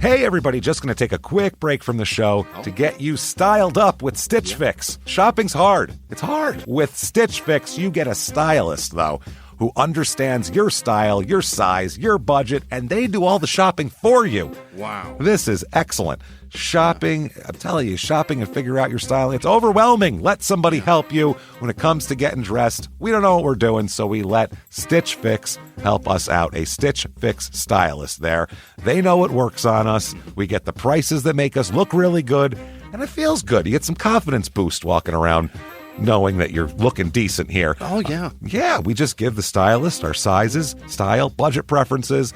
Hey everybody, just going to take a quick break from the show to get you styled up with Stitch Fix. Shopping's hard. It's hard. With Stitch Fix, you get a stylist, though, who understands your style, your size, your budget, and they do all the shopping for you. Wow. This is excellent. Shopping, I'm telling you, shopping and figure out your style, it's overwhelming. Let somebody help you when it comes to getting dressed. We don't know what we're doing, so we let Stitch Fix help us out. A Stitch Fix stylist there. They know what works on us. We get the prices that make us look really good, and it feels good. You get some confidence boost walking around knowing that you're looking decent here. Oh, yeah. Yeah, we just give the stylist our sizes, style, budget preferences.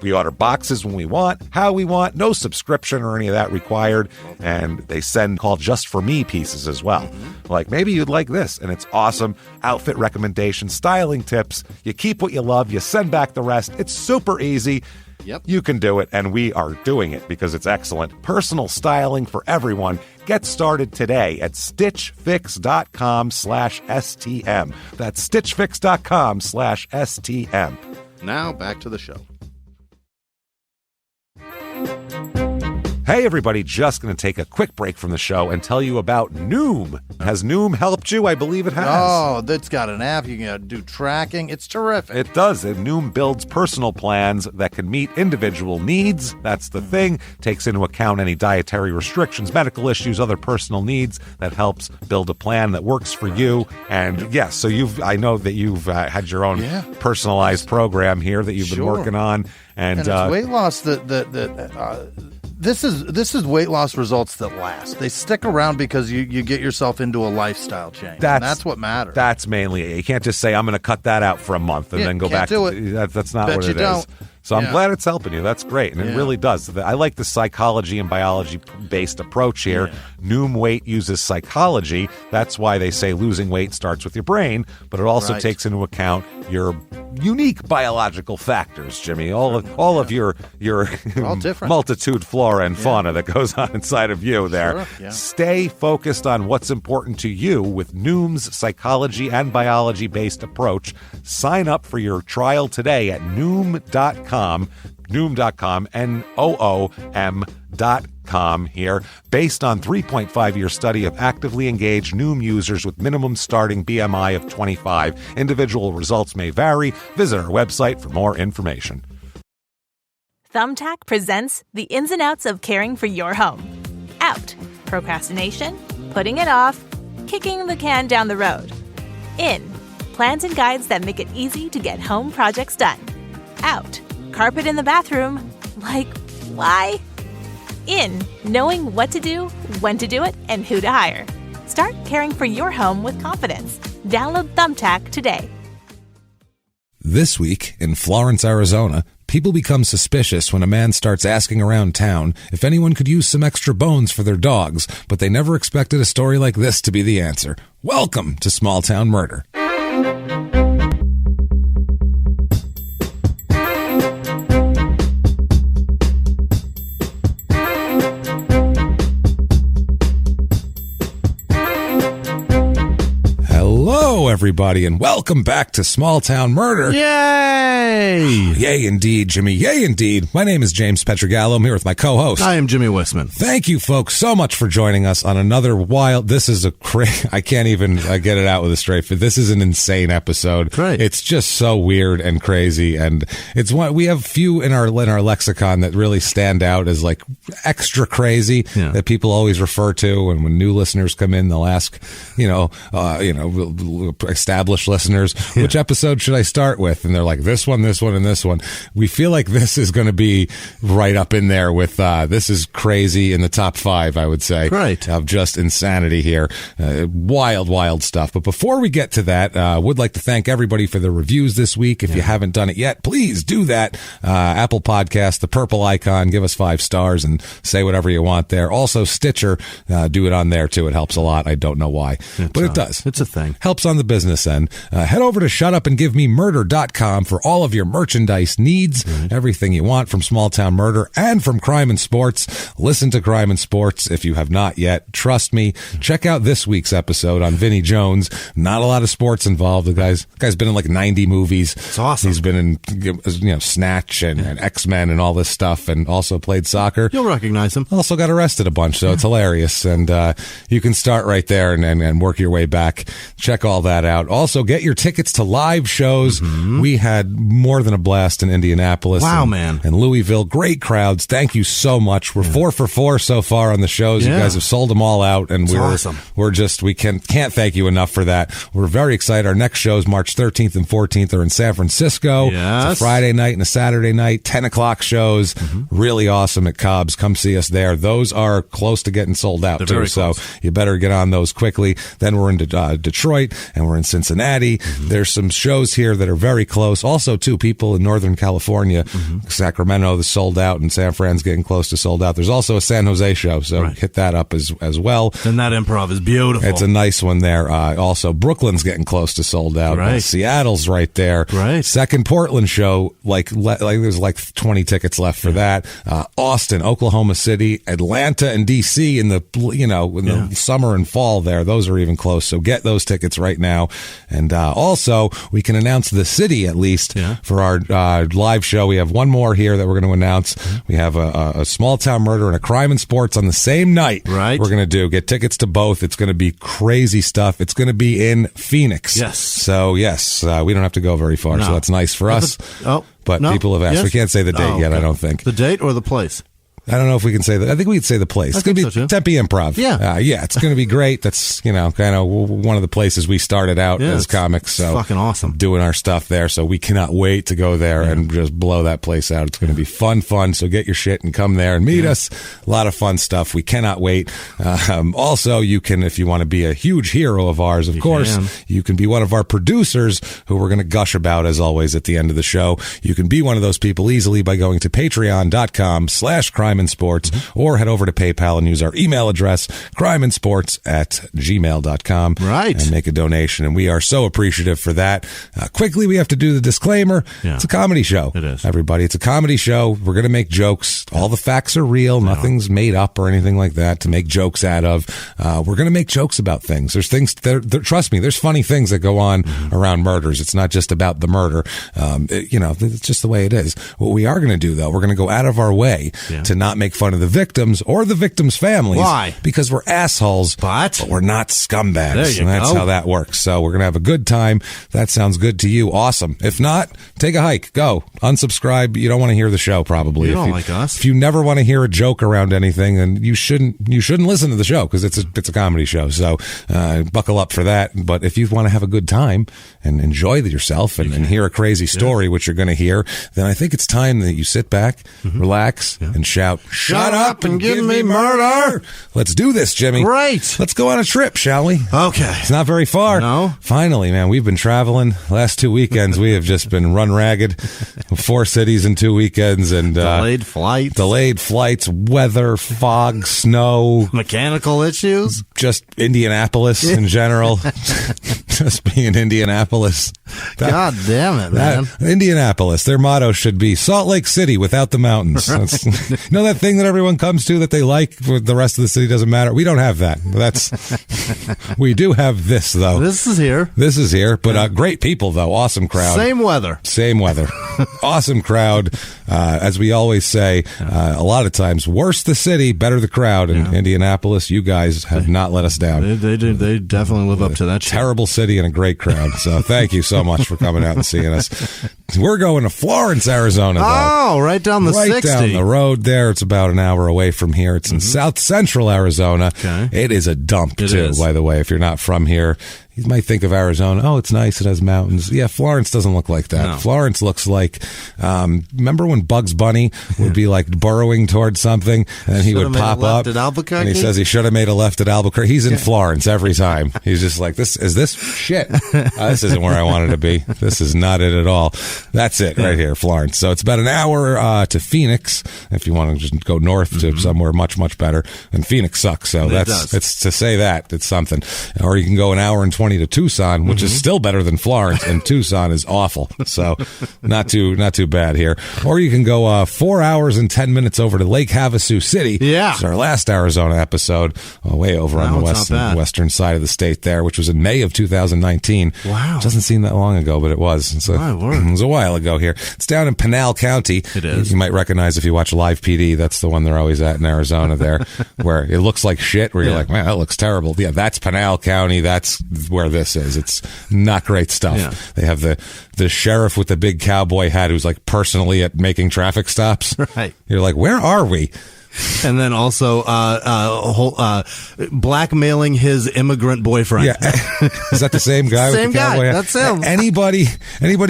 We order boxes when we want, how we want, no subscription or any of that required. And they send called Just For Me pieces as well. Like, maybe you'd like this, and it's awesome. Outfit recommendations, styling tips. You keep what you love, you send back the rest. It's super easy. Yep. You can do it, and we are doing it because it's excellent. Personal styling for everyone. Get started today at stitchfix.com/STM. That's stitchfix.com/STM. Now back to the show. Hey everybody, just going to take a quick break from the show and tell you about Noom. Has Noom helped you? I believe it has. Oh, that's got an app. You can do tracking. It's terrific. It does. And Noom builds personal plans that can meet individual needs. That's the thing. Takes into account any dietary restrictions, medical issues, other personal needs. That helps build a plan that works for you. And yes, so I know that you've had your own personalized program here that you've been working on. And it's weight loss This is weight loss results that last. They stick around because you get yourself into a lifestyle change. That's what matters. That's mainly it. You can't just say, I'm going to cut that out for a month and then go back to it. That's not what it is. So I'm glad it's helping you. That's great. And it really does. I like the psychology and biology-based approach here. Yeah. Noom Weight uses psychology. That's why they say losing weight starts with your brain, but it also takes into account your unique biological factors, Jimmy. All of your multitude flora and fauna that goes on inside of you there. Sure. Yeah. Stay focused on what's important to you with Noom's psychology and biology-based approach. Sign up for your trial today at Noom.com, Noom.com here. Based on 3.5-year study of actively engaged Noom users with minimum starting BMI of 25. Individual results may vary. Visit our website for more information. Thumbtack presents the ins and outs of caring for your home. Out, procrastination, putting it off, kicking the can down the road. In, plans and guides that make it easy to get home projects done. Out, carpet in the bathroom. Like, why? In, knowing what to do, when to do it, and who to hire. Start caring for your home with confidence. Download Thumbtack today. This week in Florence, Arizona, people become suspicious when a man starts asking around town if anyone could use some extra bones for their dogs, but they never expected a story like this to be the answer. Welcome to Small Town Murder. Hello, everybody, and welcome back to Small Town Murder. Yay! Yay, indeed, Jimmy. Yay, indeed. My name is James Pietragallo. I'm here with my co-host. I am Jimmy Whisman. Thank you, folks, so much for joining us on another wild... This is a I can't even get it out with a straight face. This is an insane episode. Right. It's just so weird and crazy, and it's one we have few in our lexicon that really stand out as like extra crazy that people always refer to, and when new listeners come in, they'll ask, established listeners, which episode should I start with? And they're like, this one, and this one. We feel like this is going to be right up in there with this is crazy in the top 5, I would say, of just insanity here. Wild stuff. But before we get to that, would like to thank everybody for the reviews this week. If you haven't done it yet, please do that. Apple Podcast, the purple icon, give us 5 stars and say whatever you want there. Also Stitcher, do it on there too. It helps a lot. I don't know why, but it does. It's a thing. Helps on the business business end. Head over to shutupandgivememurder.com for all of your merchandise needs, everything you want from Small Town Murder and from Crime and Sports. Listen to Crime and Sports if you have not yet. Trust me. Check out this week's episode on Vinnie Jones. Not a lot of sports involved. The guy's been in like 90 movies. It's awesome. He's been in Snatch and X-Men and all this stuff, and also played soccer. You'll recognize him. Also got arrested a bunch, so it's hilarious. And you can start right there and work your way back. Check all that out. Also, get your tickets to live shows. We had more than a blast in Indianapolis. Wow, man. And Louisville. Great crowds. Thank you so much. We're 4 for 4 so far on the shows. You guys have sold them all out, and awesome. We can't thank you enough for that. We're very excited. Our next shows, March 13th and 14th, are in San Francisco. Yes. It's a Friday night and a Saturday night, 10 o'clock shows. Really awesome at Cobb's. Come see us there. Those are close to getting sold out, too, so you better get on those quickly. Then we're in Detroit, and we're in Cincinnati. There's some shows here that are very close. Also, too, people in Northern California, Sacramento is sold out, and San Fran's getting close to sold out. There's also a San Jose show, so hit that up as well. And that Improv is beautiful. It's a nice one there. Also, Brooklyn's getting close to sold out. Seattle's right there. Second Portland show, there's like 20 tickets left for that. Austin, Oklahoma City, Atlanta, and DC in the summer and fall there. Those are even close. So get those tickets right now. And also, we can announce the city at least for our live show. We have one more here that we're going to announce. We have a Small Town Murder and a Crime and Sports on the same night. We're going to get tickets to both. It's going to be crazy stuff. It's going to be in Phoenix. So we don't have to go very far. So that's nice for us. But people have asked. We can't say the date yet, I don't think. The date or the place? I don't know if we can say that. I think we could say the place. It's going to be Tempe Improv. It's going to be great. That's, kind of one of the places we started out as comics. So fucking awesome. Doing our stuff there. So we cannot wait to go there and just blow that place out. It's going to be fun. So get your shit and come there and meet us. A lot of fun stuff. We cannot wait. Also, you can, if you want to be a huge hero of ours, of course, you can be one of our producers who we're going to gush about as always at the end of the show. You can be one of those people easily by going to patreon.com/crime and sports, or head over to PayPal and use our email address, crimeandsports@gmail.com, and make a donation. And we are so appreciative for that. Quickly, we have to do the disclaimer. It's a comedy show. It is. Everybody, it's a comedy show. We're going to make jokes. All the facts are real. Nothing's made up or anything like that to make jokes out of. We're going to make jokes about things. There's things there, trust me, there's funny things that go on around murders. It's not just about the murder. It's just the way it is. What we are going to do, though, we're going to go out of our way to not make fun of the victims or the victims' families. Why? Because we're assholes, but we're not scumbags. And that's how that works. So we're going to have a good time. That sounds good to you. Awesome. If not, take a hike. Go. Unsubscribe. You don't want to hear the show, probably. You don't like us. If you never want to hear a joke around anything, then you shouldn't listen to the show, because it's a comedy show. So buckle up for that. But if you want to have a good time and enjoy yourself and hear a crazy story, which you're going to hear, then I think it's time that you sit back, relax, and shout, "Shut up and give me murder!" Let's do this, Jimmy. Great. Let's go on a trip, shall we? Okay. It's not very far. No. Finally, man, we've been traveling. Last 2 weekends, we have just been run ragged. 4 cities in 2 weekends, and delayed flights, weather, fog, snow, mechanical issues. Just Indianapolis in general. Just being Indianapolis. God damn it, man. Indianapolis. Their motto should be Salt Lake City without the mountains. You know that thing that everyone comes to that they like, for the rest of the city doesn't matter? We don't have that. We do have this, though. This is here. But great people, though. Awesome crowd. Same weather. Awesome crowd. As we always say, a lot of times, worse the city, better the crowd. In Indianapolis, you guys have not let us down. They definitely live up to that. Terrible city and a great crowd. So thank you so much for coming out and seeing us. We're going to Florence, Arizona, though. Oh, right down the 60. Right down the road there. It's about an hour away from here. It's in South Central Arizona. Okay. It is a dump, too, by the way, if you're not from here. You might think of Arizona, oh, it's nice, it has mountains. Yeah, Florence doesn't look like that. No. Florence looks like, remember when Bugs Bunny would be like burrowing towards something, and then he would pop up, and he says he should have made a left at Albuquerque. He's in Florence every time. He's just like, this shit. This isn't where I wanted to be. This is not it at all. That's it right here, Florence. So it's about an hour to Phoenix, if you want to just go north to somewhere much, much better. And Phoenix sucks, so it's to say that, it's something. Or you can go an hour and 420 to Tucson, which is still better than Florence, and Tucson is awful. So not too bad here. Or you can go 4 hours and 10 minutes over to Lake Havasu City. Yeah. It's our last Arizona episode, way over on the western side of the state there, which was in May of 2019. Wow. It doesn't seem that long ago, but it was. It was a while ago here. It's down in Pinal County. It is. You might recognize if you watch Live PD. That's the one they're always at in Arizona there, where it looks like shit, where you're like, man, that looks terrible. Yeah, that's Pinal County. That's where this is. It's not great stuff. Yeah. They have the sheriff with the big cowboy hat who's like personally at making traffic stops. Right. You're like, where are we? And then also blackmailing his immigrant boyfriend. Yeah. Is that the same guy? Same with the cowboy guy. hat? That's him. Anybody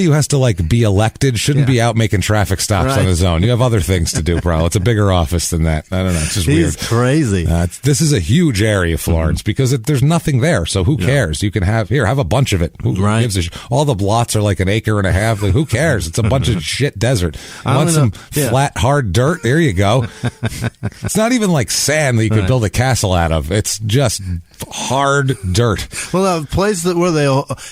who has to like be elected shouldn't be out making traffic stops on his own. You have other things to do, bro. It's a bigger office than that. I don't know. It's just weird. He's crazy. This is a huge area, Florence, because there's nothing there. So who cares? You can have a bunch of it. Who gives a all the lots are like an acre and a half. Like, who cares? It's a bunch of shit desert. You want some flat, hard dirt? There you go. It's not even like sand that you could build a castle out of. It's just hard dirt. Well, the place where they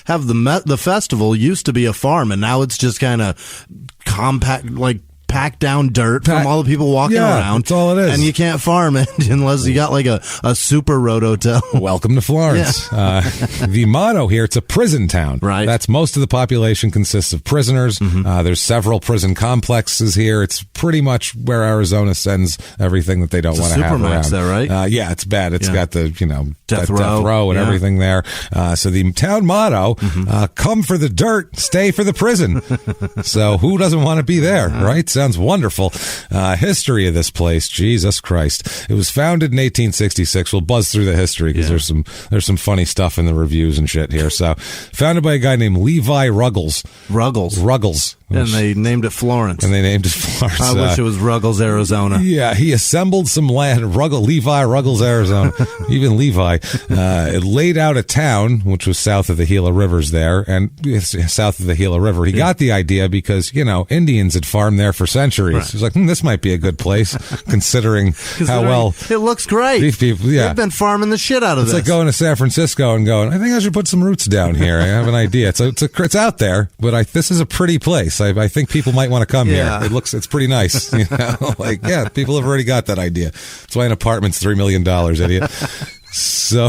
have the festival used to be a farm, and now it's just kind of compact, like packed down dirt from all the people walking around. That's all it is. And you can't farm it unless you got like a super road hotel. Welcome to Florence. Yeah. The motto here, it's a prison town. Right. That's most of the population consists of prisoners. There's several prison complexes here. It's pretty much where Arizona sends everything that they don't want to have around. There, right? Yeah, it's bad. It's got the, death row and everything there. So the town motto, come for the dirt, stay for the prison. So who doesn't want to be there, right? Sounds wonderful. History of this place, Jesus Christ. It was founded in 1866. We'll buzz through the history because there's some funny stuff in the reviews and shit here. So, founded by a guy named Levi Ruggles. Ruggles. And they named it Florence. I wish it was Ruggles, Arizona. Yeah, he assembled some land. Levi Ruggles, Arizona. Even Levi. It laid out a town, which was south of the Gila Rivers there, and south of the Gila River. He got the idea because, Indians had farmed there for centuries. Right. He's like, this might be a good place, considering how well it looks great. These people, they've been farming the shit out of this. It's like going to San Francisco and going, I think I should put some roots down here. I have an idea. It's out there, but this is a pretty place. I think people might want to come here. It's pretty nice. People have already got that idea. That's why an apartment's $3 million, idiot. So,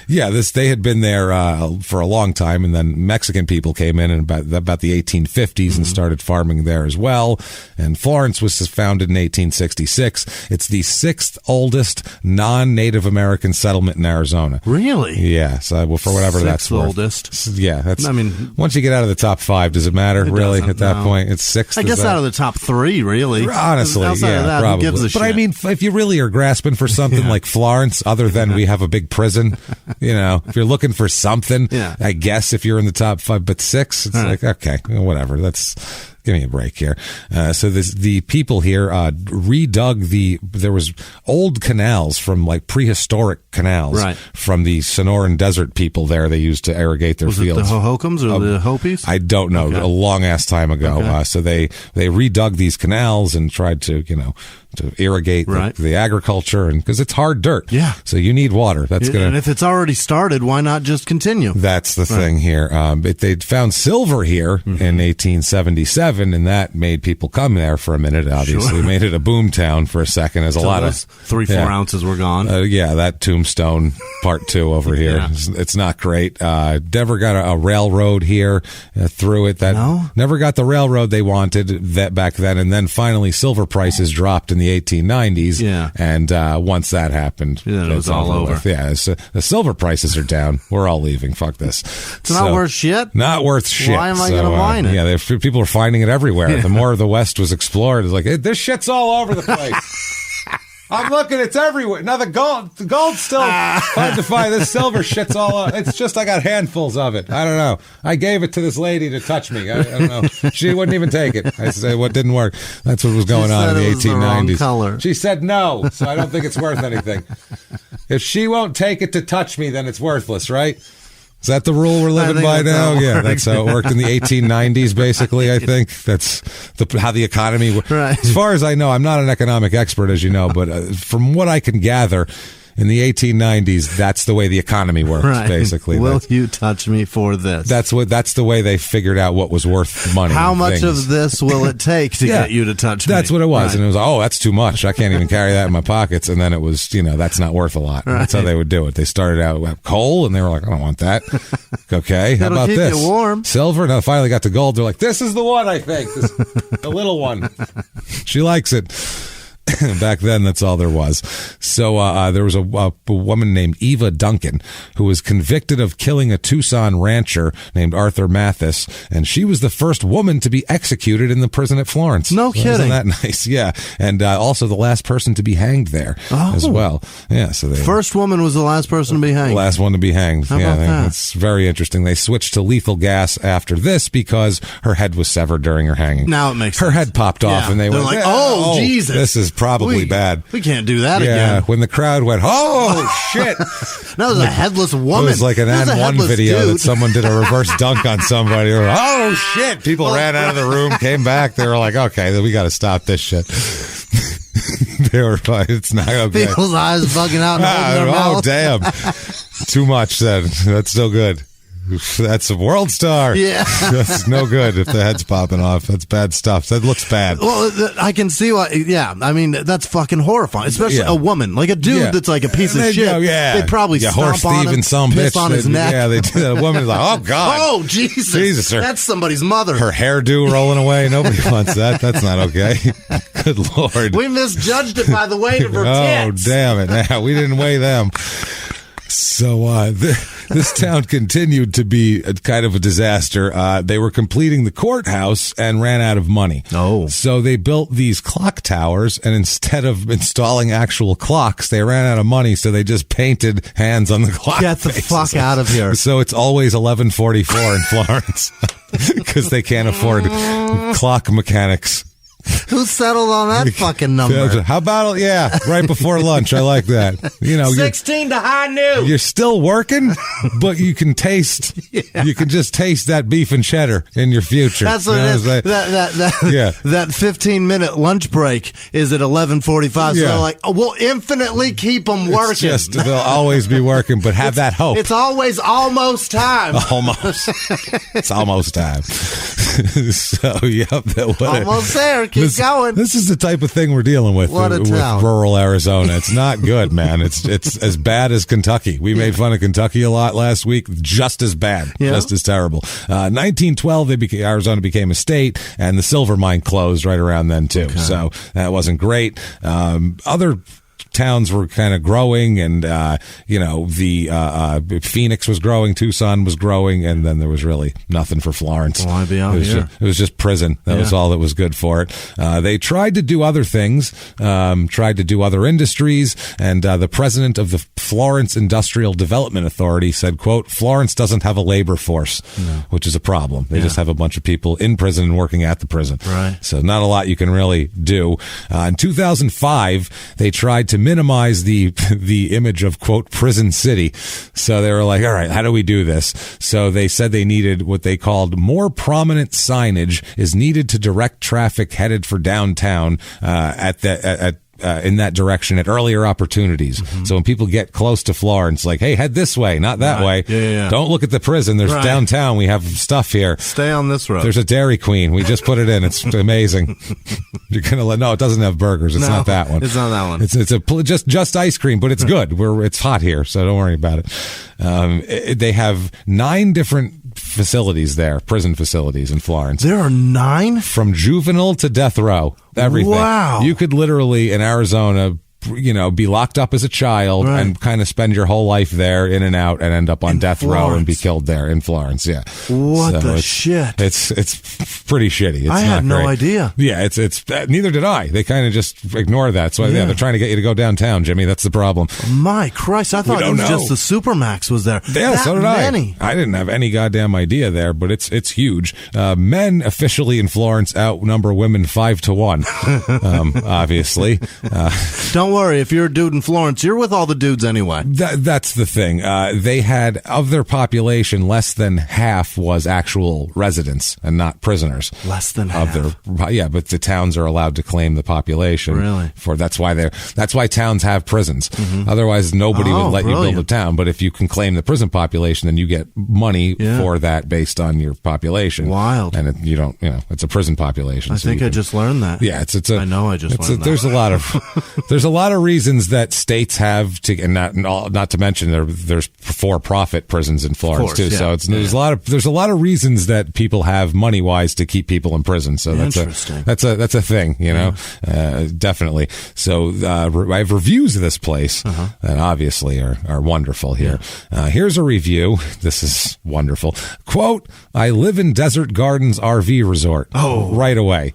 they had been there for a long time, and then Mexican people came in about the 1850s and started farming there as well. And Florence was founded in 1866. It's the 6th oldest non-Native American settlement in Arizona. Really? Yeah. So, for whatever that's worth. Oldest. Yeah. Once you get out of the top 5, does it matter, really, at that point? It's 6th. I guess out of the top 3, really. Honestly, that, probably. Who gives a shit? But I mean, if you really are grasping for something like Florence, other than we have a big prison, if you're looking for something, I guess if you're in the top 5, but 6, it's like, okay, whatever. Give me a break here. So the people here redug there was old canals from like prehistoric canals from the Sonoran Desert people there. They used to irrigate their fields. Was it the Hohokams or the Hopis? I don't know. Okay. A long ass time ago. Okay. So they redug these canals and tried to to irrigate the agriculture, and because it's hard dirt. Yeah. So you need water. And if it's already started, why not just continue? That's the thing here. They'd found silver here in 1877, and that made people come there for a minute, obviously. Made it a boom town for a second, as a lot of 3-4 ounces were gone. That Tombstone Part 2 over here. It's not great. Never got a railroad here through it. Never got the railroad they wanted that back then, and then finally silver prices dropped in the 1890s. Yeah. And once that happened, it was all over. Yeah. So the silver prices are down. We're all leaving. Fuck this. It's not worth shit? Not worth shit. Why am I going to mine it? Yeah, people are finding it everywhere. The more the West was explored, it's like, this shit's all over the place. I'm looking, it's everywhere. Now the gold's still hard to find. This silver shit's all up. It's just I got handfuls of it. I don't know. I gave it to this lady to touch me. I don't know. She wouldn't even take it. I said, what didn't work? That's what was going on in the 1890s. The wrong color. She said no, so I don't think it's worth anything. If she won't take it to touch me, then it's worthless, right? Is that the rule we're living by now? Yeah, that's how it worked in the 1890s, basically, I think. That's how the economy... Right. As far as I know, I'm not an economic expert, as you know, but from what I can gather, In the 1890s, that's the way the economy worked, basically. Will you touch me for this? That's the way they figured out what was worth money. How much of this will it take to get you to touch me? That's what it was. And it was, that's too much. I can't even carry that in my pockets. And then it was, that's not worth a lot. That's how they would do it. They started out with coal, and they were like, I don't want that. Okay, how about this? Keep you warm. Silver? Now finally got to gold. They're like, this is the one, I think. The little one. She likes it. Back then, that's all there was. So there was a woman named Eva Duncan who was convicted of killing a Tucson rancher named Arthur Mathis, and she was the first woman to be executed in the prison at Florence. No kidding. Isn't that nice? Yeah. And also the last person to be hanged there as well. Yeah. So first woman was the last person to be hanged. Last one to be hanged. How about that? That's very interesting. They switched to lethal gas after this because her head was severed during her hanging. Now it makes sense. Her head popped off, and they're like, oh, Jesus. This is probably bad. We can't do that again. When the crowd went, oh, shit. That was a headless woman. It was like an And One video that someone did a reverse dunk on somebody. Were, oh, shit. People ran out of the room, came back. They were like, okay, we got to stop this shit. They were like, it's not okay. People's eyes bugging out and holding their mouth. Oh, damn. Too much then. That's still good. That's a world star. Yeah. That's no good if the head's popping off. That's bad stuff. That looks bad. Well, I can see why. Yeah. I mean, that's fucking horrifying. Especially a woman. Like a dude that's like a piece of shit. They probably stomp horse on him, thieving some piss bitch. on his neck. Yeah, they do. The woman is like, oh, God. Oh, Jesus. That's somebody's mother. Her hairdo rolling away. Nobody wants that. That's not okay. Good Lord. We misjudged it by the weight of her tits. Oh, damn it. Now, we didn't weigh them. So this town continued to be kind of a disaster. They were completing the courthouse and ran out of money. Oh. So they built these clock towers, and instead of installing actual clocks, they ran out of money, so they just painted hands on the clock. Get the fuck out of here. So it's always 11:44 in Florence because they can't afford clock mechanics. Who settled on that fucking number? How about, right before lunch. I like that. 16 to high noon. You're still working, but you can taste, you can just taste that beef and cheddar in your future. That's what it is. Like, that 15-minute lunch break is at 11:45. So they're like, we'll infinitely keep them working. They'll always be working, but have that hope. It's always almost time. Almost. It's almost time. So, almost there. Keep going. This is the type of thing we're dealing with with rural Arizona. It's not good, man. It's as bad as Kentucky. We made fun of Kentucky a lot last week. Just as bad. Just as terrible. 1912, Arizona became a state, and the silver mine closed right around then, too. Okay. So that wasn't great. Other towns were kind of growing, and Phoenix was growing, Tucson was growing, and then there was really nothing for Florence. Why be out here? It was just prison. That was all that was good for it. They tried to do other things, tried to do other industries, and the president of the Florence Industrial Development Authority said, quote, Florence doesn't have a labor force, which is a problem. They just have a bunch of people in prison and working at the prison. Right. So not a lot you can really do. In 2005, they tried to minimize the image of, quote, prison city. So they were like, all right, how do we do this? So they said they needed what they called more prominent signage is needed to direct traffic headed for downtown in that direction at earlier opportunities. Mm-hmm. So when people get close to Florence, like, hey, head this way, not that way. Yeah. Don't look at the prison. There's downtown. We have stuff here. Stay on this road. There's a Dairy Queen. We just put it in. It's amazing. You're gonna no, it doesn't have burgers. It's not that one. It's not that one. It's just ice cream, but it's good. It's hot here, so don't worry about it. They have 9 different facilities there, prison facilities in Florence. There are 9? From juvenile to death row. Everything. Wow. You could literally, in Arizona, be locked up as a child and kind of spend your whole life there in and out and end up on death row and be killed there in Florence. Yeah. What the shit? It's pretty shitty. I had no idea. Yeah, it's neither did I. They kind of just ignore that. So they're trying to get you to go downtown, Jimmy. That's the problem. My Christ, I thought it was just the Supermax was there. Yeah, so did I. I didn't have any goddamn idea there, but it's huge. Men officially in Florence outnumber women 5-1. Obviously. Don't Don't worry. If you're a dude in Florence, you're with all the dudes anyway. That's the thing. They had, of their population, less than half was actual residents and not prisoners. Less than half. But the towns are allowed to claim the population. Really? That's why towns have prisons. Mm-hmm. Otherwise, nobody would let you build a town. But if you can claim the prison population, then you get money for that based on your population. Wild. And it's a prison population. I think I just learned that. Yeah, I know I just learned that. There's a lot of reasons that states have to, and not to mention there's for-profit prisons in Florence too. Yeah. So there's a lot of reasons that people have money-wise to keep people in prison. So that's a thing, definitely. So I have reviews of this place that obviously are wonderful here. Yeah. Here's a review. This is wonderful. Quote, I live in Desert Gardens RV Resort. Oh. Right away.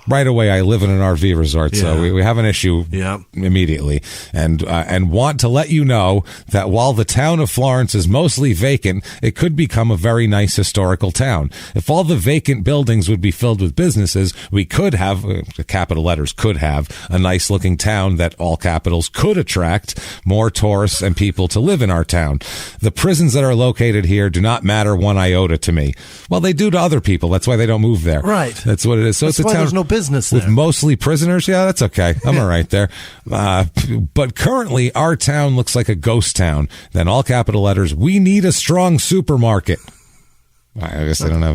Right away, I live in an RV resort, so we have an issue immediately, and want to let you know that while the town of Florence is mostly vacant, it could become a very nice historical town. If all the vacant buildings would be filled with businesses, we could have, capital letters, could have, a nice-looking town that all capitals could attract more tourists and people to live in our town. The prisons that are located here do not matter one iota to me. Well, they do to other people. That's why they don't move there. Right. That's what it is. So that's it's a town. There's no business there. With mostly prisoners? Yeah, that's okay. I'm all right there. But currently, our town looks like a ghost town. Then all capital letters, we need a strong supermarket. I guess they don't have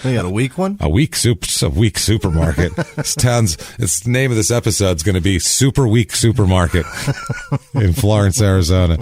they got a weak one? A weak supermarket. It's the name of this episode is going to be Super Weak Supermarket in Florence, Arizona.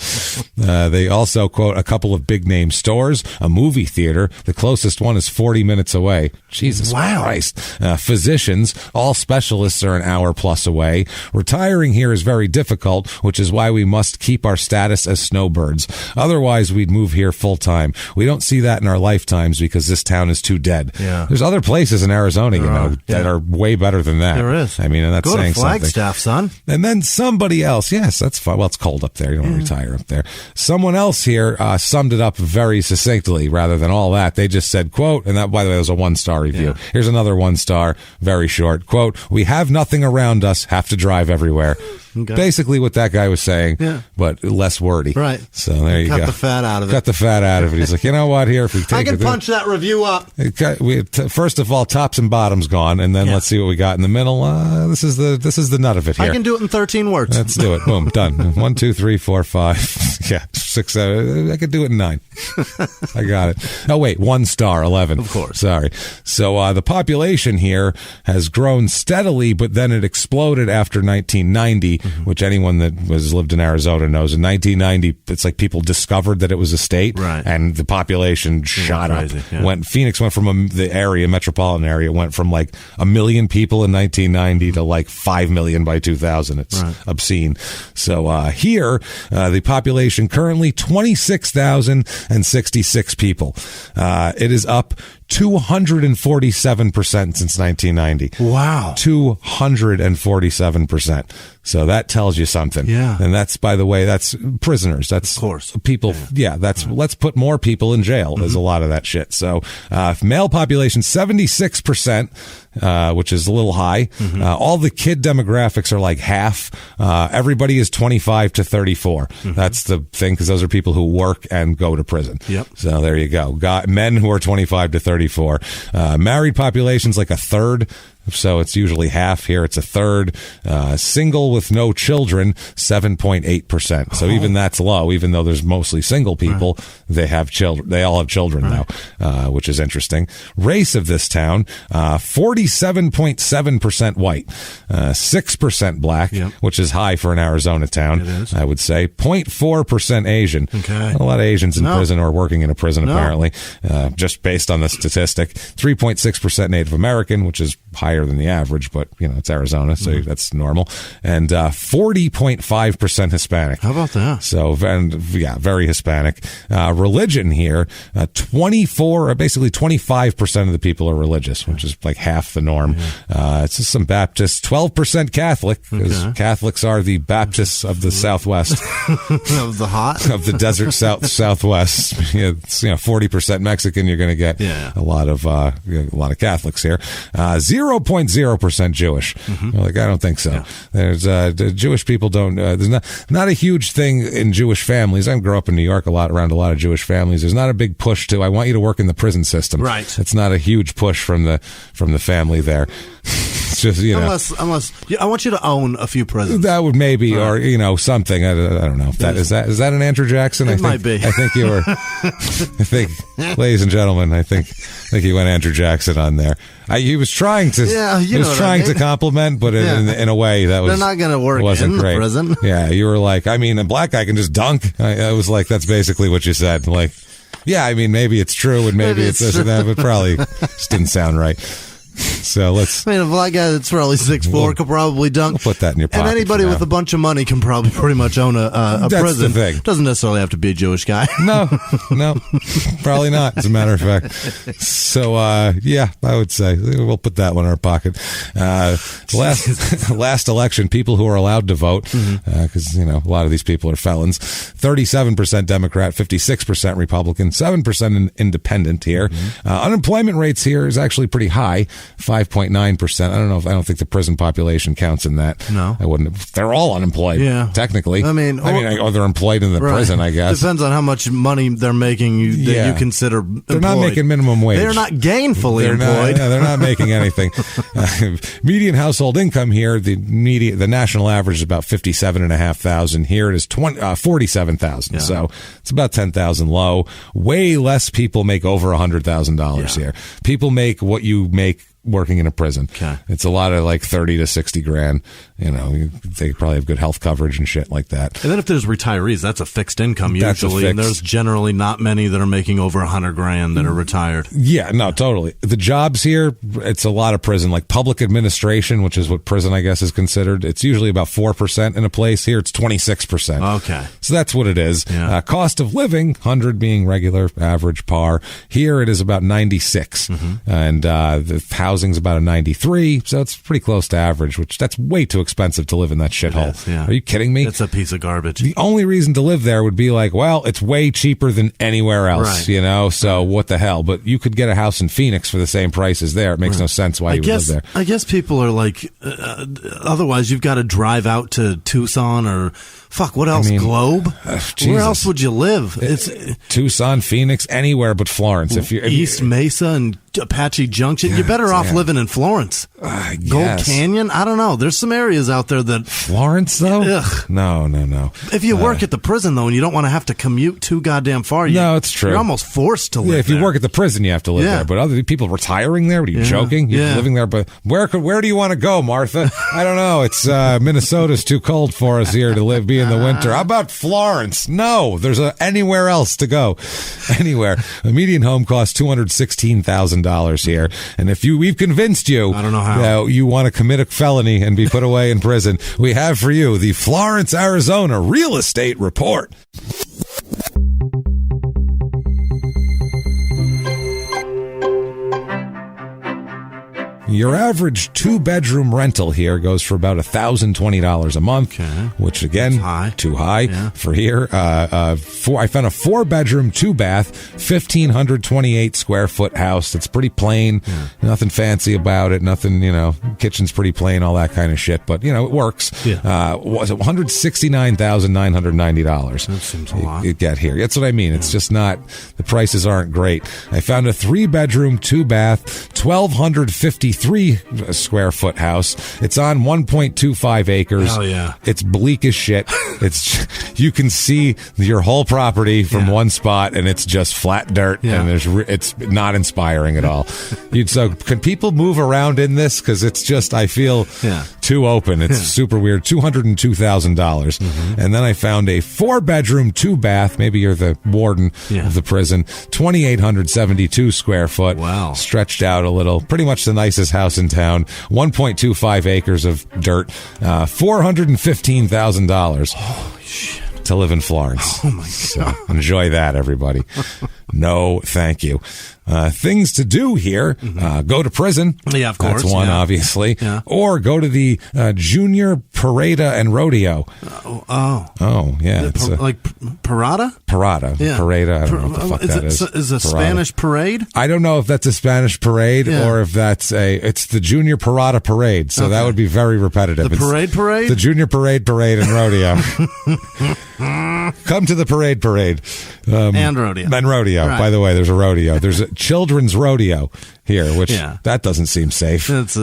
They also quote a couple of big name stores, a movie theater. The closest one is 40 minutes away. Jesus Christ. Physicians, all specialists are an hour plus away. Retiring here is very difficult, which is why we must keep our status as snowbirds. Otherwise, we'd move here full time. We don't see that in our lifetime because this town is too dead. Yeah. There's other places in Arizona, that are way better than that. There is. I mean, and that's saying something. Go to Flagstaff, son. And then somebody else, yes, that's fine. Well, it's cold up there. You don't want to retire up there. Someone else here summed it up very succinctly rather than all that. They just said, quote, and that, by the way, was a 1-star review. Yeah. Here's another 1-star, very short. Quote, we have nothing around us, have to drive everywhere. Okay. Basically what that guy was saying, but less wordy. Right. So there you go. Cut the fat out of it. Cut the fat out of it. He's like, you know what? Here, if we take I can punch that review up. First of all, tops and bottoms gone, and then let's see what we got in the middle. This is the nut of it here. I can do it in 13 words. Let's do it. Boom, done. 1, 2, 3, 4, 5. 6. I could do it in 9. I got it. Oh wait, 1 star, 11. Of course. Sorry. So the population here has grown steadily, but then it exploded after 1990. Which anyone that lived in Arizona knows. In 1990, it's like people discovered that it was a state, and the population shot up. Yeah. Phoenix went from the metropolitan area, went from like 1 million people in 1990 to like 5 million by 2000. It's obscene. So here, the population currently 26,066 people. It is up 247% since 1990. Wow. 247%. So that tells you something. Yeah. And that's, by the way, that's prisoners. That's of course. People. Yeah. Let's put more people in jail. There's a lot of that shit. So, male population, 76%, which is a little high. All the kid demographics are like half. Everybody is 25 to 34. That's the thing, because those are people who work and go to prison. Yep. So there you go. Men who are 25 to 34. Married population's like a third. So it's usually half. Here it's a third. Single with no children, 7.8%. So even that's low, even though there's mostly single people. They have children. They all have children now, which is interesting. Race of this town, 47.7% white, 6% black, which is high for an Arizona town. It is. I would say 0.4% Asian. Okay. A lot of Asians in prison or working in a prison apparently, just based on the statistic. 3.6% Native American, which is higher than the average, but it's Arizona, so that's normal. And 40.5% Hispanic. How about that? So, very Hispanic. Religion here, 25% of the people are religious, which is like half the norm. It's just some Baptists, 12% Catholic, because Catholics are the Baptists of the Southwest. Of the desert Southwest. It's 40% Mexican. You're going to get a lot of Catholics here. 0% 0.0% Jewish. Like, I don't think so. Yeah. There's the Jewish people don't. There's not a huge thing in Jewish families. I grew up in New York around a lot of Jewish families. There's not a big push to. I want you to work in the prison system. Right. It's not a huge push from the family there. It's just, unless I want you to own a few prisons. That would maybe, or something. I don't know. Is that an Andrew Jackson? It might be. I think you were. Ladies and gentlemen, I think you went Andrew Jackson on there. He was trying to. Yeah, he was trying to compliment, but in a way that was. They're not going to work wasn't in great. The prison. Yeah, you were like, a black guy can just dunk. I was like, that's basically what you said. Like, yeah, maybe it's true, and maybe it's this and that, but probably just didn't sound right. So let's. A black guy that's probably 6'4" could probably dunk. We'll put that in your pocket. And anybody with a bunch of money can probably pretty much own a that's prison. The thing. Doesn't necessarily have to be a Jewish guy. No, probably not. As a matter of fact. So yeah, I would say we'll put that one in our pocket. Last election, people who are allowed to vote, because a lot of these people are felons. 37% Democrat, 56% Republican, 7% Independent here. Unemployment rates here is actually pretty high. 5.9%. I don't think the prison population counts in that. No. I wouldn't. They're all unemployed. Yeah. Technically. They're employed in the prison, I guess. Depends on how much money they're making that you consider employed. They're not making minimum wage. They're not gainfully employed. They're not making anything. Median household income here, the national average is about $57,500. Here it is $47,000. Yeah. So it's about $10,000 low. Way less people make over $100,000 here. People make what you make working in a prison. Okay. It's a lot of like 30 to 60 grand. They probably have good health coverage and shit like that. And then if there's retirees, that's a fixed income usually. And there's generally not many that are making over $100,000 that are retired. Yeah, no, totally. The jobs here, it's a lot of prison, like public administration, which is what prison, I guess, is considered. It's usually about 4% in a place. Here, it's 26%. Okay. So that's what it is. Yeah. Cost of living, 100 being regular, average, par. Here, it is about 96. And the housing's about a 93, so it's pretty close to average, which that's way too expensive to live in that shithole. Yeah. Are you kidding me? It's a piece of garbage. The only reason to live there would be like, well, it's way cheaper than anywhere else, so what the hell? But you could get a house in Phoenix for the same price as there. It makes no sense why you would live there. I guess people are like, otherwise you've got to drive out to Tucson or what else? Globe? Where else would you live? It's Tucson, Phoenix, anywhere but Florence. If East Mesa and Apache Junction, you're better off living in Florence. Gold Canyon? I don't know. There's some areas out there that... Florence, though? Ugh. No. If you work at the prison, though, and you don't want to have to commute too goddamn far... No, it's true. You're almost forced to live there. If you work at the prison, you have to live there. But other people retiring there? What are you joking? You're living there, but where do you want to go, Martha? I don't know. It's Minnesota's too cold for us here to be in the winter. How about Florence? No, there's anywhere else to go. Anywhere. A median home costs $216,000 here. And if we've convinced you, I don't know how, you want to commit a felony and be put away in prison, we have for you the Florence, Arizona Real Estate Report. Your average 2-bedroom rental here goes for about $1,020 a month, which again, too high for here. I found a 4-bedroom, 2-bath, 1,528 square foot house. That's pretty plain, nothing fancy about it. Nothing, kitchen's pretty plain, all that kind of shit. But it works. Was it $169,990? That seems a lot. You get here. That's what I mean. It's just not. The prices aren't great. I found a 3-bedroom, 2-bath, 1,253 square foot house. It's on 1.25 acres. Hell yeah. It's bleak as shit. You can see your whole property from one spot, and it's just flat dirt, and it's not inspiring at all. So can people move around in this? Because it's just, I feel too open. It's super weird. $202,000. And then I found a 4-bedroom, 2-bath. Maybe you're the warden of the prison. 2,872 square foot. Wow. Stretched out a little. Pretty much the nicest house in town. 1.25 acres of dirt. $415,000. Holy shit. To live in Florence. Oh my God. So enjoy that, everybody. No, thank you. things to do here. Go to prison. Yeah, of course. That's one, obviously. Yeah. Or go to the Junior Parada and Rodeo. Oh, yeah. Like Parada? Parada. Yeah. Parada. I don't know what the fuck that is. Is it a Spanish parade? I don't know if that's a Spanish parade or if it's the Junior Parada Parade. So that would be very repetitive. The parade? The Junior Parade and Rodeo. Come to the parade. And rodeo. And rodeo. Right. By the way, there's a rodeo. There's a children's rodeo here, which that doesn't seem safe. But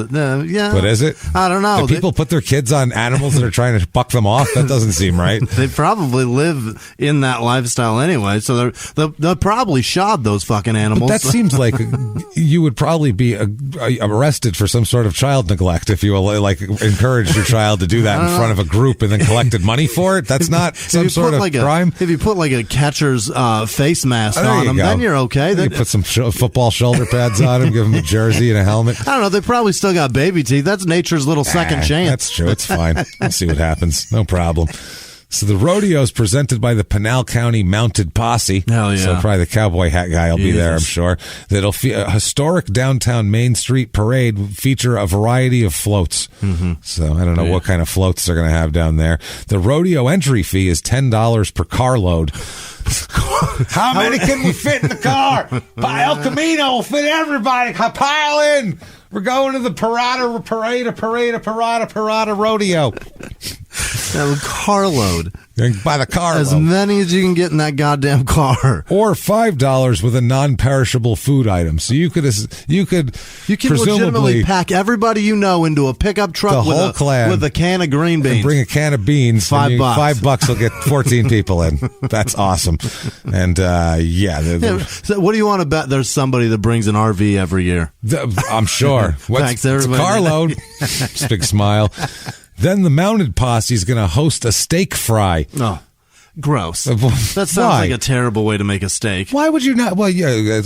is it? I don't know. Do people put their kids on animals that are trying to buck them off? That doesn't seem right. They probably live in that lifestyle anyway, so they'll probably shod those fucking animals. But that seems like you would probably be arrested for some sort of child neglect if you encouraged your child to do that in front of a group and then collected money for it. That's not some sort of crime. If you put a catcher's face mask on them, then you're okay. You put some football shoulder pads on him, give him a jersey and a helmet. I don't know. They probably still got baby teeth. That's nature's little second chance. That's true. It's fine. We'll see what happens. No problem. So the rodeo is presented by the Pinal County Mounted Posse. Hell yeah. So probably the cowboy hat guy will be there, I'm sure. That'll a historic downtown Main Street parade feature a variety of floats. So I don't know what kind of floats they're going to have down there. The rodeo entry fee is $10 per carload. How many can we fit in the car? El Camino will fit everybody. Pile in. We're going to the Parada rodeo. That carload. By the carload. As many as you can get in that goddamn car. Or $5 with a non-perishable food item. So you could legitimately pack everybody you know into a pickup truck with a can of green beans. And bring a can of beans. $5. $5 will get 14 people in. That's awesome. And so what do you want to bet? There's somebody that brings an RV every year. I'm sure. Thanks, everybody. It's a carload. Just big smile. Then the Mounted Posse is going to host a steak fry. Oh, gross. That sounds like a terrible way to make a steak. Why would you not? Well,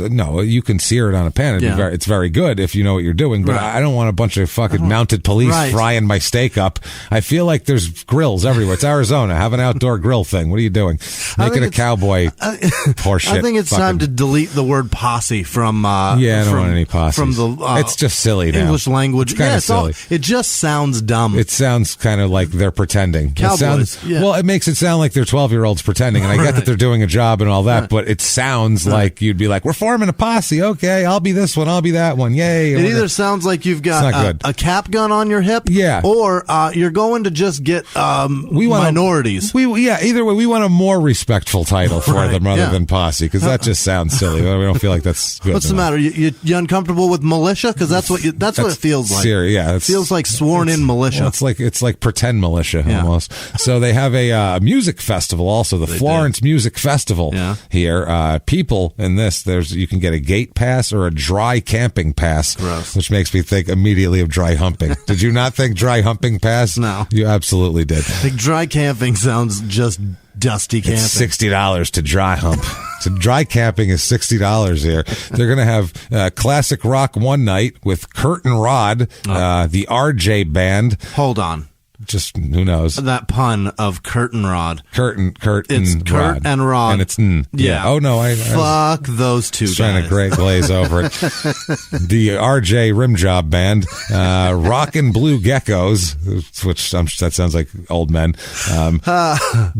no, you can sear it on a pan. It's very good if you know what you're doing, but I don't want a bunch of fucking mounted police frying my steak up. I feel like there's grills everywhere. It's Arizona. Have an outdoor grill thing. What are you doing? Make it a cowboy horseshit. I think it's time to delete the word posse from I don't want any posse. From the it's just silly now. English language. It's kind of silly. It just sounds dumb. It sounds kind of like they're pretending. Cowboys. Well, it makes it sound like they're 12-year-olds pretending, and I get that they're doing a job and all that, but it sounds like you'd be like, we're forming a posse. Okay, I'll be this one, I'll be that one. Yay. It either sounds like you've got a cap gun on your hip, or you're going to just get minorities. Either way, we want a more respectful title for them rather than posse, because that just sounds silly. We don't feel like that's good. What's the matter? You uncomfortable with militia? Because that's what it feels like. It feels like sworn-in militia. Well, it's like pretend militia almost. So they have a music festival also, the Florence Music Festival here. People in this, you can get a gate pass or a dry camping pass, which makes me think immediately of dry humping. Did you not think dry humping pass? No. You absolutely did. I think dry camping sounds just dusty camping. It's $60 to dry hump. So dry camping is $60 here. They're going to have classic rock one night with Kurt and Rod, the RJ band. Hold on. Just who knows that pun of curtain rod. Kurt it's and Kurt Rod. And Rod, and it's Oh no, I fuck those two. Trying to glaze over it. The RJ Rimjob Band, Rockin' Blue Geckos, which that sounds like old men.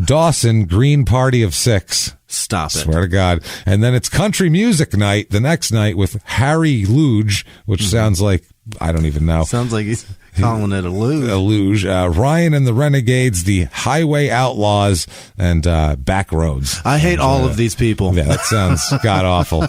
Dawson Green Party of Six. Stop it. Swear to God. And then it's country music night the next night with Harry Luge, which sounds like, I don't even know. Sounds like he's calling it a luge. A luge. Ryan and the Renegades, the Highway Outlaws, and Back Roads. I hate all of these people. Yeah, that sounds god awful.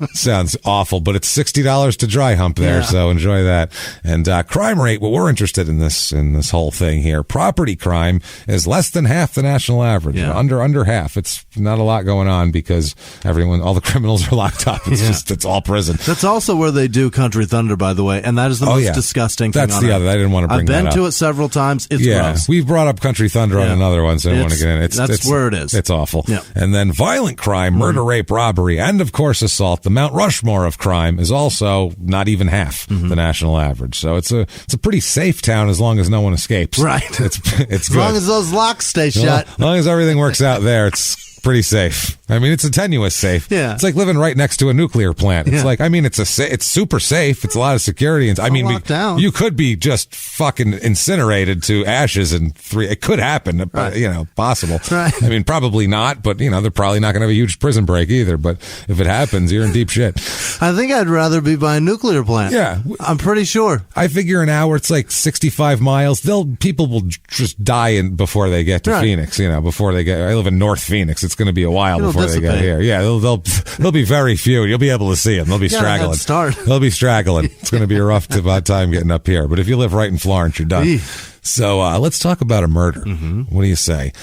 Sounds awful, but it's $60 to dry hump there, so enjoy that. And crime rate, what we're interested in this whole thing here. Property crime is less than half the national average. Under half. It's not a lot going on because all the criminals are locked up. It's all prison. That's also where they do Country Thunder, by the way, and that is the most disgusting thing. That's the other. I didn't want to bring that up. I've been to it several times. It's gross. We've brought up Country Thunder on another one, so I don't want to get in it. That's where it is. It's awful. Yeah. And then violent crime, murder, rape, robbery, and of course assault. The Mount Rushmore of crime is also not even half the national average. So it's a pretty safe town as long as no one escapes. Right. It's as long as those locks stay shut. As long as everything works out there, it's pretty safe. I mean, it's a tenuous safe. Yeah. It's like living right next to a nuclear plant. It's like, I mean, it's super safe. It's a lot of security. And I mean, you could be just fucking incinerated to ashes in 3. It could happen, possible. Right. I mean, probably not, but they're probably not going to have a huge prison break either. But if it happens, you're in deep shit. I think I'd rather be by a nuclear plant. Yeah. I'm pretty sure. I figure an hour, it's like 65 miles. People will just die before they get to Phoenix, before they get. I live in North Phoenix. It's going to be a while before they get here. Yeah, they'll be very few. You'll be able to see them. They'll be straggling. They'll be straggling. It's going to be a rough time getting up here. But if you live right in Florence, you're done. So let's talk about a murder. What do you say?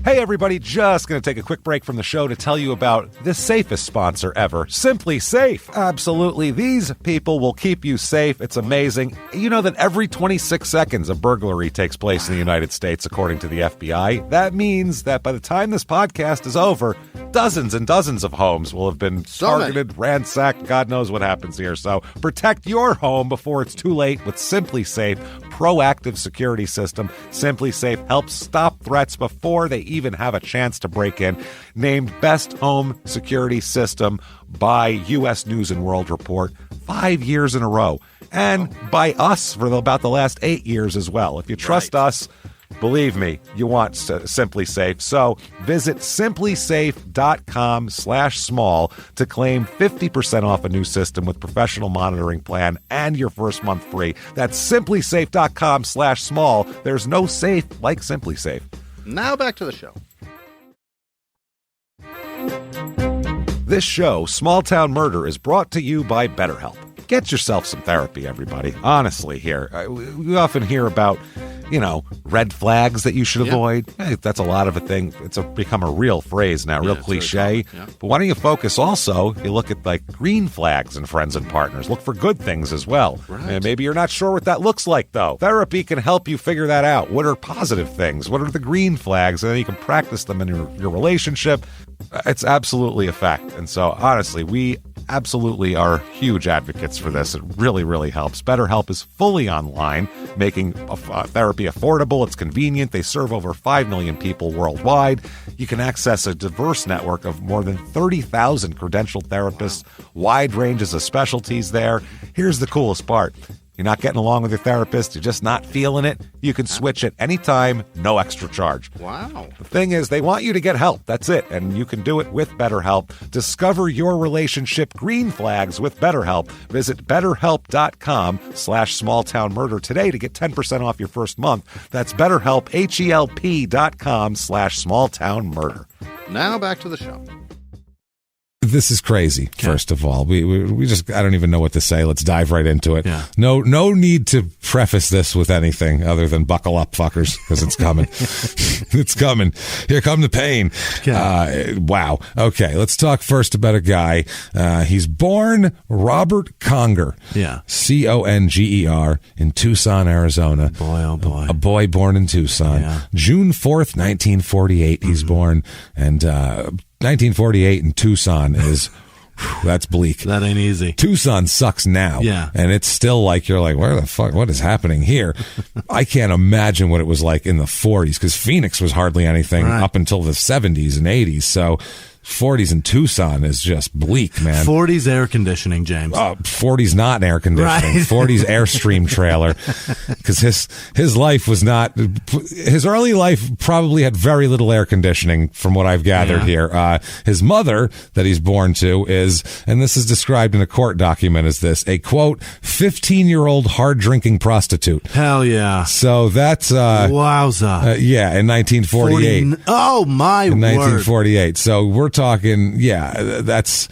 Hey everybody, just going to take a quick break from the show to tell you about the safest sponsor ever, Simply Safe. Absolutely, these people will keep you safe. It's amazing. You know that every 26 seconds a burglary takes place in the United States, according to the FBI. That means that by the time this podcast is over, dozens and dozens of homes will have been targeted, ransacked, God knows what happens here. So protect your home before it's too late with Simply Safe proactive security system. Simply Safe helps stop threats before they even have a chance to break in. Named Best Home Security System by U.S. News and World Report 5 years in a row. And by us for about the last 8 years as well. If you trust us, believe me, you want Simply Safe. So visit simplysafe.com/small to claim 50% off a new system with professional monitoring plan and your first month free. That's simplysafe.com/small. There's no safe like Simply Safe. Now back to the show. This show, Small Town Murder, is brought to you by BetterHelp. Get yourself some therapy, everybody. Honestly, here. We often hear about, red flags that you should avoid. Hey, that's a lot of a thing. It's become a real phrase now, real cliche. But why don't you focus also, you look at like green flags in friends and partners. Look for good things as well. Right. And maybe you're not sure what that looks like, though. Therapy can help you figure that out. What are positive things? What are the green flags? And then you can practice them in your relationship. It's absolutely a fact. And so, honestly, we absolutely are huge advocates for this. It really, really helps. BetterHelp is fully online, making therapy affordable. It's convenient. They serve over 5 million people worldwide. You can access a diverse network of more than 30,000 credentialed therapists, wide ranges of specialties there. Here's the coolest part. You're not getting along with your therapist, you're just not feeling it, you can switch at any time, no extra charge. Wow. The thing is, they want you to get help. That's it. And you can do it with BetterHelp. Discover your relationship green flags with BetterHelp. Visit BetterHelp.com/smalltownmurder today to get 10% off your first month. That's BetterHelp, HELP.com/smalltownmurder. Now back to the show. This is crazy. First of all, we just, I don't even know what to say. Let's dive right into it. Yeah. No need to preface this with anything other than buckle up, fuckers, because it's coming. It's coming. Here come the pain. Wow. Okay. Let's talk first about a guy. He's born Robert Conger. Yeah. Conger in Tucson, Arizona. Boy, oh boy. A boy born in Tucson. Yeah. June 4th, 1948. He's born, and 1948 in Tucson is, that's bleak. That ain't easy. Tucson sucks now. Yeah. And it's still like, you're like, where the fuck, what is happening here? I can't imagine what it was like in the 40s, because Phoenix was hardly anything up until the 70s and 80s. So 40s in Tucson is just bleak, man. 40s air conditioning, James. 40s not air conditioning. Right. 40s Airstream trailer. Because his life was not, his early life probably had very little air conditioning from what I've gathered here. His mother that he's born to is, and this is described in a court document as this, a quote, 15-year-old hard drinking prostitute. Hell yeah. So that's, wowza. Yeah, in 1948. Oh my in word. 1948. So we're talking, that's,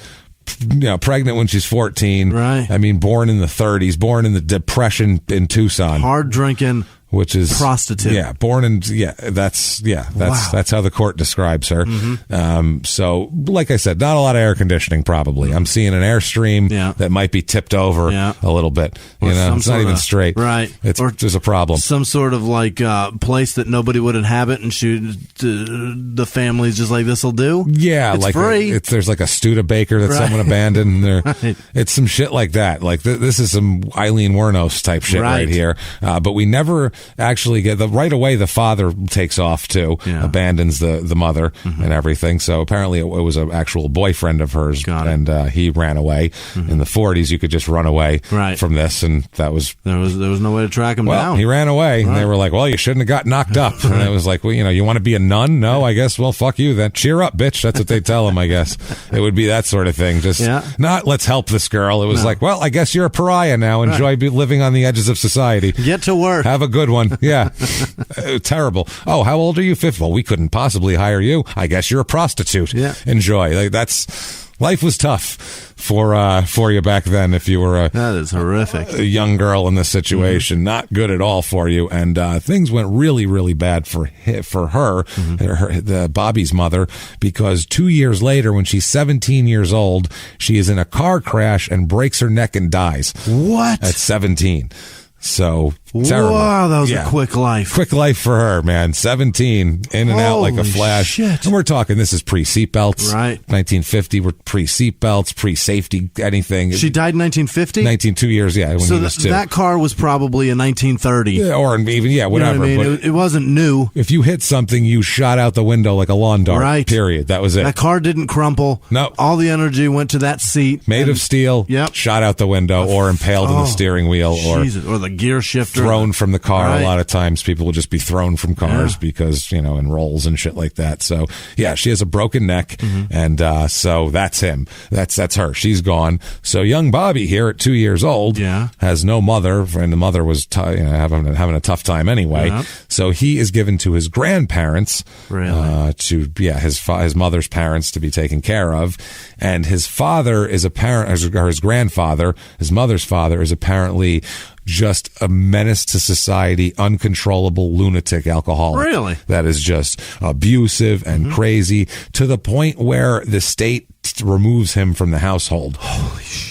pregnant when she's 14. Right. I mean, born in the 30s, born in the Depression in Tucson. Hard drinking. Which is prostitute. Yeah, born in that's how the court describes her. Mm-hmm. So, like I said, not a lot of air conditioning. Probably, I'm seeing an Airstream that might be tipped over a little bit. It's not even straight. Right, there's a problem. Some sort of like place that nobody would inhabit, and the family's just like, this'll do. Yeah, it's like free. There's like a Studebaker that someone abandoned. Right. It's some shit like that. Like this is some Eileen Wuornos type shit right here. But we never actually get right away. The father takes off too, abandons the mother and everything. So apparently it was an actual boyfriend of hers, and he ran away. In the 40s, you could just run away from this, and that was there was no way to track him down. He ran away, and they were like, "Well, you shouldn't have got knocked up." And it was like, "Well, you want to be a nun? No, I guess. Well, fuck you then. Cheer up, bitch." That's what they tell him. I guess it would be that sort of thing. Just not let's help this girl. It was like, well, I guess you're a pariah now. Enjoy living on the edges of society. Get to work. Have a good one. Yeah. Terrible. Oh, how old are you? 50. Well, we couldn't possibly hire you. I guess you're a prostitute. Yeah. Enjoy. Life was tough for you back then if you were that is horrific. A young girl in this situation. Not good at all for you, and things went really, really bad for her, the Bobby's mother, because 2 years later, when she's 17 years old, she is in a car crash and breaks her neck and dies. What? At 17. So terrible. Wow, that was a quick life. Quick life for her, man. 17, in and out like a flash. Shit. And we're talking, this is pre-seatbelts. Right. 1950, we're pre-seatbelts, pre-safety, anything. She died in 1950? 2 years, when so he was 2. That car was probably in 1930. Yeah, or even, whatever. You know what I mean? But it wasn't new. if you hit something, you shot out the window like a lawn dart. Right. Period. That was it. That car didn't crumple. No. All the energy went to that seat. Made of steel, shot out the window, or impaled in the steering wheel, or the gear shifter. Thrown from the car. Right. A lot of times people will just be thrown from cars because, in rolls and shit like that. So, she has a broken neck, and so that's him. That's her. She's gone. So young Bobby here at 2 years old has no mother, and the mother was having a tough time anyway. Yeah. So he is given to his grandparents, his mother's parents to be taken care of, and his father is his grandfather, his mother's father is apparently just a menace to society, uncontrollable lunatic alcoholic. Really? That is just abusive and crazy to the point where the state removes him from the household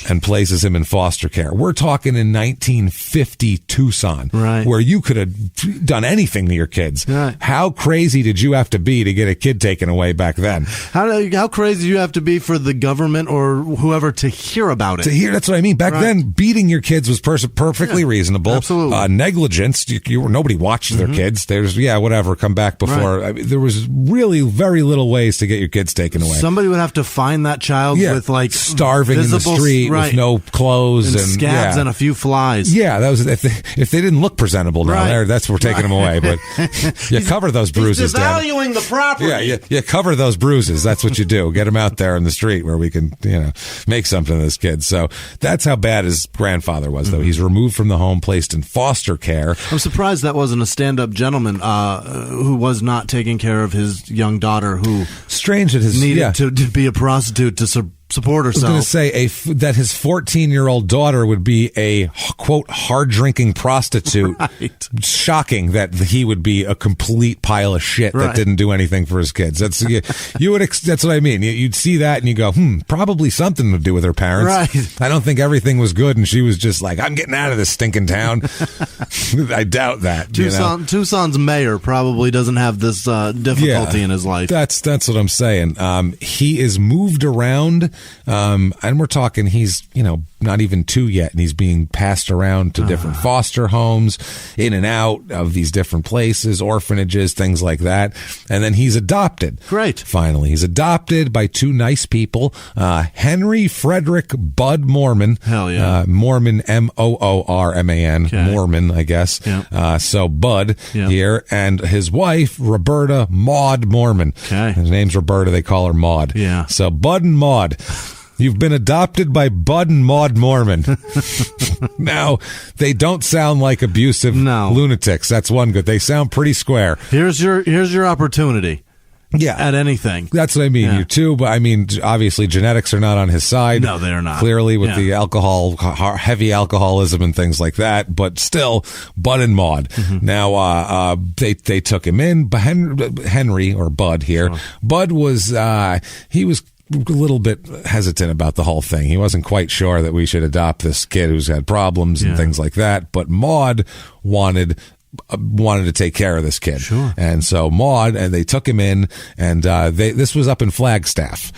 and places him in foster care. We're talking in 1950 Tucson, where you could have done anything to your kids. Right. How crazy did you have to be to get a kid taken away back then? How crazy do you have to be for the government or whoever to hear about it? That's what I mean. Back then, beating your kids was perfectly reasonable. Absolutely. Negligence, nobody watched their kids. There's, whatever, come back before. Right. I mean, there was really very little ways to get your kids taken away. Somebody would have to find that child with starving in the street with no clothes and scabs and a few flies. Yeah, that was if they didn't look presentable down there. That's we're taking them away. But you cover those bruises. He's devaluing the property. Yeah, you cover those bruises. That's what you do. Get them out there in the street where we can make something of this kid. So that's how bad his grandfather was. Though he's removed from the home, placed in foster care. I'm surprised that wasn't a stand-up gentleman who was not taking care of his young daughter who strange that his needed to be a prostitute to support herself. I was going to say that his 14-year-old daughter would be a, quote, hard-drinking prostitute. Right. Shocking that he would be a complete pile of shit that didn't do anything for his kids. That's that's what I mean. You'd see that and you go, probably something to do with her parents. Right. I don't think everything was good and she was just like, I'm getting out of this stinking town. I doubt that. Tucson's mayor probably doesn't have this difficulty in his life. That's what I'm saying. He is moved around. And we're talking he's, not even 2 yet, and he's being passed around to different foster homes, in and out of these different places, orphanages, things like that. And then he's adopted. Great. Finally, he's adopted by 2 nice people, Henry Frederick Bud Mormon. Hell yeah. Mormon, Moorman, okay. Mormon, I guess. Yeah. So Bud here, and his wife, Roberta Maud Mormon. Okay. His name's Roberta, they call her Maud. Yeah. So Bud and Maud. You've been adopted by Bud and Maud Mormon. Now, they don't sound like abusive lunatics. That's one good. They sound pretty square. Here's your opportunity. Yeah. At anything. That's what I mean. You too, but I mean, obviously genetics are not on his side. No, they're not. Clearly with the alcohol, heavy alcoholism and things like that, but still, Bud and Maud. Now, they took him in, but Henry, or Bud here, Bud was, he was a little bit hesitant about the whole thing. He wasn't quite sure that we should adopt this kid who's had problems and things like that, but Maud wanted wanted to take care of this kid. Sure. And so Maud, and they took him in, and this was up in Flagstaff.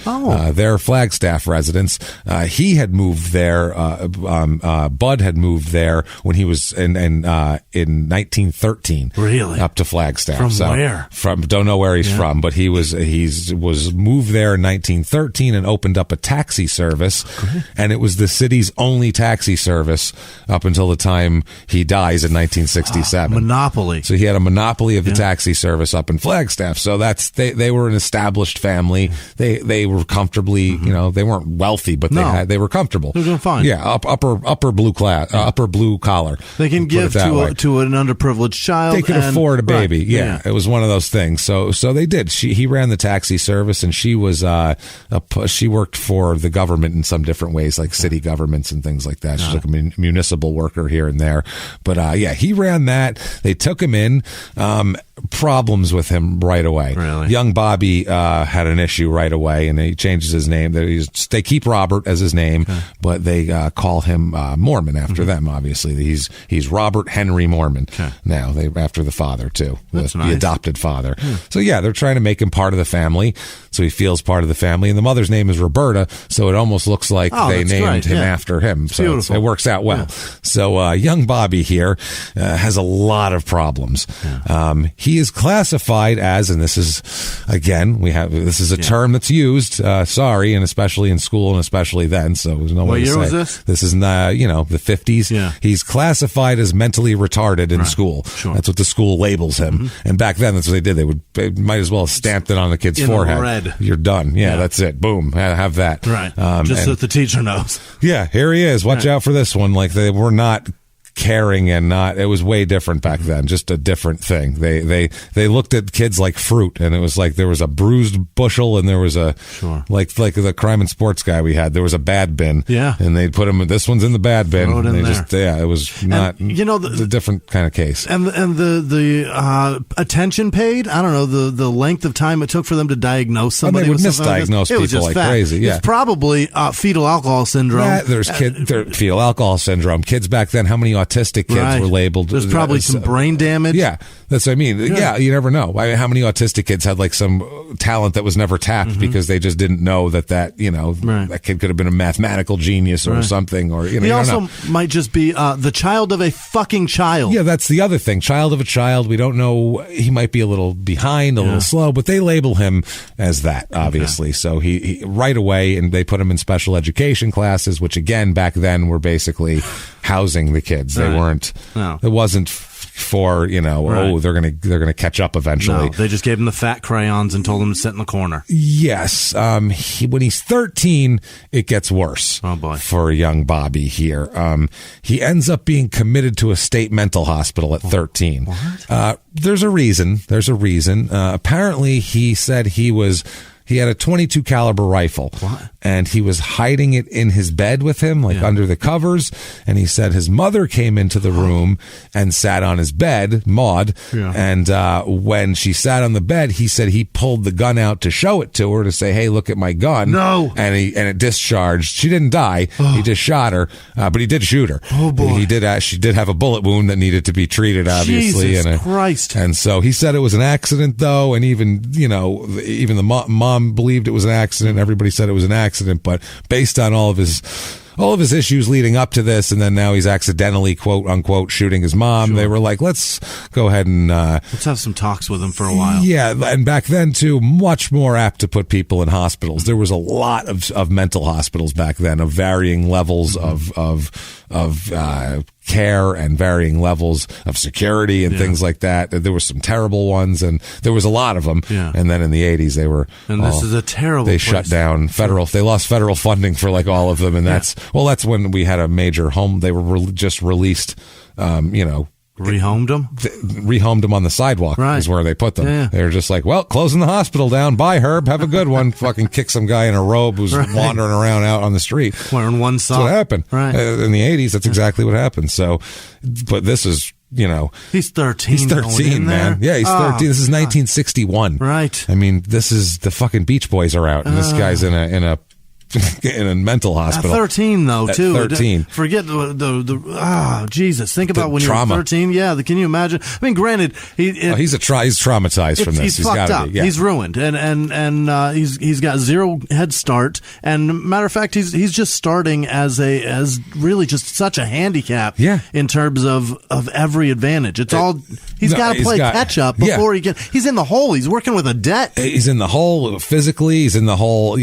Their Flagstaff residence. He had moved there. Bud had moved there when he was in 1913. Really? Up to Flagstaff. From where? Don't know where he's from, but he was moved there in 1913 and opened up a taxi service. Great. And it was the city's only taxi service up until the time he dies in 1967. Monopoly. So he had a monopoly of the taxi service up in Flagstaff. So they were an established family. They were comfortably, they weren't wealthy, but they were comfortable. They were doing fine. Yeah, upper blue class, upper blue collar. They can give to an underprivileged child. They could afford a baby. Right. Yeah, it was one of those things. So they did. He ran the taxi service, and she was she worked for the government in some different ways, like city governments and things like that. She's like a municipal worker here and there. But he ran that. They took him in. Problems with him right away. Really? Young Bobby had an issue right away, and he changes his name. They keep Robert as his name, but they call him Mormon after them. Obviously, he's Robert Henry Mormon now. They after the father too, the adopted father. So they're trying to make him part of the family, so he feels part of the family. And the mother's name is Roberta, so it almost looks like they named him after him. So it works out well. So young Bobby here has a lot of problems. He is classified as, and this is, again, this is a term that's used, and especially in school and especially then, so there's no way to say. What year was this? This is, the 50s. Yeah. He's classified as mentally retarded in school. Sure. That's what the school labels him. And back then, that's what they did. They might as well have stamped it on the kid's forehead. Red. You're done. Yeah, that's it. Boom. Have that. Right. Just so that the teacher knows. Yeah, here he is. Watch out for this one. Like, they were not caring and not, it was way different back then, just a different thing. They looked at kids like fruit, and it was like there was a bruised bushel and there was a like the crime and sports guy we had, there was a bad bin, and they'd put him, this one's in the bad bin, and they just it was not, a different kind of case. And the attention paid, I don't know, the length of time it took for them to diagnose somebody. They would misdiagnose people like crazy. It's probably fetal alcohol syndrome. There's fetal alcohol syndrome. Kids back then, how many autistic kids were labeled? There's probably some brain damage. Yeah, that's what I mean. Yeah, you never know. I mean, how many autistic kids had like some talent that was never tapped because they just didn't know that that kid could have been a mathematical genius or something, or he also might just be the child of a fucking child. Yeah, that's the other thing. Child of a child. We don't know. He might be a little behind, a little slow, but they label him as that, obviously. So he right away, and they put him in special education classes, which again back then were basically housing the kids. They weren't. No. It wasn't for they're gonna catch up eventually. No, they just gave him the fat crayons and told him to sit in the corner. Yes. When he's 13, it gets worse. Oh boy. For young Bobby here. He ends up being committed to a state mental hospital at 13. What? There's a reason. Apparently, he said he had a .22 caliber rifle. What? And he was hiding it in his bed with him, like under the covers. And he said his mother came into the room and sat on his bed, Maud. Yeah. And when she sat on the bed, he said he pulled the gun out to show it to her, to say, "Hey, look at my gun." No. And it discharged. She didn't die. He just shot her, but he did shoot her. Oh boy. She did have a bullet wound that needed to be treated, obviously. Jesus Christ. And so he said it was an accident, though, and even the mom believed it was an accident. Everybody said it was an accident, but based on all of his issues leading up to this, and then now he's accidentally, quote unquote, shooting his mom. Sure. They were like, let's go ahead and let's have some talks with him for a while. Yeah, and back then too, much more apt to put people in hospitals. There was a lot of mental hospitals back then, of varying levels of care and varying levels of security and things like that. There were some terrible ones, and there was a lot of them. Yeah. And then in the 80s, they were. And this is a terrible. They place. Shut down federal. They lost federal funding for like all of them, and that's when we had a major home. They were just released. Rehomed them? Rehomed them on the sidewalk is where they put them. Yeah. They were just like, well, closing the hospital down. Bye, Herb. Have a good one. Fucking kick some guy in a robe who's wandering around out on the street. Wearing one sock. That's what happened. Right. In the 80s, that's exactly what happened. So, but this is, He's 13. He's 13, man. Yeah, he's 13. This is 1961. Right. I mean, this is the fucking Beach Boys are out, and this guy's in a in a mental hospital. At 13, though, at too. 13. Forget Jesus. Think about when trauma. You're 13. Yeah, can you imagine? I mean, granted, he's traumatized from this. He's fucked up. He's ruined, and he's got zero head start. And matter of fact, he's just starting as really just such a handicap. Yeah. In terms of every advantage, it's all he's got to play catch up before he gets. He's in the hole. He's working with a debt. He's in the hole physically. He's in the hole.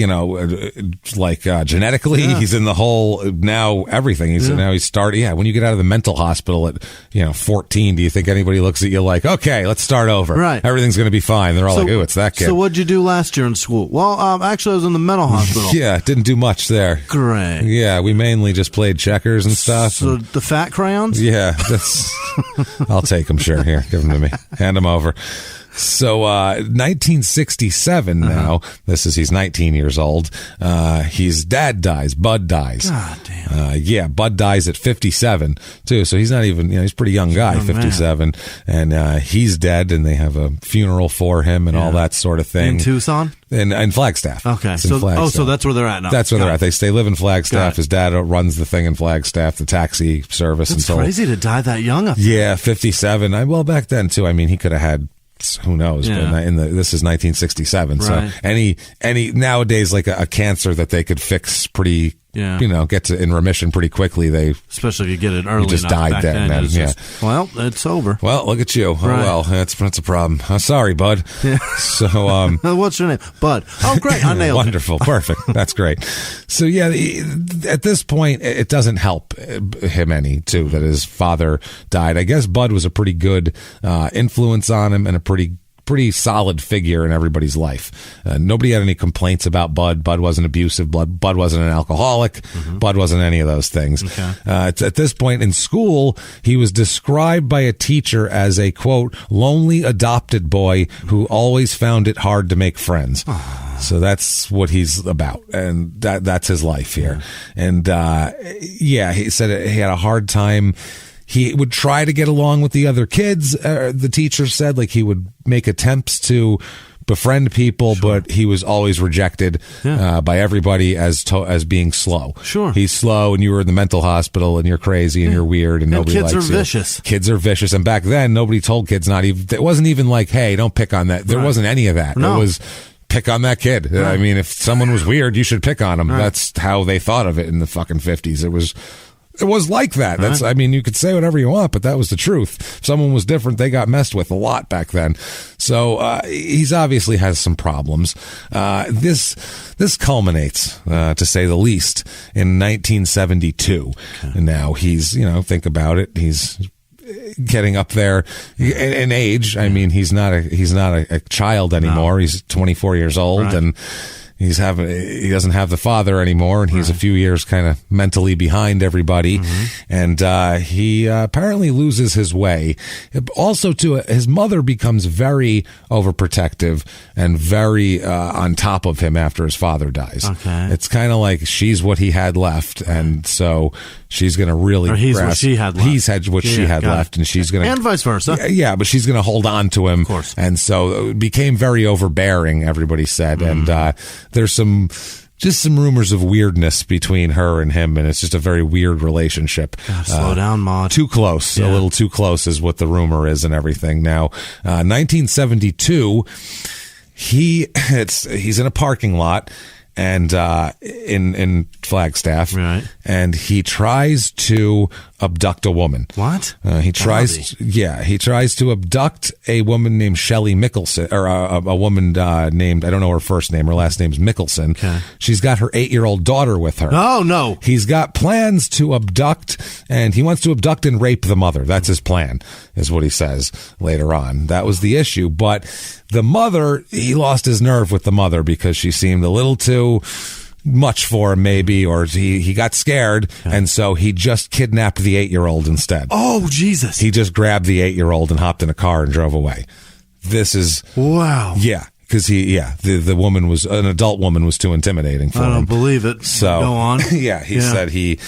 Genetically, he's in the hole now. Everything. He's starting. Yeah, when you get out of the mental hospital at 14, do you think anybody looks at you like, okay, let's start over? Right. Everything's going to be fine. They're all like, ooh, it's that kid. So what'd you do last year in school? Well, actually, I was in the mental hospital. Yeah, didn't do much there. Great. Yeah, we mainly just played checkers and stuff. So the fat crayons? Yeah, I'll take them. Sure, here, give them to me. Hand them over. So, 1967 now, he's 19 years old. His dad dies. Bud dies. God damn. Bud dies at 57 too. So he's not even, he's a pretty young guy, 57. Man. And, he's dead and they have a funeral for him and all that sort of thing. In Tucson? In Flagstaff. Okay. So that's where they're at now. That's where they're at. They live in Flagstaff. His dad runs the thing in Flagstaff, the taxi service. It's crazy to die that young up there. Yeah, 57. Well, back then too, I mean, he could have had, who knows? Yeah. But this is 1967. Right. So any nowadays, like a cancer that they could fix pretty, get to in remission pretty quickly. Especially if you get it early. You just died then. Well, it's over. Well, look at you. Right. Oh well, that's a problem. Sorry, Bud. Yeah. So what's your name? Bud. Oh, great. I nailed Wonderful. it. Perfect. That's great. So at this point, it doesn't help him any too that his father died. I guess Bud was a pretty good influence on him and a pretty solid figure in everybody's life. Nobody had any complaints about Bud. Bud wasn't abusive. Bud wasn't an alcoholic. Mm-hmm. Bud wasn't any of those things. Okay. At this point in school, he was described by a teacher as a, quote, lonely adopted boy who always found it hard to make friends. So that's what he's about, and that's his life here. And he said he had a hard time. He would try to get along with the other kids. The teacher said, like, he would make attempts to befriend people, but he was always rejected by everybody as being slow. Sure, he's slow, and you were in the mental hospital, and you're crazy, and you're weird, and nobody likes you. Kids are vicious. Kids are vicious, and back then, nobody told kids not even. It wasn't even like, hey, don't pick on that. There wasn't any of that. No. It was pick on that kid. Right. I mean, if someone was weird, you should pick on him. Right. That's how they thought of it in the fucking 50s. It was like that. That's, I mean, you could say whatever you want, but that was the truth. If someone was different, they got messed with a lot back then. So, he's obviously has some problems. This culminates, to say the least, in 1972. Okay. And now he's, think about it. He's getting up there in age. I mean, he's not a child anymore. No. He's 24 years old and he doesn't have the father anymore, and he's a few years kind of mentally behind everybody. Mm-hmm. And he apparently loses his way. Also, his mother becomes very overprotective and very on top of him after his father dies. Okay. It's kind of like she's what he had left, and so she's going to really he's what she had left. He's had what she had left, and she's going to... And vice versa. Yeah, but she's going to hold on to him. Of course. And so it became very overbearing, everybody said. Mm. And there's some rumors of weirdness between her and him, and it's just a very weird relationship. God, slow down, Maud. Too close. Yeah. A little too close is what the rumor is and everything. Now, 1972, he's in a parking lot and in Flagstaff, right? And he tries to abduct a woman. What? He tries to abduct a woman named Shelley Mickelson, or a woman named, I don't know her first name. Her last name's Mickelson. Okay. She's got her 8-year-old daughter with her. Oh, no. He's got plans to abduct, and he wants to abduct and rape the mother. That's his plan, is what he says later on. That was the issue. But the mother, he lost his nerve with the mother because she seemed a little too much for him, maybe, or he got scared, and so he just kidnapped the 8-year-old instead. Oh, Jesus. He just grabbed the 8-year-old and hopped in a car and drove away. This is... Wow. Yeah. Because the woman was, an adult woman was too intimidating for him. I don't believe it. So, go on. He said he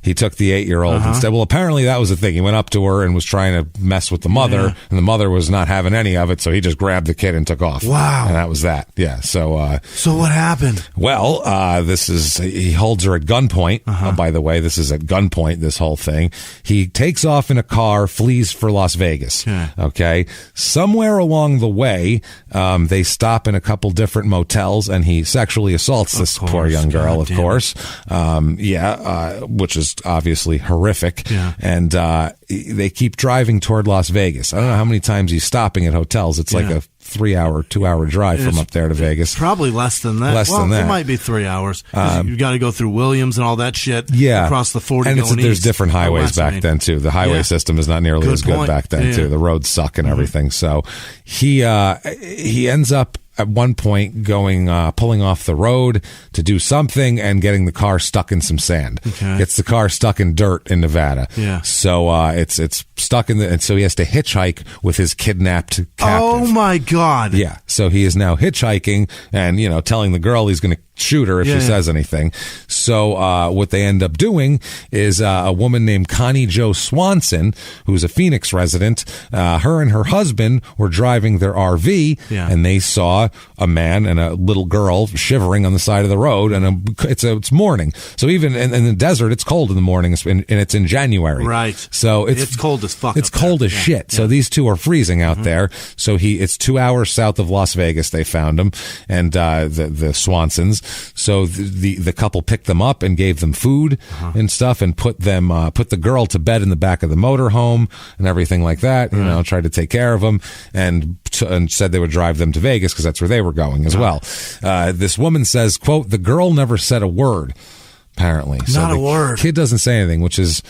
he took the 8-year-old instead. Well, apparently that was the thing. He went up to her and was trying to mess with the mother, and the mother was not having any of it, so he just grabbed the kid and took off. Wow. And that was that. Yeah. So what happened? Well, he holds her at gunpoint. By the way, this is at gunpoint, this whole thing. He takes off in a car, flees for Las Vegas. Okay. Somewhere along the way, they stop in a couple different motels, and he sexually assaults this poor young girl, of course. Which is obviously horrific. Yeah. And they keep driving toward Las Vegas. I don't know how many times he's stopping at hotels. It's like a 2-hour drive from up there to Vegas. Probably less than that. It might be 3 hours. You've got to go through Williams and all that shit. Yeah. Across the 40 and going there's east. Different highways back then, too. The highway system is not nearly as good back then, too. The roads suck and everything. So he ends up at one point pulling off the road to do something and getting the car stuck in some sand. Gets the car stuck in dirt in Nevada. Yeah. So it's stuck and so he has to hitchhike with his kidnapped captive. Oh my God. Yeah. So he is now hitchhiking and telling the girl he's going to shoot her if she says anything. So what they end up doing is a woman named Connie Jo Swanson, who's a Phoenix resident, her and her husband were driving their RV and they saw a man and a little girl shivering on the side of the road, and it's morning. So even in the desert, it's cold in the morning, and it's in January. Right. So it's cold as fuck. It's cold as shit. So these two are freezing out there. So it's 2 hours south of Las Vegas. They found him, and the Swansons. So the couple picked them up and gave them food and stuff, and put the girl to bed in the back of the motorhome and everything like that. Tried to take care of them, and said they would drive them to Vegas because that's where they were going as well. This woman says, quote, "The girl never said a word." Apparently, not a word. Kid doesn't say anything, which is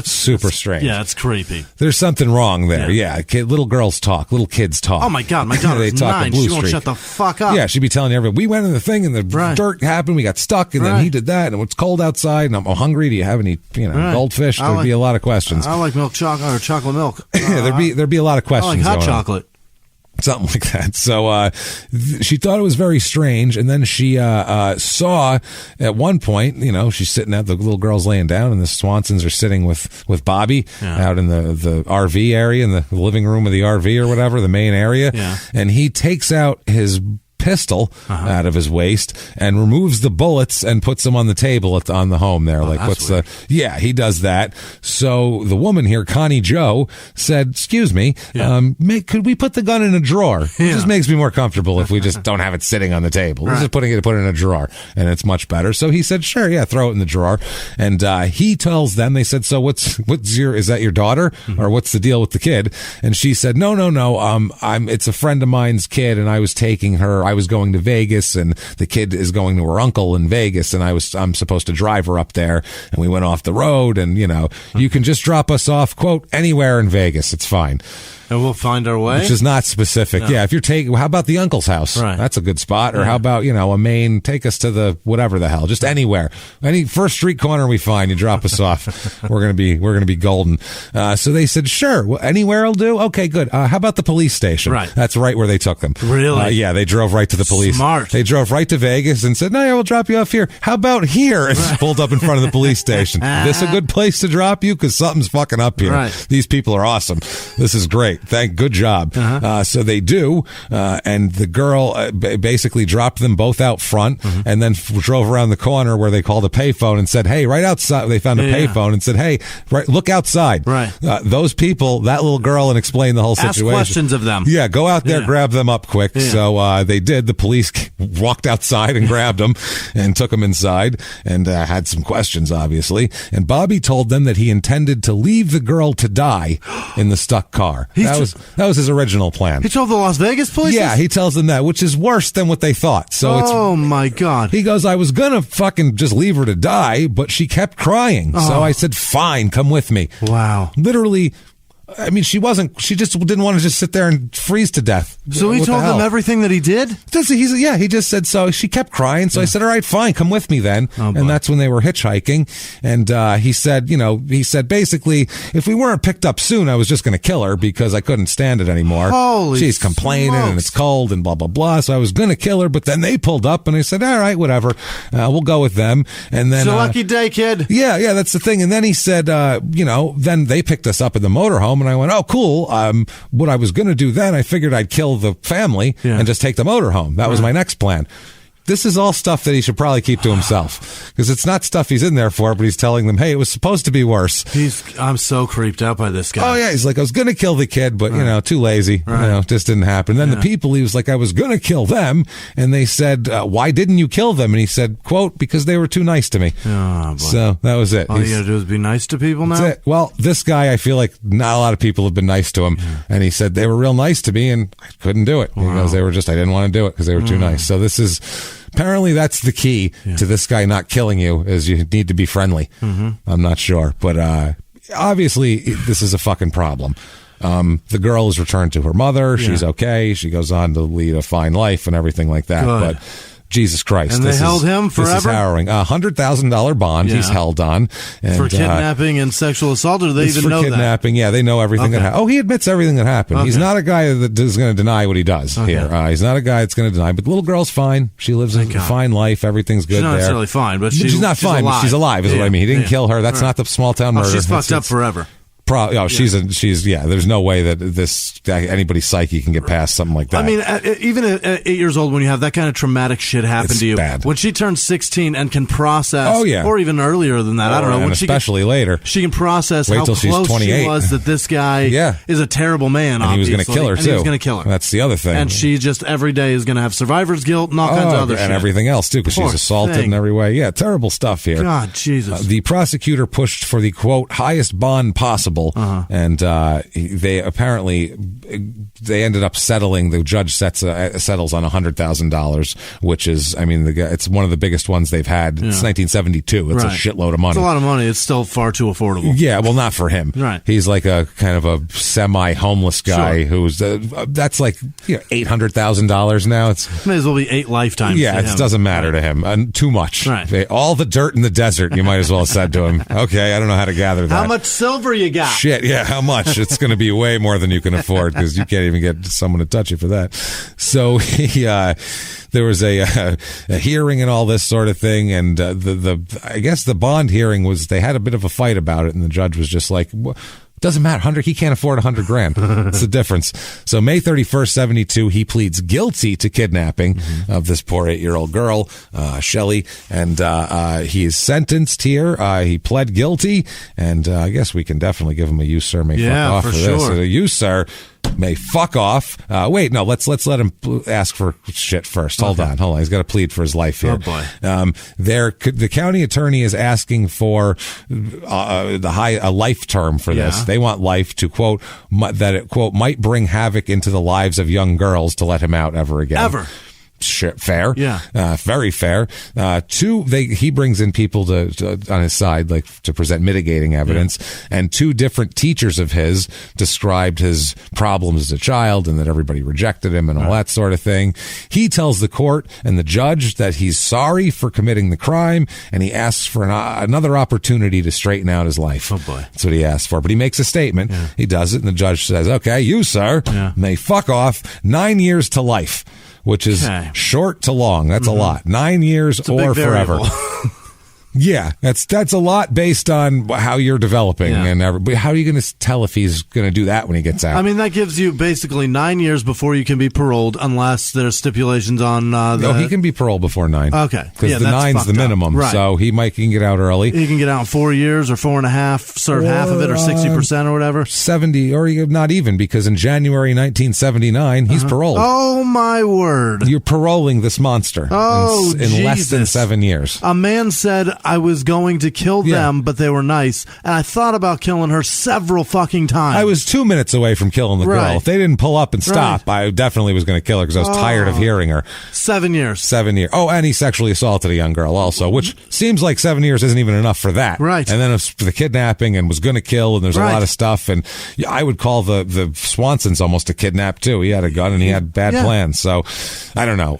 super strange. Yeah, it's creepy. There's something wrong there. Yeah, little girls talk, little kids talk. Oh my God, my daughter's 9. She won't shut the fuck up. Yeah, she'd be telling everyone, "We went in the thing, and the dirt happened. We got stuck, and then he did that, and it's cold outside, and I'm hungry. Do you have any, goldfish?" There'd be a lot of questions. I like milk chocolate or chocolate milk. Yeah, there'd be a lot of questions. I like hot chocolate. Something like that. So she thought it was very strange, and then she saw at one point, she's sitting out, the little girl's laying down, and the Swansons are sitting with Bobby out in the RV area, in the living room of the RV or whatever, the main area, and he takes out his pistol out of his waist and removes the bullets and puts them on the table on the home there. He does that. So the woman here, Connie Jo, said, "Excuse me, could we put the gun in a drawer? It just makes me more comfortable if we just don't have it sitting on the table. We're just put it in a drawer, and it's much better." So he said, "Sure, throw it in the drawer." And he tells them, they said, "So is that your daughter, or what's the deal with the kid?" And she said, No. It's a friend of mine's kid, and I was taking her. I was going to Vegas, and the kid is going to her uncle in Vegas, and I'm supposed to drive her up there, and we went off the road, and you can just drop us off, quote, anywhere in Vegas. It's fine. And we'll find our way. Which is not specific. No. Yeah, if you're how about the uncle's house? Right. That's a good spot. Or how about, a main, take us to the whatever the hell, just anywhere. Any first street corner we find, you drop us off. We're going to be golden. So they said, sure, anywhere will do. Okay, good. How about the police station? Right. That's right where they took them. Really? Yeah, they drove right to the police. Smart. They drove right to Vegas and said, "No, we'll drop you off here. How about here?" And pulled up in front of the police station. This a good place to drop you? Because something's fucking up here. Right. These people are awesome. This is great. Good job. So they do, and the girl basically dropped them both out front, and then drove around the corner where they called a payphone and said, "Hey, right outside." They found a payphone and said, "Hey, look outside." Right. Those people, that little girl, and explain the whole situation. Ask questions of them. Yeah, go out there, grab them up quick. Yeah. So they did. The police walked outside and grabbed them and took them inside and had some questions, obviously. And Bobby told them that he intended to leave the girl to die in the stuck car. That was his original plan. He told the Las Vegas police? Yeah, he tells them that, which is worse than what they thought. So my God. He goes, "I was gonna fucking just leave her to die, but she kept crying. So I said, fine, come with me." Wow. Literally I mean, she just didn't want to just sit there and freeze to death. So he told them everything that he did? He just said so. She kept crying, so I said, all right, fine, come with me then. And that's when they were hitchhiking. And he said, basically, if we weren't picked up soon, I was just going to kill her because I couldn't stand it anymore. She's complaining and it's cold and blah, blah, blah. So I was going to kill her, but then they pulled up and I said, all right, whatever. We'll go with them. And then, it's a lucky day, kid. Yeah, that's the thing. And then he said, then they picked us up in the motorhome, and I went, oh, cool. What I was going to do then, I figured I'd kill the family and just take the motorhome. That was my next plan. This is all stuff that he should probably keep to himself because it's not stuff he's in there for, but he's telling them, hey, it was supposed to be worse. I'm so creeped out by this guy. Oh, yeah. He's like, I was going to kill the kid, but, too lazy. Just didn't happen. And then the people, he was like, I was going to kill them. And they said, why didn't you kill them? And he said, quote, because they were too nice to me. Oh, boy. So that was it. All you got to do is be nice to people now? That's it. Well, this guy, I feel like not a lot of people have been nice to him. And he said, they were real nice to me, and I couldn't do it. Wow. Because I didn't want to do it because they were too nice. So this is... Apparently, that's the key to this guy not killing you, is you need to be friendly. I'm not sure. But obviously, this is a fucking problem. The girl is returned to her mother. She's okay. She goes on to lead a fine life and everything like that. Good. But Jesus Christ. And they held him forever? This is harrowing. $100,000 bond he's held on. And, for kidnapping and sexual assault, or do they even know that? For kidnapping, yeah. They know everything that happened. Oh, he admits everything that happened. He's not a guy that is going to deny what he does here. He's not a guy that's going to deny. But the little girl's fine. She lives a fine life. Everything's good there. She's not necessarily fine, but she's not fine. Alive. But she's alive is what I mean. He didn't kill her. That's not the small town murder. She's fucked up forever. She's there's no way that anybody's psyche can get past something like that. I mean, even at 8 years old, when you have that kind of traumatic shit happen to you, bad. When she turns 16 and can process, or even earlier than that, I don't know, when especially later, she can process how close she was that this guy is a terrible man, and he was going to kill her too. He was going to kill her. That's the other thing. And she just every day is going to have survivor's guilt and all kinds of other shit. And everything else too, because she's assaulted in every way. Yeah, terrible stuff here. God, Jesus. The prosecutor pushed for the quote highest bond possible, and they apparently ended up settling. The judge settles on $100,000, which is, I mean, it's one of the biggest ones they've had. It's 1972. It's a shitload of money. It's a lot of money. It's still far too affordable. Yeah, well, not for him. Right. He's like a kind of a semi-homeless guy who's that's like $800,000 now. It's may as well be 8 lifetimes. Yeah, it doesn't matter to him. Too much. Right. All the dirt in the desert. You might as well have said to him, "Okay, I don't know how to gather that. How much silver you got? Shit. Yeah, how much? It's going to be way more than you can afford because you can't even get someone to touch you for that." So there was a hearing and all this sort of thing, and I guess the bond hearing was, they had a bit of a fight about it, and the judge was just like, doesn't matter. He can't afford $100,000. It's the difference. So May 31st, 72, he pleads guilty to kidnapping of this poor 8-year-old girl, Shelley, and he is sentenced here. He pled guilty, and I guess we can definitely give him a "you sir may fuck off" for this. So, "You sir may fuck off." Wait, no, let's let him ask for shit first. Hold on. He's got to plead for his life here. Oh boy. The county attorney is asking for a life term for this. They want life to quote that it quote might bring havoc into the lives of young girls to let him out ever again. Ever. Fair. Yeah. Very fair. He brings in people on his side, like to present mitigating evidence, and 2 different teachers of his described his problems as a child and that everybody rejected him and all that sort of thing. He tells the court and the judge that he's sorry for committing the crime, and he asks for another opportunity to straighten out his life. Oh boy. That's what he asked for. But he makes a statement. Yeah. He does it, and the judge says, "Okay, you sir may fuck off 9 years to life." Which is short to long. That's a lot. 9 years or forever. Yeah, that's a lot based on how you're developing. But how are you going to tell if he's going to do that when he gets out? I mean, that gives you basically 9 years before you can be paroled, unless there's stipulations on No, he can be paroled before 9. Okay. Because the 9's the minimum. Right. So he can get out early. He can get out in 4 years or 4.5, serve half of it, or 60% or whatever. 70, or not even, because in January 1979, he's paroled. Oh, my word. You're paroling this monster in less than 7 years. A man said, I was going to kill them, but they were nice. And I thought about killing her several fucking times. I was 2 minutes away from killing the girl. If they didn't pull up and stop, I definitely was going to kill her because I was tired of hearing her. 7 years. 7 years. Oh, and he sexually assaulted a young girl also, which seems like 7 years isn't even enough for that. Right. And then it's the kidnapping and was going to kill, and there's a lot of stuff. And I would call the Swansons almost a kidnap too. He had a gun and he had bad plans. So I don't know.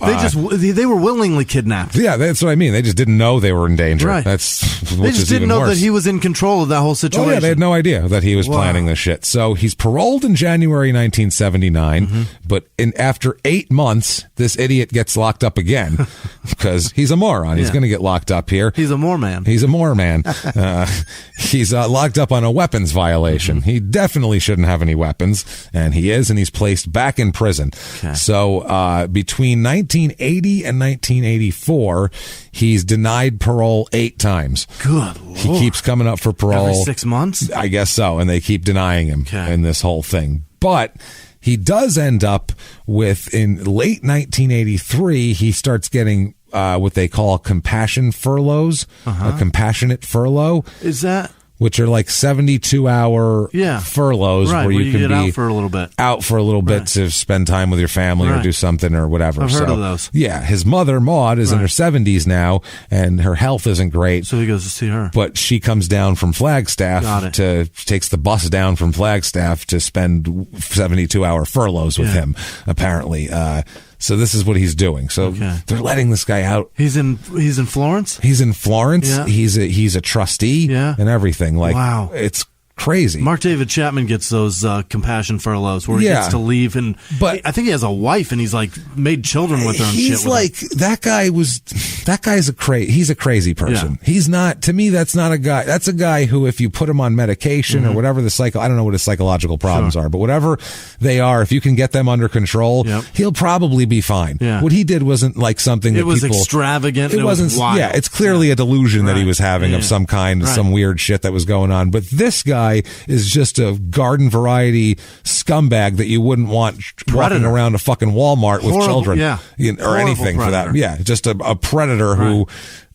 They were willingly kidnapped. Yeah, that's what I mean. They just didn't know they were in danger. Right. They just didn't know worse. that he was in control of that whole situation. Oh, yeah, they had no idea that he was planning this shit. So he's paroled in January 1979, but after 8 months, this idiot gets locked up again because he's a moron. He's going to get locked up here. He's a more man. He's a more man. He's locked up on a weapons violation. He definitely shouldn't have any weapons, and he is, and he's placed back in prison. Okay. So between 1980 and 1984, he's denied parole 8 times. Good Lord. He keeps coming up for parole. Every 6 months? I guess so, and they keep denying him in this whole thing. But he does end up with, in late 1983, he starts getting what they call compassion furloughs, a compassionate furlough. Is that? Which are like 72-hour furloughs where you can get be out for a little bit. Out for a little bit to spend time with your family or do something or whatever. I've heard of those. Yeah, his mother, Maud, is in her 70s now, and her health isn't great. So he goes to see her. But she comes down from Flagstaff takes the bus down from Flagstaff to spend 72-hour furloughs with him, apparently. So this is what he's doing. So they're letting this guy out. He's in Florence? He's in Florence. Yeah. He's a trustee and everything. Like, wow. It's crazy. Mark David Chapman gets those compassion furloughs where he gets to leave, and I think he has a wife and he's like made children with her and shit. He's like that guy's he's a crazy person. Yeah. He's not, to me, that's not a guy. That's a guy who, if you put him on medication or whatever I don't know what his psychological problems are, but whatever they are, if you can get them under control, he'll probably be fine. Yeah. What he did wasn't like something that was extravagant. It wasn't wild. Yeah, it's clearly a delusion that he was having of some kind, some weird shit that was going on. But this guy is just a garden variety scumbag that you wouldn't want walking around a fucking Walmart with children, or anything for that. Yeah, just a predator who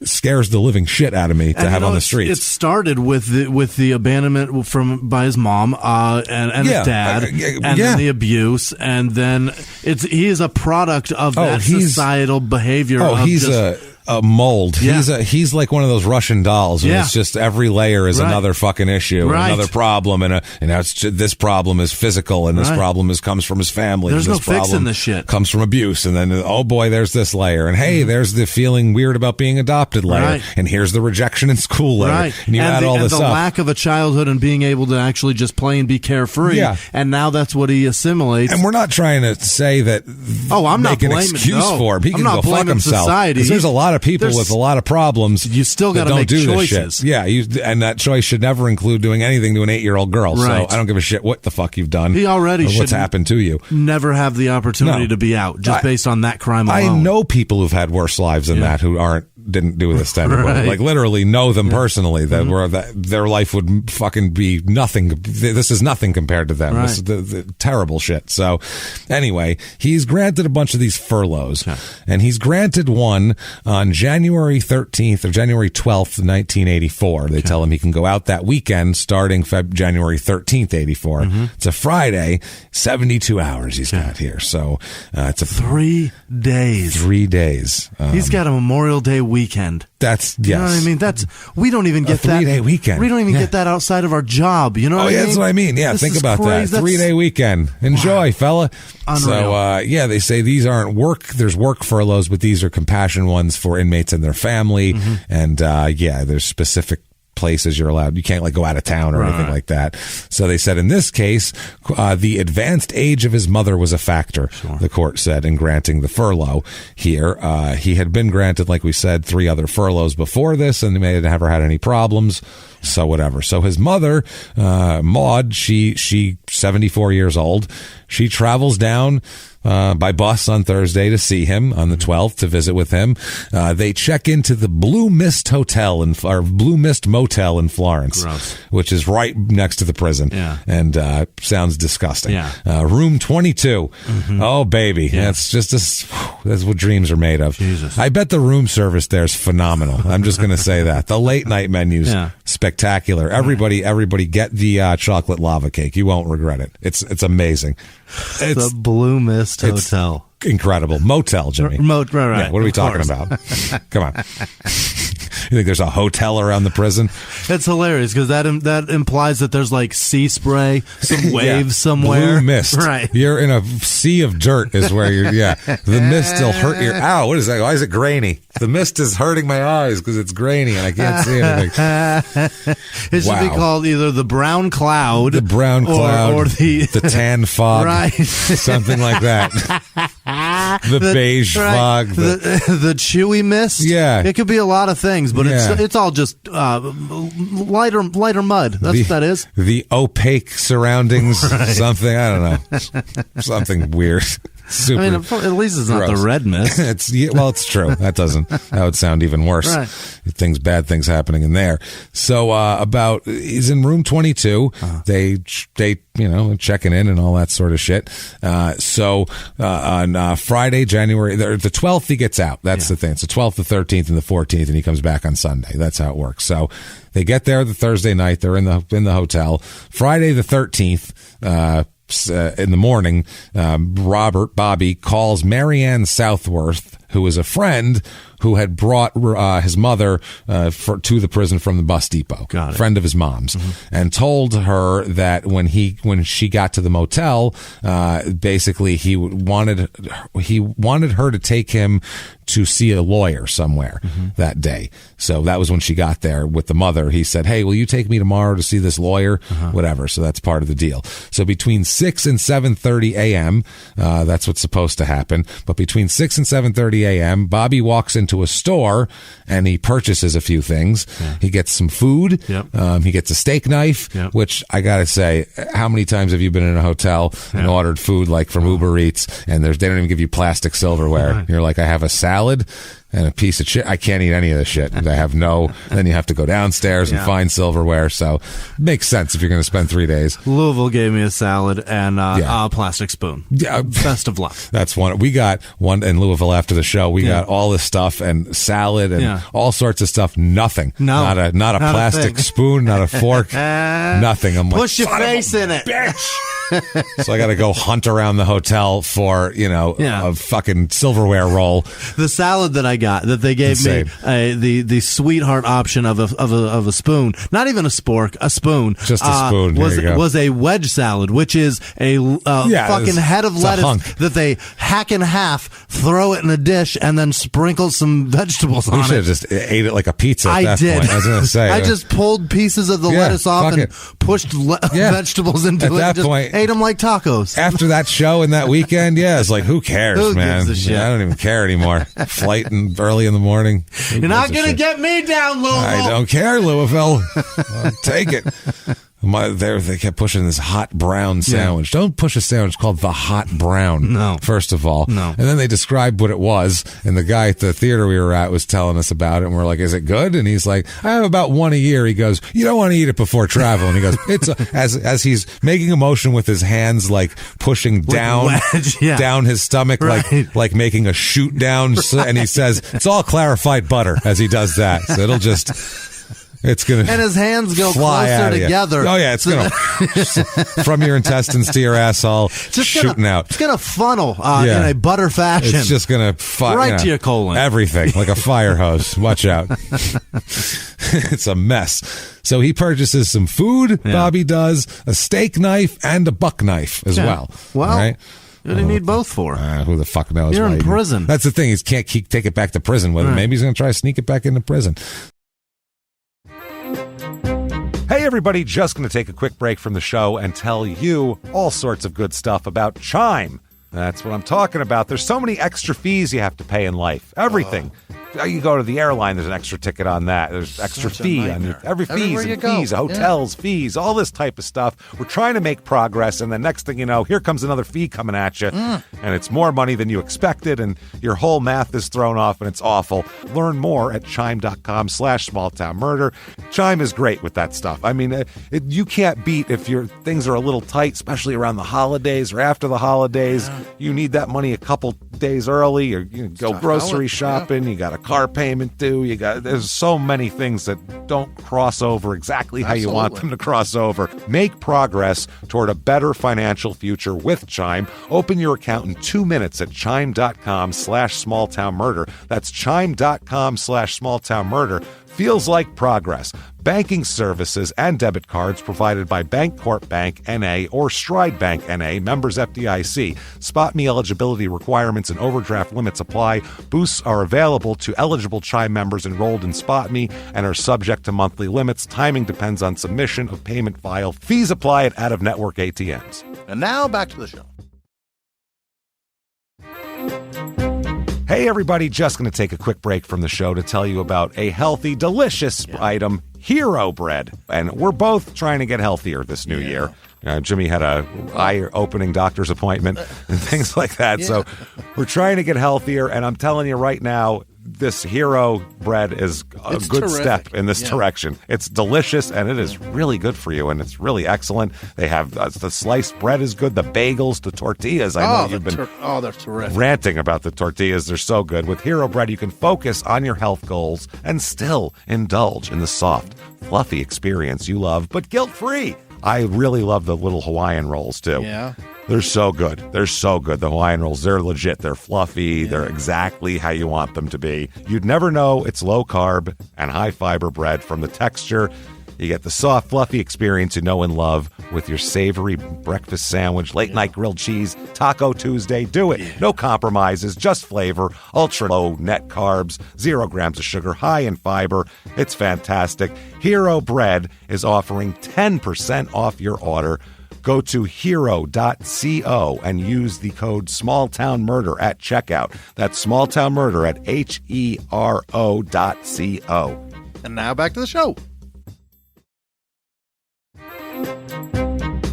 scares the living shit out of me to have on the streets. It started with the abandonment by his mom and his dad, and then the abuse, and then he is a product of that societal behavior. He's a mold. He's like one of those Russian dolls. And it's just every layer is another fucking issue, another problem, and this problem is physical, and this problem comes from his family. There's no fixing this shit. Comes from abuse, and then oh boy, there's this layer, and hey, there's the feeling weird about being adopted layer, and here's the rejection in school layer, and you add all this up. The lack of a childhood and being able to actually just play and be carefree, and now that's what he assimilates. And we're not trying to say that. I'm not blaming an excuse for him. He can go fuck himself. Society. There's a lot of people with a lot of problems. You still got to make choices. Yeah, and that choice should never include doing anything to an 8-year-old girl. Right. So I don't give a shit what the fuck you've done. He already should. What's happened to you? Never have the opportunity to be out just based on that crime alone. I know people who've had worse lives than that who didn't do this to anyone. Like literally know them personally that their life would fucking be nothing. This is nothing compared to them. This is the terrible shit. So anyway, he's granted a bunch of these furloughs, and he's granted one on January 13th or January 12th, 1984. They tell him he can go out that weekend starting January 13th, 84. It's a Friday, 72 hours he's got here. So it's a 3 days. 3 days. He's got a Memorial Day weekend. That's you know what I mean? We don't even get that 3-day weekend. We don't even get that outside of our job. You know what I mean? That's what I mean. Yeah, think about that. 3-day weekend. Enjoy, fella. Unreal. So they say these aren't work. There's work furloughs, but these are compassion ones for inmates and their family. And there's specific places you're allowed. You can't like go out of town or anything like that. So they said in this case, the advanced age of his mother was a factor, the court said, in granting the furlough here. He had been granted, like we said, 3 other furloughs before this, and they had never had any problems. So whatever. So his mother, Maud, she 74 years old. She travels down by bus on Thursday to see him on the 12th to visit with him. They check into the Blue Mist Motel in Florence, Gross. which is right next to the prison. Yeah. And sounds disgusting. Yeah. Room 22. Oh, baby. Yeah. That's just that's what dreams are made of. Jesus. I bet the room service there is phenomenal. I'm just going to say that. The late night menu's spectacular. Everybody get the chocolate lava cake. You won't regret it. It's amazing. It's the Blue Mist Hotel. Incredible. Motel, Jimmy. Right. Yeah, what are we talking about? Come on. You think there's a hotel around the prison? It's hilarious because that implies that there's like sea spray, some waves somewhere. Blue mist. Right. You're in a sea of dirt is where you're, The mist will hurt your, ow, what is that? Why is it grainy? The mist is hurting my eyes because it's grainy and I can't see anything. It should be called either the brown cloud. The brown cloud. Or the tan fog. Right. Something like that. The beige fog. The chewy mist. Yeah. It could be a lot of things, but it's all just lighter mud. That's what that is. The opaque surroundings. Something, I don't know. Something weird. Super. I mean, at least it's not the red mist. It's true. That would sound even worse. Right. Bad things happening in there. So he's in room 22. They checking in and all that sort of shit. So on Friday, January the 12th, he gets out. That's the thing. It's the 12th, the 13th, and the 14th, and he comes back on Sunday. That's how it works. So they get there the Thursday night. They're in the hotel. Friday the 13th. In the morning, Bobby calls Marianne Southworth, who is a friend who had brought his mother to the prison from the bus depot. Got it. Friend of his mom's, and told her that when she got to the motel, basically he wanted her to take him to see a lawyer somewhere that day. So that was when she got there with the mother. He said, "Hey, will you take me tomorrow to see this lawyer?" Whatever. So that's part of the deal. So between 6 and 7:30 a.m., that's what's supposed to happen. But between 6 and 7:30 a.m., Bobby walks into a store and he purchases a few things. He gets some food. He gets a steak knife, which I gotta say, how many times have you been in a hotel and ordered food like from Uber Eats and they don't even give you plastic silverware? You're like, I have a salad and a piece of shit. I can't eat any of this shit. I have then you have to go downstairs and find silverware. So it makes sense if you're going to spend 3 days. Louisville gave me a salad and a plastic spoon. Yeah. Best of luck. That's one. We got one in Louisville after the show. We got all this stuff and salad and all sorts of stuff. Nothing. No. Not a plastic spoon, not a fork, nothing. I'm like, push your face in it. Bitch. So I got to go hunt around the hotel for, a fucking silverware roll. The salad that I got, that they gave me, the sweetheart option of a spoon, not even a spork, a spoon. Just a spoon. Was a wedge salad, which is a fucking head of lettuce that they hack in half, throw it in a dish, and then sprinkle some vegetables on it. You should have just ate it like a pizza at that did. point. I was going to say. I just pulled pieces of the lettuce off and pushed vegetables into it. At that point, ate them like tacos. After that show and that weekend, it's like, who cares, who man? Gives a shit? I don't even care anymore. Flight and early in the morning. You're not going to get me down, Louisville. I don't care, Louisville. I'll take it. They kept pushing this hot brown sandwich. Don't push a sandwich called the hot brown. No. First of all. No. And then they described what it was. And the guy at the theater we were at was telling us about it. And we're like, is it good? And he's like, I have about one a year. He goes, you don't want to eat it before travel. And he goes, it's as he's making a motion with his hands, like pushing down his stomach, like making a shoot down. And he says, it's all clarified butter as he does that. So it'll just... It's gonna and his hands go closer together. Oh yeah, it's gonna from your intestines to your asshole, shooting out. It's gonna funnel in a butter fashion. It's just gonna to your colon. Everything like a fire hose. Watch out. It's a mess. So he purchases some food. Bobby does a steak knife and a buck knife as well. Well. Right? What do you need both for? Who the fuck knows? You're in prison. That's the thing. He can't take it back to prison with him. Maybe he's gonna try to sneak it back into prison. Hey everybody, just going to take a quick break from the show and tell you all sorts of good stuff about Chime. That's what I'm talking about. There's so many extra fees you have to pay in life. Everything. You go to the airline, there's an extra ticket on that. There's extra fee on every fees, hotels, fees, all this type of stuff. We're trying to make progress, and the next thing you know, here comes another fee coming at you, and it's more money than you expected, and your whole math is thrown off, and it's awful. Learn more at chime.com/smalltownmurder. Chime is great with that stuff. I mean, you can't beat if your things are a little tight, especially around the holidays or after the holidays. You need that money a couple days early, or you go grocery shopping. You got a car payment due. There's so many things that don't cross over exactly how you want them to cross over. Make progress toward a better financial future with Chime. Open your account in 2 minutes at chime.com/smalltownmurder. That's chime.com/smalltownmurder. Feels like progress. Banking services and debit cards provided by Bancorp Bank N.A. or Stride Bank N.A., members FDIC. Spot Me eligibility requirements and overdraft limits apply. Boosts are available to eligible Chime members enrolled in Spot Me and are subject to monthly limits. Timing depends on submission of payment file. Fees apply at out-of-network ATMs. And now back to the show. Hey everybody, just going to take a quick break from the show to tell you about a healthy, delicious item, Hero Bread. And we're both trying to get healthier this new year. Jimmy had a eye-opening doctor's appointment and things like that. So we're trying to get healthier, and I'm telling you right now, this Hero Bread is a good step in this direction. It's delicious, and it is really good for you, and it's really excellent. They have the sliced bread is good, the bagels, the tortillas. I know you've been they're terrific. Ranting about the tortillas. They're so good. With Hero Bread, you can focus on your health goals and still indulge in the soft, fluffy experience you love, but guilt-free. I really love the little Hawaiian rolls, too. Yeah. They're so good. They're so good. The Hawaiian rolls, they're legit. They're fluffy. Yeah. They're exactly how you want them to be. You'd never know it's low-carb and high-fiber bread from the texture. You get the soft, fluffy experience you know and love with your savory breakfast sandwich, late-night grilled cheese, Taco Tuesday. Do it. Yeah. No compromises, just flavor, ultra-low net carbs, 0 grams of sugar, high in fiber. It's fantastic. Hero Bread is offering 10% off your order. Go to hero.co and use the code SmallTownMurder at checkout. That's SmallTownMurder at HERO.co. And now back to the show.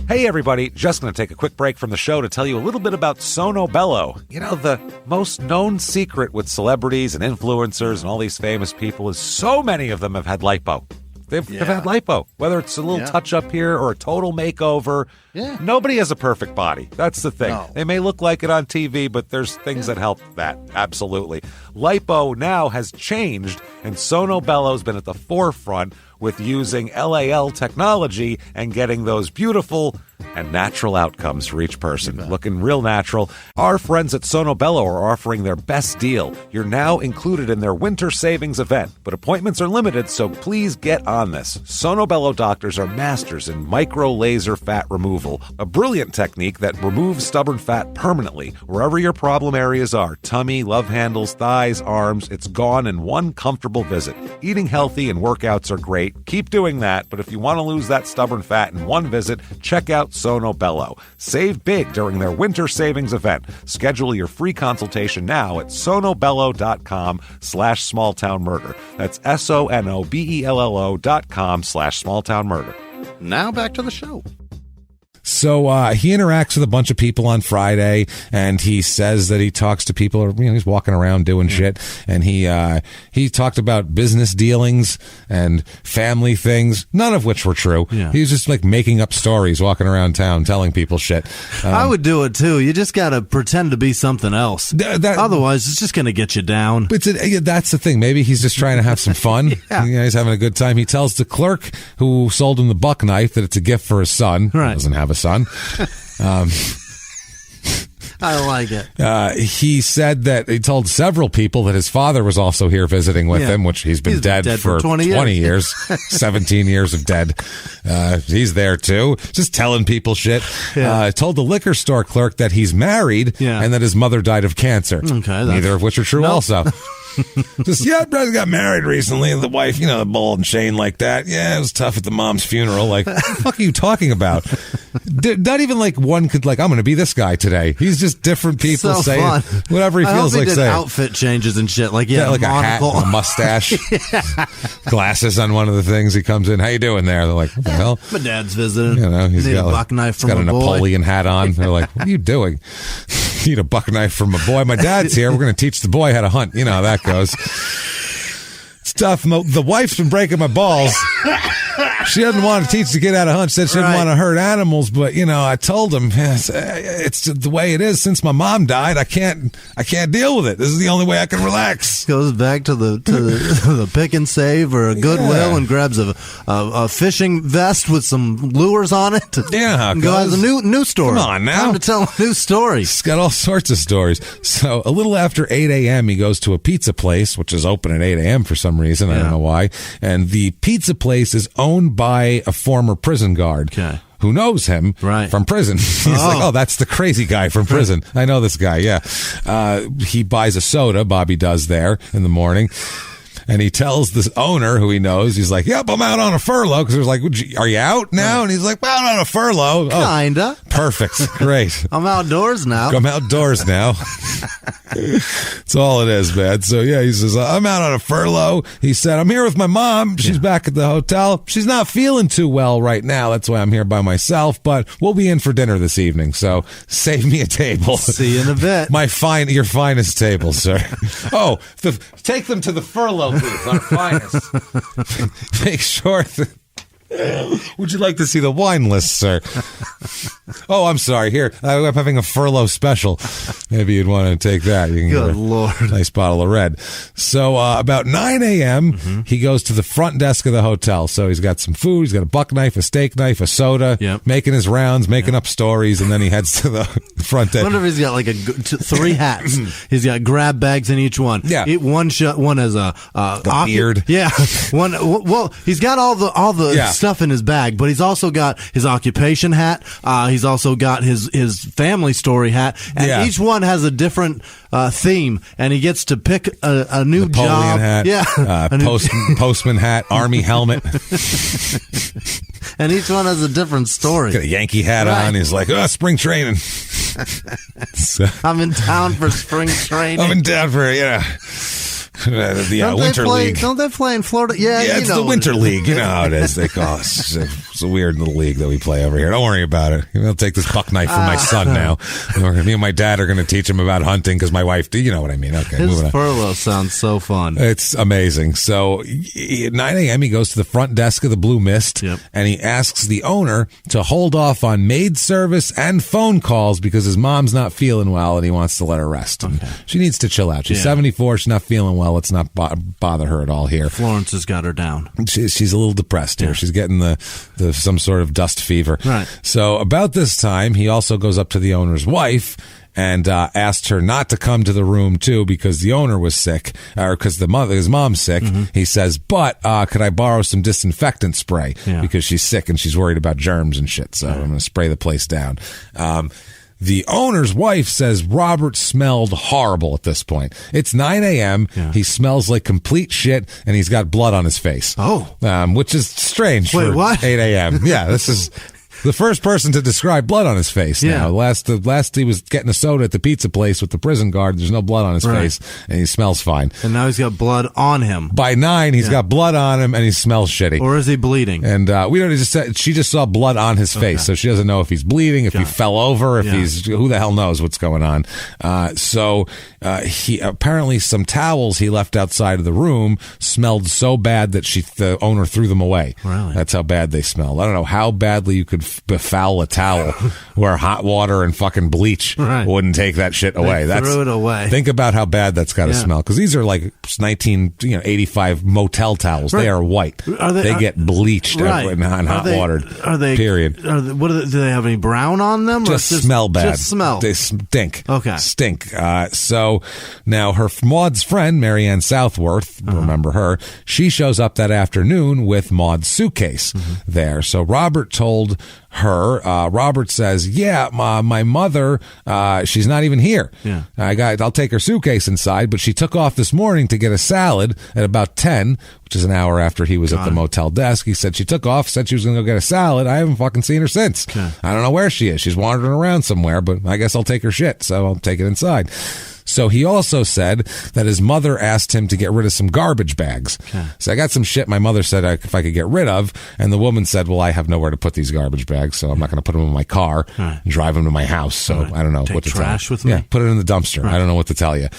Hey everybody, just going to take a quick break from the show to tell you a little bit about Sono Bello. You know, the most known secret with celebrities and influencers and all these famous people is so many of them have had lipo. They've had lipo, whether it's a little touch-up here or a total makeover. Yeah. Nobody has a perfect body. That's the thing. No. They may look like it on TV, but there's things that help that. Absolutely. Lipo now has changed, and Sono Bello's been at the forefront with using LAL technology and getting those beautiful and natural outcomes for each person. Looking real natural. Our friends at Sono Bello are offering their best deal. You're now included in their winter savings event, but appointments are limited, so please get on this. Sono Bello doctors are masters in micro-laser fat removal, a brilliant technique that removes stubborn fat permanently. Wherever your problem areas are, tummy, love handles, thighs, arms, it's gone in one comfortable visit. Eating healthy and workouts are great. Keep doing that, but if you want to lose that stubborn fat in one visit, check out Sono Bello. Save big during their winter savings event. Schedule your free consultation now at sonobello.com/smalltownmurder. That's SONOBELLO.com/smalltownmurder. Now back to the show. So he interacts with a bunch of people on Friday, and he says that he talks to people, or he's walking around doing shit, and he talked about business dealings and family things, none of which were true. Yeah. He was just like making up stories, walking around town, telling people shit. I would do it too. You just got to pretend to be something else. Otherwise, it's just going to get you down. But that's the thing. Maybe he's just trying to have some fun. He's having a good time. He tells the clerk who sold him the buck knife that it's a gift for his son. Right. He doesn't have a son. I like it. He said that he told several people that his father was also here visiting with him, which he's been dead for 20 years. 17 years of dead. He's there too, just telling people shit. Told the liquor store clerk that he's married and that his mother died of cancer. Okay, neither of which are true also. Just, yeah, brother got married recently. The wife, the ball and chain like that. Yeah, it was tough at the mom's funeral. Like, what the fuck are you talking about? Not even like one could I'm going to be this guy today. He's just different people saying whatever he feels like saying. Outfit changes and shit. Like, like a hat and a mustache. Glasses on one of the things. He comes in. How you doing there? They're like, what the hell? My dad's visiting. He's got a buck knife from a Napoleon boy. hat on. They're like, what are you doing? You need a buck knife from a boy. My dad's here. We're going to teach the boy how to hunt. You know how that goes. It's tough. The wife's been breaking my balls. She doesn't want to teach the kid how to hunt. She said she didn't want to hurt animals, but I told him it's the way it is. Since my mom died, I can't deal with it. This is the only way I can relax. Goes back to the pick and save or a Goodwill and grabs a fishing vest with some lures on it. Yeah, and has a new story. Come on now, time to tell a new story. He's got all sorts of stories. So a little after 8 a.m., he goes to a pizza place, which is open at 8 a.m. for some reason. I don't know why. And the pizza place is owned by a former prison guard. Okay. Who knows him from prison. He's like, that's the crazy guy from prison. I know this guy, yeah. He buys a soda, Bobby does there in the morning. And he tells this owner who he knows, he's like, yep, I'm out on a furlough. Because they're like, are you out now? And he's like, well, I'm on a furlough. Kinda. Perfect. Great. I'm outdoors now. I'm outdoors now. That's all it is, man. So, yeah, he says, I'm out on a furlough. He said, I'm here with my mom. She's back at the hotel. She's not feeling too well right now. That's why I'm here by myself. But we'll be in for dinner this evening. So save me a table. See you in a bit. Your finest table, sir. Take them to the furlough booth, our finest. Make sure that... Would you like to see the wine list, sir? Oh, I'm sorry. Here, I'm having a furlough special. Maybe you'd want to take that. You can Good Lord. Nice bottle of red. So about 9 a.m., he goes to the front desk of the hotel. So he's got some food. He's got a buck knife, a steak knife, a soda, making his rounds, making up stories, and then he heads to the front desk. I wonder if he's got like 3 hats. He's got grab bags in each one. Yeah. One has a beard. Yeah. Well, he's got all the stuff in his bag, but he's also got his occupation hat. He's also got his family story hat, and each one has a different theme, and he gets to pick a new Napoleon job. Hat, postman hat, army helmet. And each one has a different story. Got a Yankee hat on. He's like, spring training. I'm in town for spring training. I'm in town for, the Winter League. Don't they play in Florida? Yeah, it's the Winter League. You know how it is. They call it. It's a weird little league that we play over here. Don't worry about it. I'll take this buck knife from my son now. Me and my dad are going to teach him about hunting because my wife, you know what I mean. Okay, moving on. His furlough sounds so fun. It's amazing. So at 9 a.m., he goes to the front desk of the Blue Mist, and he asks the owner to hold off on maid service and phone calls because his mom's not feeling well and he wants to let her rest. Okay. She needs to chill out. She's 74. She's not feeling well. Let's not bother her at all here. Florence has got her down. She's a little depressed here. She's getting the some sort of dust fever. Right. So about this time, he also goes up to the owner's wife and asked her not to come to the room too because the owner was sick or because his mom's sick. He says, but could I borrow some disinfectant spray because she's sick and she's worried about germs and shit. So I'm going to spray the place down. The owner's wife says Robert smelled horrible at this point. It's 9 a.m. Yeah. He smells like complete shit, and he's got blood on his face. Oh. Which is strange for what? 8 a.m. Yeah, this is... the first person to describe blood on his face now. The last he was getting a soda at the pizza place with the prison guard. There's no blood on his face, and he smells fine. And now he's got blood on him. By 9, he's got blood on him, and he smells shitty. Or is he bleeding? And we don't just said she just saw blood on his face, so she doesn't know if he's bleeding, if he fell over, if he's who the hell knows what's going on. So he apparently some towels he left outside of the room smelled so bad that the owner threw them away. Really? That's how bad they smelled. I don't know how badly you could befoul a towel where hot water and fucking bleach wouldn't take that shit away. Threw it away. Think about how bad that's got to smell, because these are like 1985 motel towels. They are white. They get bleached and hot watered. Period. Do they have any brown on them? Just smell bad. Just smell. They stink. Okay. Stink. So now Maud's friend, Marianne Southworth, remember her, she shows up that afternoon with Maud's suitcase there. So Robert told her. Robert says, yeah, my mother, she's not even here. Yeah. I'll take her suitcase inside, but she took off this morning to get a salad at about 10, which is an hour after he was at the motel desk. He said she took off, said she was going to go get a salad. I haven't fucking seen her since. Okay. I don't know where she is. She's wandering around somewhere, but I guess I'll take her shit, so I'll take it inside. So he also said that his mother asked him to get rid of some garbage bags. Okay. So I got some shit my mother said if I could get rid of, and the woman said, well, I have nowhere to put these garbage bags, so I'm not going to put them in my car and drive them to my house. So I don't know what to tell you. Trash with me? Yeah, put it in the dumpster. I don't know what to tell you.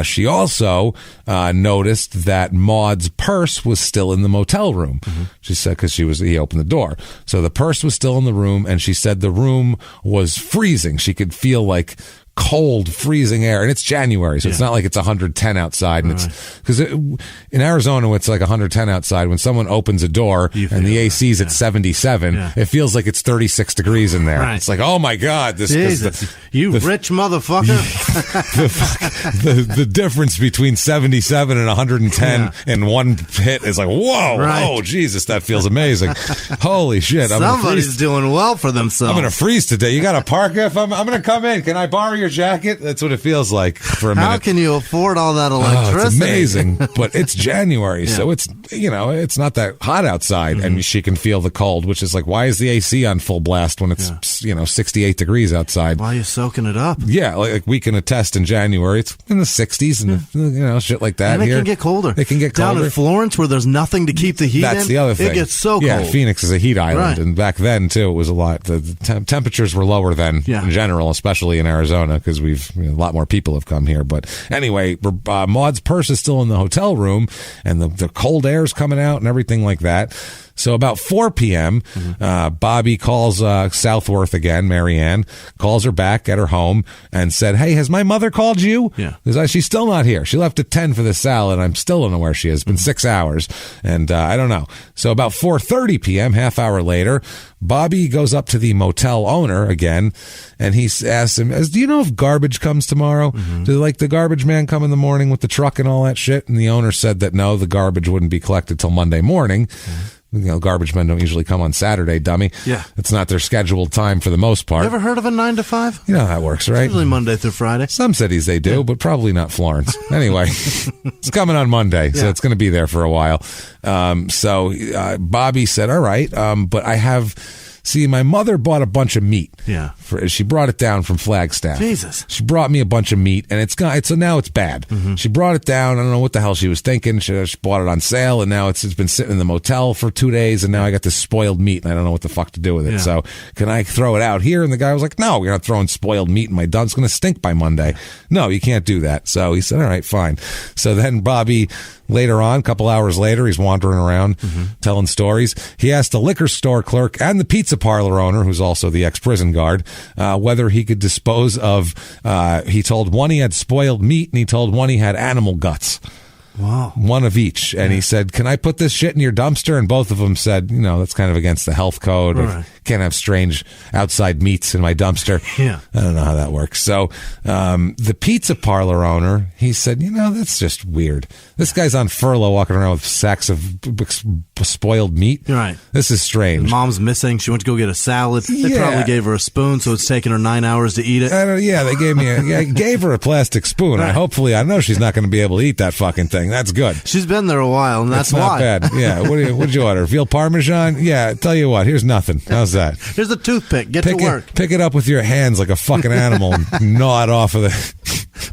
She also noticed that Maud's purse was still in the motel room. She said, because he opened the door. So the purse was still in the room, and she said the room was freezing. She could feel like cold, freezing air, and it's January, so it's not like it's 110 outside. And it's because in Arizona, it's like 110 outside. When someone opens a door and the AC's at 77, it feels like it's 36 degrees in there. Right. It's like, oh my god, this you rich motherfucker. the difference between 77 and 110 in one hit is like, whoa, oh Jesus, that feels amazing. Holy shit, somebody's doing well for themselves. I'm gonna freeze today. You got a parka? If I'm gonna come in, can I borrow your jacket? That's what it feels like for a minute. How can you afford all that electricity? It's amazing, but it's January, so it's it's not that hot outside, and she can feel the cold, which is like, why is the AC on full blast when it's 68 degrees outside? Why are you soaking it up? Yeah, like we can attest in January, it's in the 60s and shit like that. And it can get colder. It can get colder. Down in Florence, where there's nothing to keep the heat That's the other thing. It gets so cold. Yeah, Phoenix is a heat island, and back then too, it was a lot. The temperatures were lower then in general, especially in Arizona, because a lot more people have come here. But anyway, Maud's purse is still in the hotel room, and the cold air is coming out and everything like that. So about 4 p.m., Bobby calls Southworth again, Marianne, calls her back at her home and said, hey, has my mother called you? Yeah. Because she's still not here. She left at 10 for the salad. I'm still don't know where she is. It's been 6 hours, and I don't know. So about 4:30 p.m., half hour later, Bobby goes up to the motel owner again, and he asks him, do you know if garbage comes tomorrow? Do the garbage man come in the morning with the truck and all that shit? And the owner said that no, the garbage wouldn't be collected till Monday morning. Garbage men don't usually come on Saturday, dummy. Yeah. It's not their scheduled time for the most part. You ever heard of a 9 to 5? You know how that works, right? It's usually Monday through Friday. Some cities they do, but probably not Florence. Anyway, it's coming on Monday, so it's going to be there for a while. So Bobby said, all right, but I have... See, my mother bought a bunch of meat. Yeah. She brought it down from Flagstaff. Jesus. She brought me a bunch of meat, and so now it's bad. She brought it down. I don't know what the hell she was thinking. She bought it on sale, and now it's been sitting in the motel for 2 days, and now I got this spoiled meat, and I don't know what the fuck to do with it. So can I throw it out here? And the guy was like, no, you're not throwing spoiled meat in my dump. It's going to stink by Monday. No, you can't do that. So he said, all right, fine. So then Bobby... Later on, a couple hours later, he's wandering around telling stories. He asked the liquor store clerk and the pizza parlor owner, who's also the ex-prison guard, whether he could dispose of, he told one he had spoiled meat, and he told one he had animal guts. Wow. One of each. And he said, can I put this shit in your dumpster? And both of them said, that's kind of against the health code. Right. Can't have strange outside meats in my dumpster. Yeah. I don't know how that works. So the pizza parlor owner, he said, that's just weird. This guy's on furlough walking around with sacks of spoiled meat. Right. This is strange. Mom's missing. She went to go get a salad. They probably gave her a spoon, so it's taking her 9 hours to eat it. They gave her a plastic spoon. Right. I know she's not going to be able to eat that fucking thing. That's good. She's been there a while, and that's not bad. Yeah. What'd you order? Veal Parmesan? Yeah. Tell you what. Here's nothing. How's that? Here's a toothpick. Get to work. Pick it up with your hands like a fucking animal and gnaw it off of the...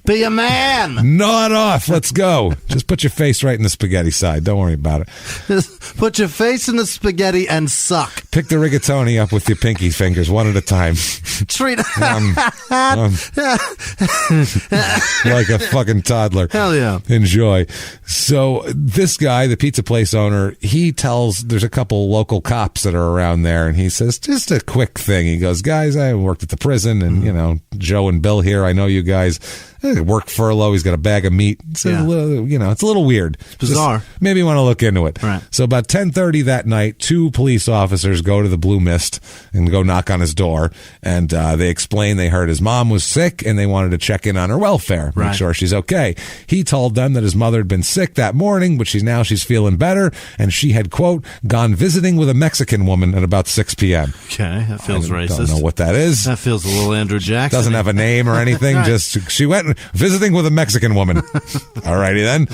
Be a man. Gnaw it off. Let's go. Just put your face right in the spaghetti side. Don't worry about it. Just put your face in the spaghetti and suck. Pick the rigatoni up with your pinky fingers one at a time. Treat like a fucking toddler. Hell yeah. Enjoy. So this guy, the pizza place owner, he tells there's a couple local cops that are around there, and he says, just a quick thing. He goes, guys, I worked at the prison, and Joe and Bill here, I know you guys. work furlough. He's got a bag of meat. It's a little, it's a little weird. It's bizarre. Just maybe you want to look into it. Right. So about 10:30 that night, 2 police officers go to the Blue Mist and go knock on his door, and they explain they heard his mom was sick and they wanted to check in on her welfare, make sure she's okay. He told them that his mother had been sick that morning, but she's feeling better, and she had, quote, gone visiting with a Mexican woman at about 6 p.m. Okay, that feels racist. Don't know what that is. That feels a little Andrew Jackson. Doesn't have a name or anything. Right. Just she went visiting with a Mexican woman. Alrighty then.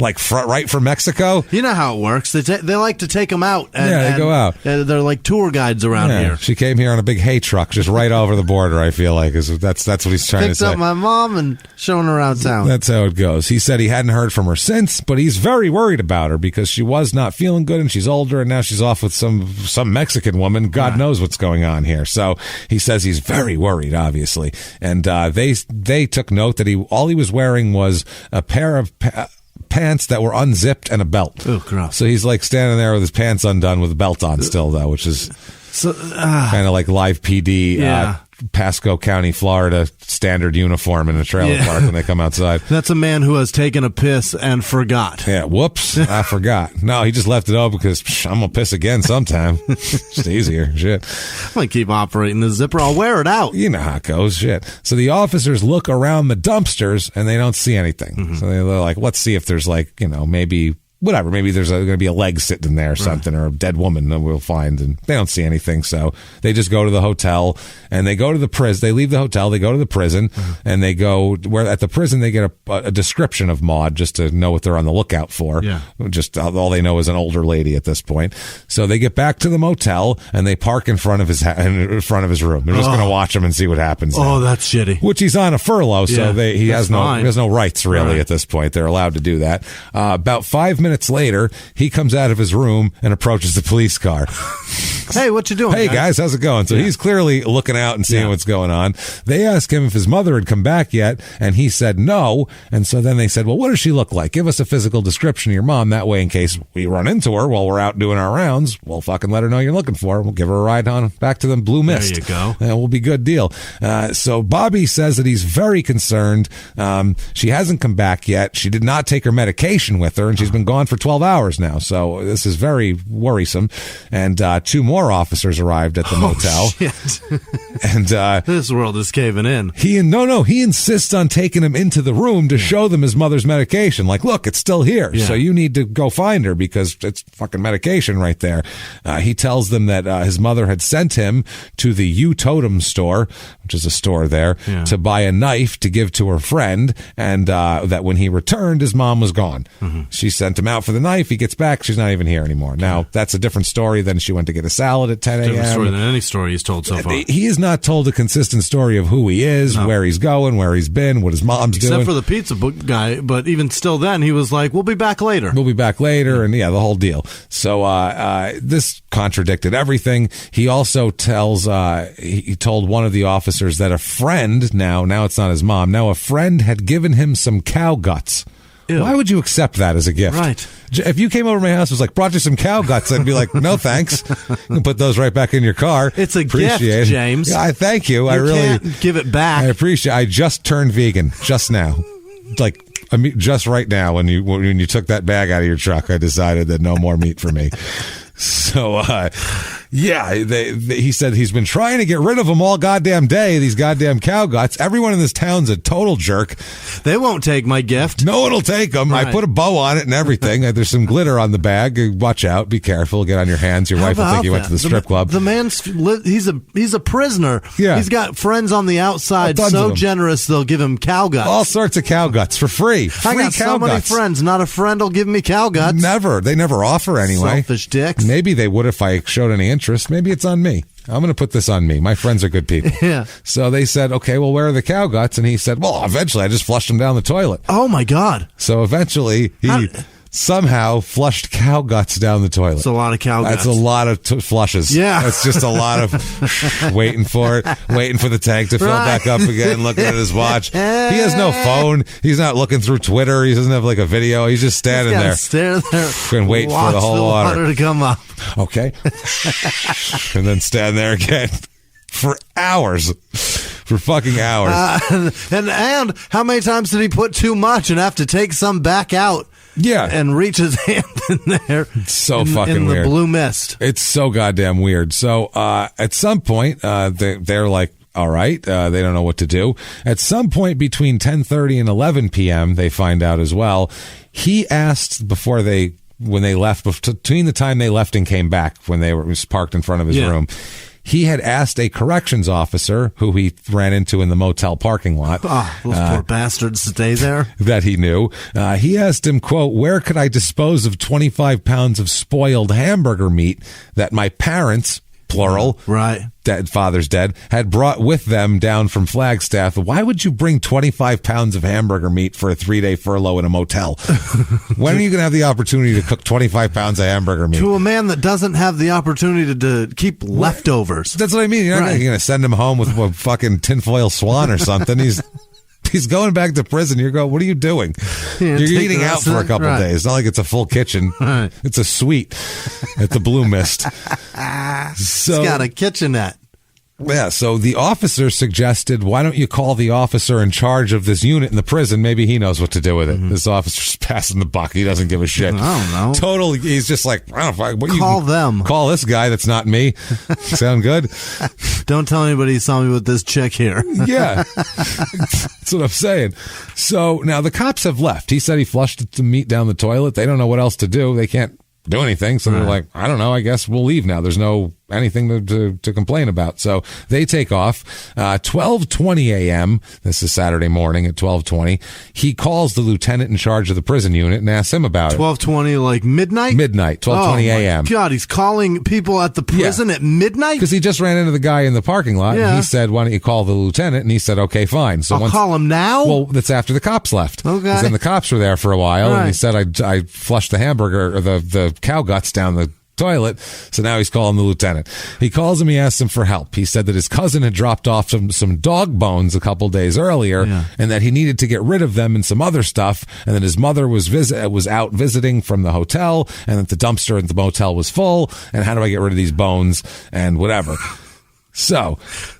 Like right from Mexico. You know how it works. They like to take them out. They go out. They're like tour guides around here. She came here on a big hay truck, just right over the border. I feel like that's what he's trying to say. Picked up my mom and showing her around town. That's how it goes. He said he hadn't heard from her since, but he's very worried about her because she was not feeling good and she's older, and now she's off with some Mexican woman. God knows what's going on here. So he says he's very worried, obviously, and they took note that all he was wearing was a pair of pants that were unzipped and a belt. Oh, gross. So he's like standing there with his pants undone with a belt on still, though, which is kind of like live PD, Pasco County, Florida standard uniform in a trailer park when they come outside. That's a man who has taken a piss and forgot. Yeah, whoops, I forgot. No, he just left it open because I'm going to piss again sometime. It's easier. Shit. I'm going to keep operating the zipper. I'll wear it out. You know how it goes. Shit. So the officers look around the dumpsters and they don't see anything. Mm-hmm. So they're like, let's see if there's maybe whatever, maybe there's going to be a leg sitting in there or something, or a dead woman that we'll find, and they don't see anything, so they just go to the hotel, and they go to the prison. They leave the hotel, they go to the prison, and they go, where at the prison they get a description of Maude, just to know what they're on the lookout for. Yeah. Just all they know is an older lady at this point. So they get back to the motel, and they park in front of his room. They're just going to watch him and see what happens. Oh, that's shitty. Which he's on a furlough, so he has no rights, really, at this point. They're allowed to do that. About 5 minutes later, he comes out of his room and approaches the police car. Hey, what you doing? Hey, guys, how's it going? So he's clearly looking out and seeing what's going on. They asked him if his mother had come back yet, and he said no. And so then they said, well, what does she look like? Give us a physical description of your mom. That way, in case we run into her while we're out doing our rounds, we'll fucking let her know you're looking for her. We'll give her a ride on back to the Blue Mist. There you go. And we'll be good deal. So Bobby says that he's very concerned. She hasn't come back yet. She did not take her medication with her, and she's been gone for 12 hours now. So this is very worrisome. And 2 more officers arrived at the motel. Shit. And this world is caving in. He insists on taking him into the room to show them his mother's medication. Like, look, it's still here. So you need to go find her because it's fucking medication right there. He tells them that his mother had sent him to the U-Totem store, which is a store there, to buy a knife to give to her friend, and that when he returned, his mom was gone. Mm-hmm. She sent him out for the knife. He gets back. She's not even here anymore. Now, that's a different story than she went to get a salad at 10 a.m. Different story than any story he's told so far. He has not told a consistent story of who he is, where he's going, where he's been, what his mom's doing. Except for the pizza guy, but even still then, he was like, we'll be back later. We'll be back later, and the whole deal. So this contradicted everything. He also tells, he told one of the officers that a friend, now it's not his mom, now a friend had given him some cow guts. Ew. Why would you accept that as a gift? Right. If you came over to my house and was like, brought you some cow guts, I'd be like, no, thanks. You can put those right back in your car. It's a gift, James. Yeah, I thank you. I really can't give it back. I appreciate it. I just turned vegan just now. Like, just right now when you took that bag out of your truck, I decided that no more meat for me. So, he said he's been trying to get rid of them all goddamn day, these goddamn cow guts. Everyone in this town's a total jerk. They won't take my gift. No one will take them. Right. I put a bow on it and everything. There's some glitter on the bag. Watch out. Be careful. Get on your hands. Your wife will think you went to the strip club. The man's, he's a prisoner. Yeah. He's got friends on the outside so generous they'll give him cow guts. All sorts of cow guts for free. I got so many friends. Not a friend will give me cow guts. Never. They never offer anyway. Selfish dicks. Maybe they would if I showed any interest. Maybe it's on me. I'm going to put this on me. My friends are good people. Yeah. So they said, okay, well, where are the cow guts? And he said, well, eventually I just flushed them down the toilet. Oh, my God. So eventually he somehow flushed cow guts down the toilet. That's a lot of cow guts. That's a lot of flushes. Yeah. That's just a lot of waiting for the tank to fill back up again, looking at his watch. He has no phone. He's not looking through Twitter. He doesn't have like a video. He's just standing there. Stare there. And wait for the whole water to come up. Okay. And then stand there again. for hours. For fucking hours. And how many times did he put too much and have to take some back out? Yeah. And reach his hand in there. It's so fucking in weird. the blue mist. It's so goddamn weird. So at some point, they're like, all right, they don't know what to do. At some point between 10:30 and 11 p.m., they find out as well. He asked when they left, between the time they left and came back, when they was parked in front of his room, he had asked a corrections officer who he ran into in the motel parking lot. Oh, those poor bastards stay there. That he knew. He asked him, quote, where could I dispose of 25 pounds of spoiled hamburger meat that my parents, plural, right, father's dead, had brought with them down from Flagstaff. Why would you bring 25 pounds of hamburger meat for a 3-day furlough in a motel? When are you going to have the opportunity to cook 25 pounds of hamburger meat? To a man that doesn't have the opportunity to keep leftovers. That's what I mean. You're not going to send him home with a fucking tinfoil swan or something. He's going back to prison. You're going, what are you doing? You're eating out for a couple days. It's not like it's a full kitchen. Right. It's a suite at the Blue Mist. It's got a kitchenette. Yeah, so the officer suggested, why don't you call the officer in charge of this unit in the prison? Maybe he knows what to do with it. Mm-hmm. This officer's passing the buck. He doesn't give a shit. I don't know. Totally. He's just like, I don't know. Call them. Call this guy that's not me. Sound good? Don't tell anybody you saw me with this chick here. Yeah. That's what I'm saying. So now the cops have left. He said he flushed the meat down the toilet. They don't know what else to do. They can't do anything. So they're like, I don't know. I guess we'll leave now. There's no anything to complain about. So they take off. 12:20 a.m. This is Saturday morning at 12:20. He calls the lieutenant in charge of the prison unit and asks him about 12:20, like midnight? Midnight, 12:20 a.m. God, he's calling people at the prison at midnight? Because he just ran into the guy in the parking lot and he said, why don't you call the lieutenant? And he said, okay, fine. So I'll call him now? Well, that's after the cops left. Okay. Because then the cops were there for a while and he said, I flushed the hamburger or the cow guts down the toilet. So now he's calling the lieutenant. He calls him. He asks him for help. He said that his cousin had dropped off some dog bones a couple days earlier and that he needed to get rid of them and some other stuff. And that his mother was out visiting from the hotel and that the dumpster at the motel was full. And how do I get rid of these bones and whatever? So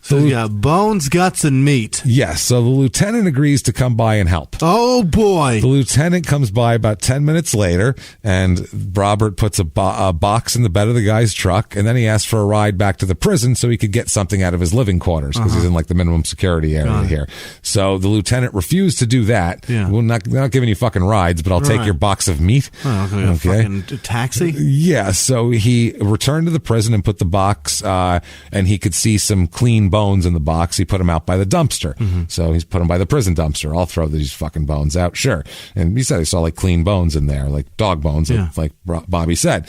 you got bones, guts, and meat. Yes. So the lieutenant agrees to come by and help. Oh, boy. The lieutenant comes by about 10 minutes later, and Robert puts a box in the bed of the guy's truck, and then he asks for a ride back to the prison so he could get something out of his living quarters, because he's in like the minimum security area here. So the lieutenant refused to do that. Yeah. We're not giving you fucking rides, but I'll take your box of meat. Okay. Fucking taxi? Yeah. So he returned to the prison and put the box, and he could see some clean bones in the box. He put them out by the dumpster. So he's put them by the prison dumpster. I'll throw these fucking bones out. Sure. And he said he saw like clean bones in there, like dog bones, like Bobby said.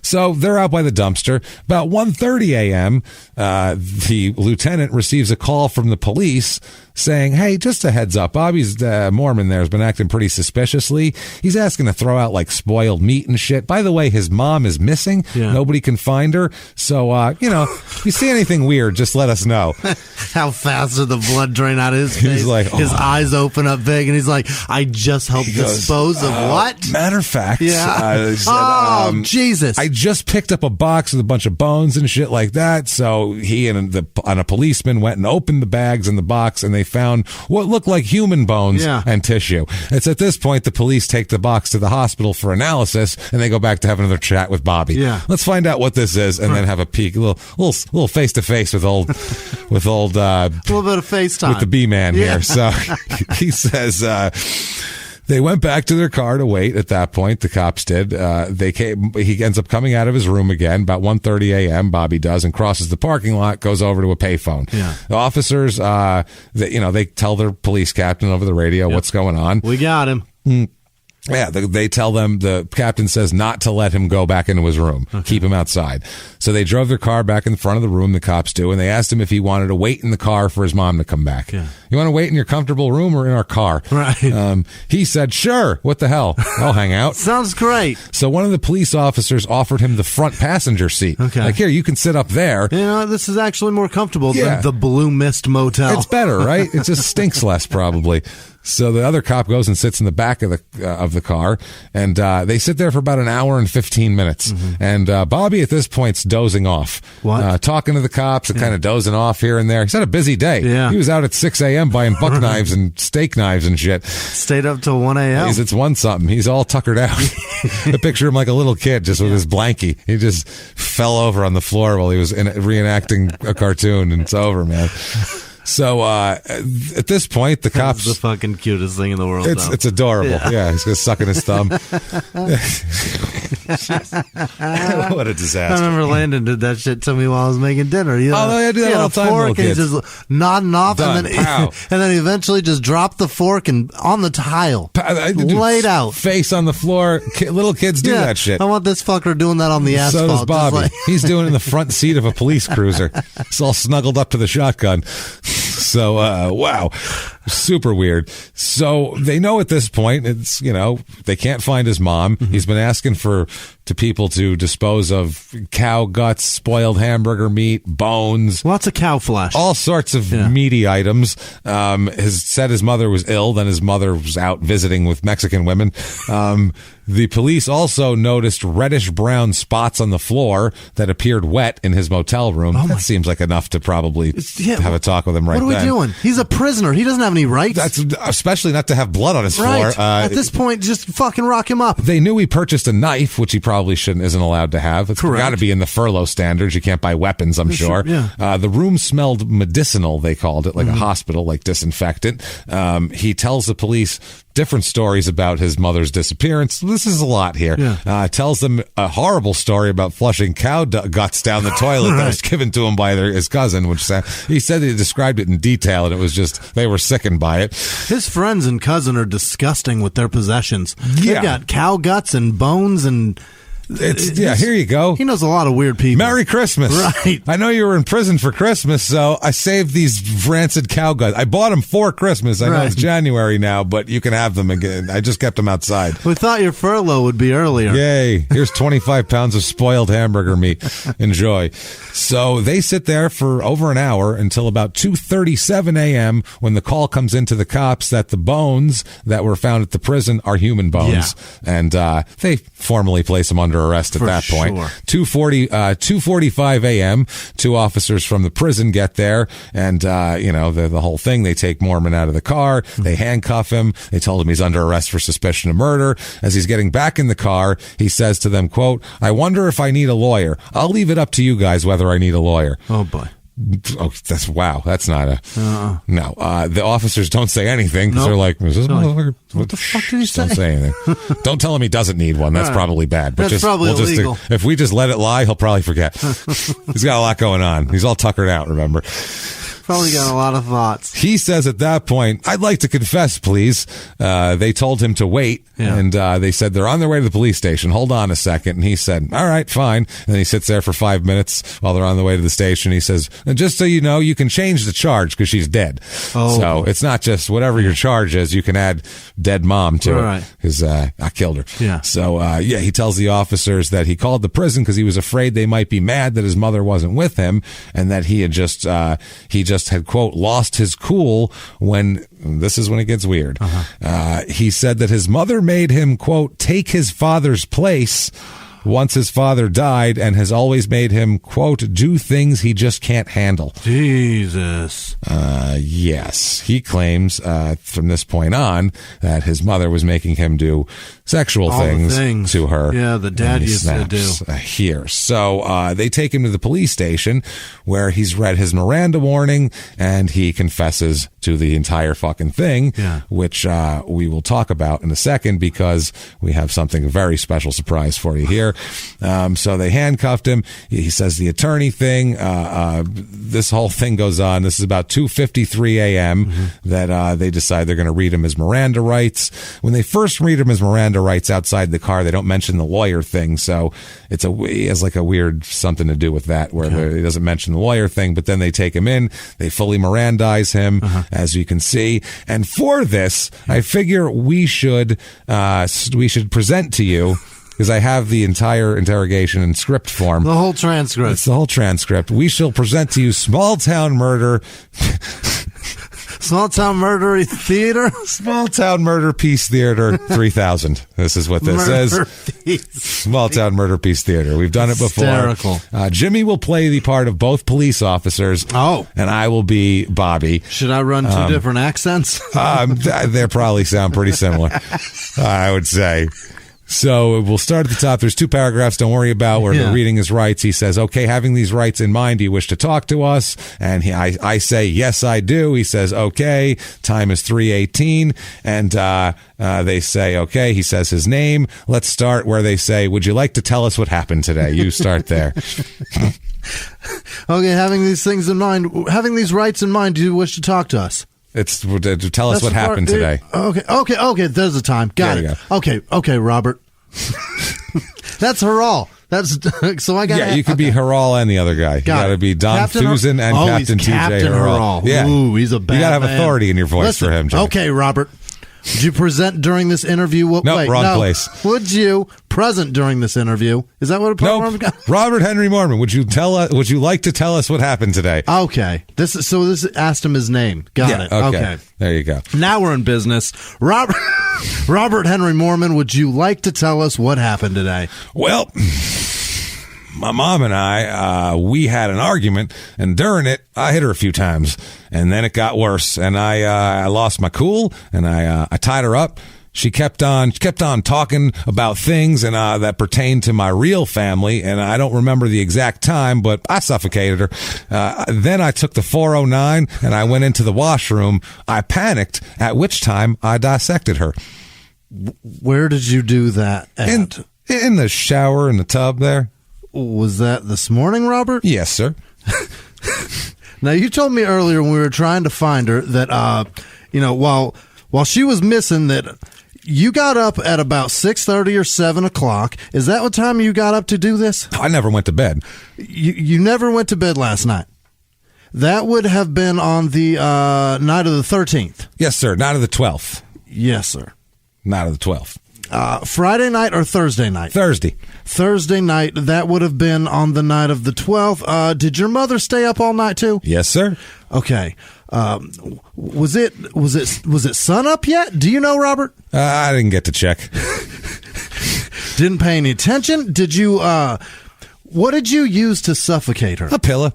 So they're out by the dumpster. About 1:30 a.m., the lieutenant receives a call from the police saying, hey, just a heads up, Bobby's Mormon there has been acting pretty suspiciously. He's asking to throw out like spoiled meat and shit. By the way, his mom is missing. Nobody can find her. So, if you see anything weird, just let us know. How fast did the blood drain out of his face? He's like, his eyes open up big, and he's like, I just helped dispose of what? Matter of fact. Jesus. I just picked up a box with a bunch of bones and shit like that. So he and a policeman went and opened the bags in the box, and they found what looked like human bones and tissue. It's at this point the police take the box to the hospital for analysis, and they go back to have another chat with Bobby. Let's find out what this is, and then have a peek, a little face to face with old a little bit of FaceTime with the B-man here. So he says. They went back to their car to wait. At that point, the cops did. He ends up coming out of his room again about 1:30 a.m. Bobby does, and crosses the parking lot, goes over to a payphone. The officers, they tell their police captain over the radio what's going on. We got him. Yeah, they tell them, the captain says not to let him go back into his room. Keep him outside. So they drove their car back in the front of the room, the cops do, and they asked him if he wanted to wait in the car for his mom to come back. You want to wait in your comfortable room or in our car? Right. He said, sure, what the hell? I'll hang out. Sounds great. So one of the police officers offered him the front passenger seat. Like, here, you can sit up there. This is actually more comfortable than the Blue Mist Motel. It's better, right? It just stinks less, probably. So the other cop goes and sits in the back of the car, and they sit there for about an hour and 15 minutes. And Bobby at this point's dozing off, talking to the cops and kind of dozing off here and there. He's had a busy day. Yeah. He was out at 6 a.m. buying buck knives and steak knives and shit. Stayed up till 1 a.m. It's 1-something. He's all tuckered out. I picture him like a little kid just with his blankie. He just fell over on the floor while he was reenacting a cartoon, and it's over, man. So at this point, the cops... That's the fucking cutest thing in the world. It's adorable. Yeah, he's just sucking his thumb. What a disaster. I remember Landon did that shit to me while I was making dinner. You know, I do that all the time. Fork and just nodding off, and then he eventually just dropped the fork and on the tile, laid out, face on the floor. Little kids do that shit. I want this fucker doing that on the asphalt. So does Bobby. He's doing it in the front seat of a police cruiser. It's all snuggled up to the shotgun. So, wow. Super weird. So they know at this point, it's, they can't find his mom. He's been asking to people to dispose of cow guts, spoiled hamburger meat, bones. Lots of cow flesh. All sorts of meaty items. Has said his mother was ill, then his mother was out visiting with Mexican women. The police also noticed reddish-brown spots on the floor that appeared wet in his motel room. That seems like enough to probably have a talk with him right then. What are we doing? He's a prisoner. He doesn't have any rights. That's especially not to have blood on his floor. At this point, just fucking rock him up. They knew he purchased a knife, which he probably isn't allowed to have. It's got to be in the furlough standards. You can't buy weapons, I'm sure. Yeah. The room smelled medicinal, they called it, like a hospital, like disinfectant. He tells the police different stories about his mother's disappearance. This is a lot here. Tells them a horrible story about flushing cow guts down the toilet that was given to him by his cousin, which he said he described it in detail, and it was just, they were sickened by it. His friends and cousin are disgusting with their possessions. They've got cow guts and bones and... here you go. He knows a lot of weird people. Merry Christmas. Right. I know you were in prison for Christmas, so I saved these rancid cow guts. I bought them for Christmas. I know it's January now, but you can have them again. I just kept them outside. We thought your furlough would be earlier. Yay. Here's 25 pounds of spoiled hamburger meat. Enjoy. So they sit there for over an hour until about 2:37 a.m. when the call comes into the cops that the bones that were found at the prison are human bones. And they formally place them under arrest at that point. 2:45 a.m. Two officers from the prison get there, and the whole thing. They take Mormon out of the car. They handcuff him. They told him he's under arrest for suspicion of murder. As he's getting back in the car, he says to them, quote, "I wonder if I need a lawyer. I'll leave it up to you guys whether I need a lawyer." Oh boy. Oh, that's not a no. The officers don't say anything because they're like, "Is this motherfucker? What the fuck did he say?" Don't say anything. Don't tell him he doesn't need one. That's probably bad. But that's probably illegal. If we just let it lie, he'll probably forget. He's got a lot going on. He's all tuckered out. Remember. Probably got a lot of thoughts. He says at that point, "I'd like to confess, please." They told him to wait, and they said they're on their way to the police station. Hold on a second. And he said, "All right, fine." And he sits there for 5 minutes while they're on the way to the station. He says, "And just so you know, you can change the charge because she's dead. So it's not just whatever your charge is. You can add dead mom to it because I killed her." Yeah. So he tells the officers that he called the prison because he was afraid they might be mad that his mother wasn't with him, and that he had just had, quote, lost his cool when, this is when it gets weird. He said that his mother made him, quote, take his father's place once his father died, and has always made him, quote, do things he just can't handle. Jesus. Yes. He claims from this point on that his mother was making him do sexual things to her. Yeah, the dad used to do. Here. So they take him to the police station where he's read his Miranda warning and he confesses to the entire fucking thing, which we will talk about in a second because we have something very special surprise for you here. So they handcuffed him. He says the attorney thing. This whole thing goes on. This is about 2:53 a.m. that they decide they're going to read him his Miranda rights. When they first read him his Miranda rights outside the car, they don't mention the lawyer thing. So he has like a weird something to do with that where he doesn't mention the lawyer thing. But then they take him in. They fully Mirandize him, as you can see. And for this, I figure we should present to you, because I have the entire interrogation in script form. The whole transcript. It's the whole transcript. We shall present to you Small Town Murder. Small Town Murder Theater? Small Town Murder Peace Theater 3000. This is what this says. Small Town Murder Peace Theater. We've done it before. Jimmie will play the part of both police officers. Oh. And I will be Bobby. Should I run two different accents? They probably sound pretty similar, I would say. So we'll start at the top. There's 2 paragraphs, don't worry about, where the reading his rights. He says, okay, having these rights in mind, do you wish to talk to us? And I say, yes, I do. He says, okay, time is 3:18. And they say, okay, he says his name. Let's start where they say, would you like to tell us what happened today? You start there. Okay, having these things in mind, having these rights in mind, do you wish to talk to us? It's to tell us what happened today. Okay. There's the time. Got it. Okay, Robert. That's Harral. That's so I got. Yeah, you could be Harral and the other guy. You got to be Don Thusen and Captain TJ Harral. Yeah, ooh, he's a bad man. You got to have authority in your voice for him, Jimmie. Okay, Robert. Would you present during this interview? Wrong place. Would you present during this interview? Is that what a nope. Robert Henry Mormon, would you like to tell us what happened today? Okay. This asked him his name. Got it. Okay. There you go. Now we're in business. Robert Henry Mormon, would you like to tell us what happened today? Well, my mom and I, we had an argument, and during it, I hit her a few times, and then it got worse, and I lost my cool, and I tied her up. She kept on talking about things and that pertained to my real family, and I don't remember the exact time, but I suffocated her. Then I took the 409 and I went into the washroom. I panicked, at which time I dissected her. Where did you do that at? In the shower, in the tub there. Was that this morning, Robert? Yes, sir. Now, you told me earlier when we were trying to find her that, while she was missing, that you got up at about 6:30 or 7 o'clock. Is that what time you got up to do this? I never went to bed. You never went to bed last night. That would have been on the night of the 13th. Yes, sir. Night of the 12th. Yes, sir. Night of the 12th. Friday night or Thursday night? Thursday night. That would have been on the night of the 12th. Did your mother stay up all night too? Yes, sir. Okay. Was it sun up yet? Do you know, Robert? I didn't get to check. Didn't pay any attention? Did you, what did you use to suffocate her? A pillow.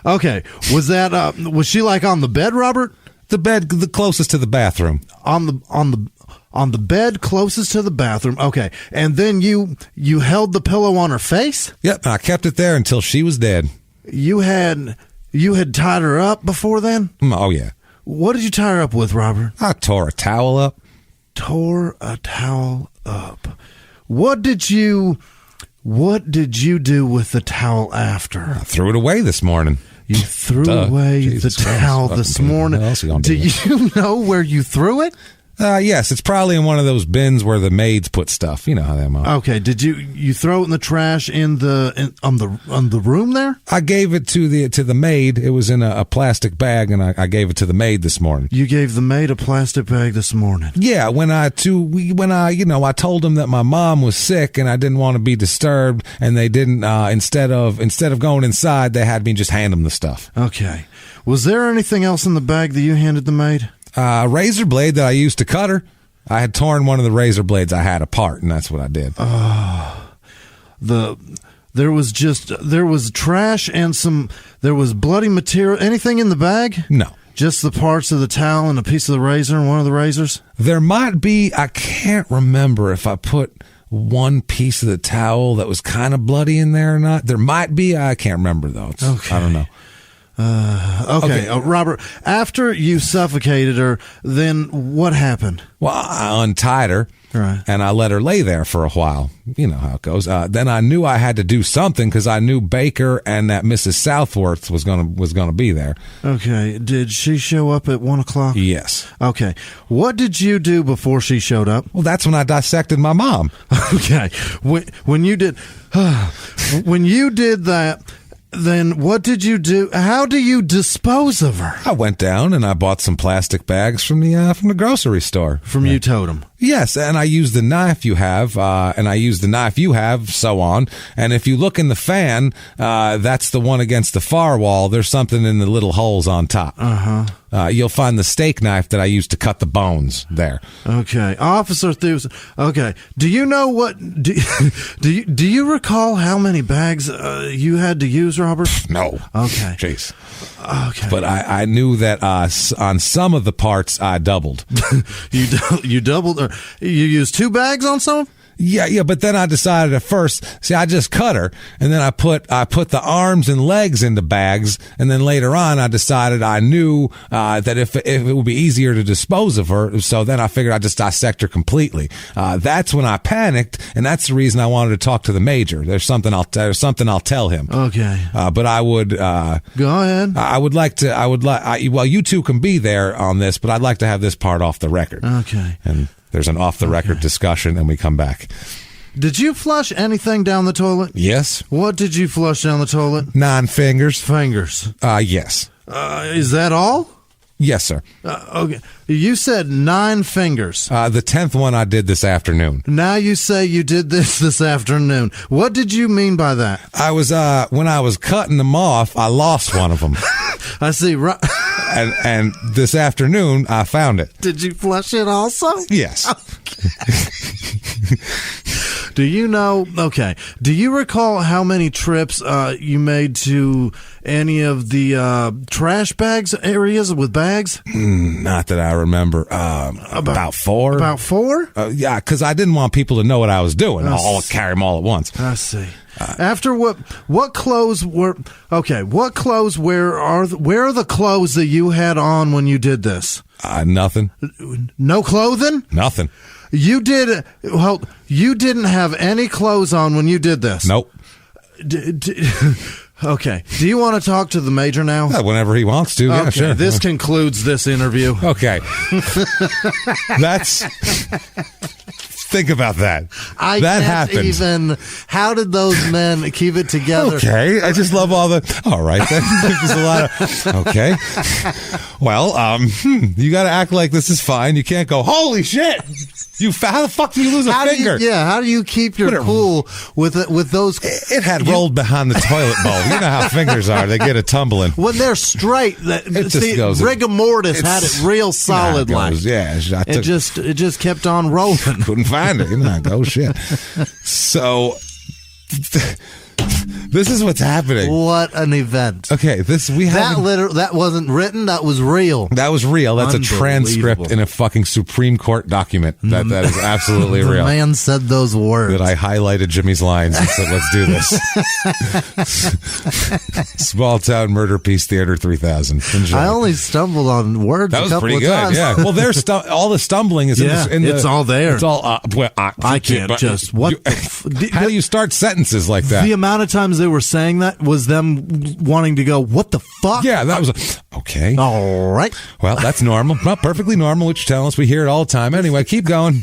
Okay. Was she like on the bed, Robert? The bed, the closest to the bathroom. On the bed closest to the bathroom. Okay. And then you held the pillow on her face? Yep. I kept it there until she was dead. You had tied her up before then? Oh, yeah. What did you tie her up with, Robert? I tore a towel up. Tore a towel up. What did you do with the towel after? I threw it away this morning. You threw away the towel this morning. Do you know where you threw it? Yes, it's probably in one of those bins where the maids put stuff. You know how they are. Okay, did you throw it in the trash on the room there? I gave it to the maid. It was in a plastic bag, and I gave it to the maid this morning. You gave the maid a plastic bag this morning? Yeah, when I told them that my mom was sick and I didn't want to be disturbed, and they didn't. Instead of going inside, they had me just hand them the stuff. Okay. Was there anything else in the bag that you handed the maid? Razor blade that I used to cut her. I had torn one of the razor blades I had apart, and that's what I did. There was trash and there was bloody material. Anything in the bag? No. Just the parts of the towel and a piece of the razor and one of the razors? There might be. I can't remember if I put one piece of the towel that was kind of bloody in there or not. There might be. I can't remember, though. Okay. I don't know. Okay. Robert, after you suffocated her, then what happened? Well, I untied her, right, and I let her lay there for a while. You know how it goes. Then I knew I had to do something because I knew Baker and that Mrs. Southworth was gonna be there. Okay. Did she show up at 1 o'clock? Yes. Okay. What did you do before she showed up? Well, that's when I dissected my mom. Okay. When you did that. Then what did you do? How do you dispose of her? I went down and I bought some plastic bags from the grocery store. You totem. Yes, and I use the knife you have, and I use the knife you have, so on. And if you look in the fan, that's the one against the far wall. There's something in the little holes on top. You'll find the steak knife that I used to cut the bones there. Okay, Officer Thews. Okay, do you know what? Do you recall how many bags you had to use, Robert? No. Okay. Jeez. Okay. But I knew that on some of the parts I doubled. You doubled? Or you used 2 bags on some? Yeah, but then I decided at first, I just cut her, and then I put the arms and legs into bags, and then later on I decided I knew that if it would be easier to dispose of her, so then I figured I'd just dissect her completely. That's when I panicked, and that's the reason I wanted to talk to the major. There's something I'll tell him. Okay. But I would go ahead. Well, you two can be there on this, but I'd like to have this part off the record. Okay. And there's an off-the-record discussion, and we come back. Did you flush anything down the toilet? Yes. What did you flush down the toilet? 9 fingers. Fingers. Yes. Is that all? Yes, sir. Okay. You said 9 fingers. The 10th one I did this afternoon. Now you say you did this afternoon. What did you mean by that? I was, when I was cutting them off, I lost one of them. I see. Right. And this afternoon, I found it. Did you flush it also? Yes. Okay. Do you know? Okay. Do you recall how many trips you made to any of the trash bags areas with bags? Not that I remember. About 4. About 4? Yeah, because I didn't want people to know what I was doing. I'll carry them all at once. I see. After what clothes were okay? What clothes? Where are the clothes that you had on when you did this? Nothing. No clothing. Nothing. You did. Well, you didn't have any clothes on when you did this. Nope. Okay. Do you want to talk to the major now? Yeah, whenever he wants to. Yeah, okay, sure. This concludes this interview. Okay. That's. Think about that. That can't happened. Even. How did those men keep it together? Okay, I just love all the. All right, then. There's a lot of. Okay. Well, you got to act like this is fine. You can't go. Holy shit! How the fuck do you lose a finger? How do you keep your cool with those? It had rolled behind the toilet bowl. You know how fingers are; they get a tumbling. When they're straight, rigor mortis had it real solid. It just kept on rolling. Couldn't find it. Oh shit! So. This is what's happening. What an event. Okay, that wasn't written, that was real. That was real. That's a transcript in a fucking Supreme Court document. That is absolutely real. The man said those words. That I highlighted Jimmy's lines and said, let's do this. Small Town Murder Piece Theater 3000. Enjoy. I only stumbled on words that a couple was pretty of good, times. yeah. Well, there's all the stumbling is it's all there. It's all, I can't just, how do you start sentences like that? The amount of times they were saying that was them wanting to go, what the fuck? Yeah, that was okay. All right. Well, that's normal. Not perfectly normal, what you're telling us. We hear it all the time. Anyway, keep going.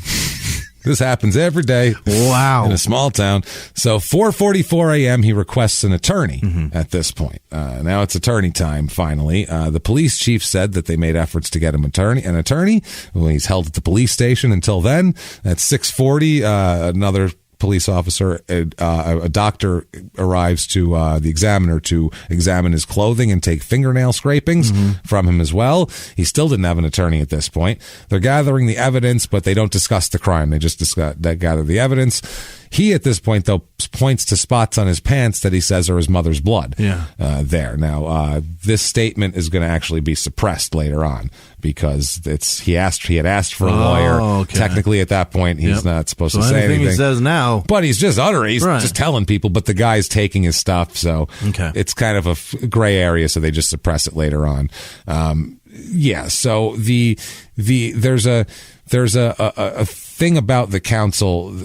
This happens every day. Wow. In a small town. So 4:44 a.m., he requests an attorney at this point. Now it's attorney time, finally. The police chief said that they made efforts to get him an attorney. Well, he's held at the police station until then. At 6:40, another police officer, a doctor arrives to the examiner to examine his clothing and take fingernail scrapings from him as well. He still didn't have an attorney at this point. They're gathering the evidence, but they don't discuss the crime. They just gather the evidence. He, at this point, though, points to spots on his pants that he says are his mother's blood. There. Now, this statement is going to actually be suppressed later on because he had asked for a lawyer. Okay. Technically, at that point, he's not supposed to say anything. He says now, but he's just just telling people. But the guy's taking his stuff, so it's kind of a gray area. So they just suppress it later on. So there's a thing about the counsel.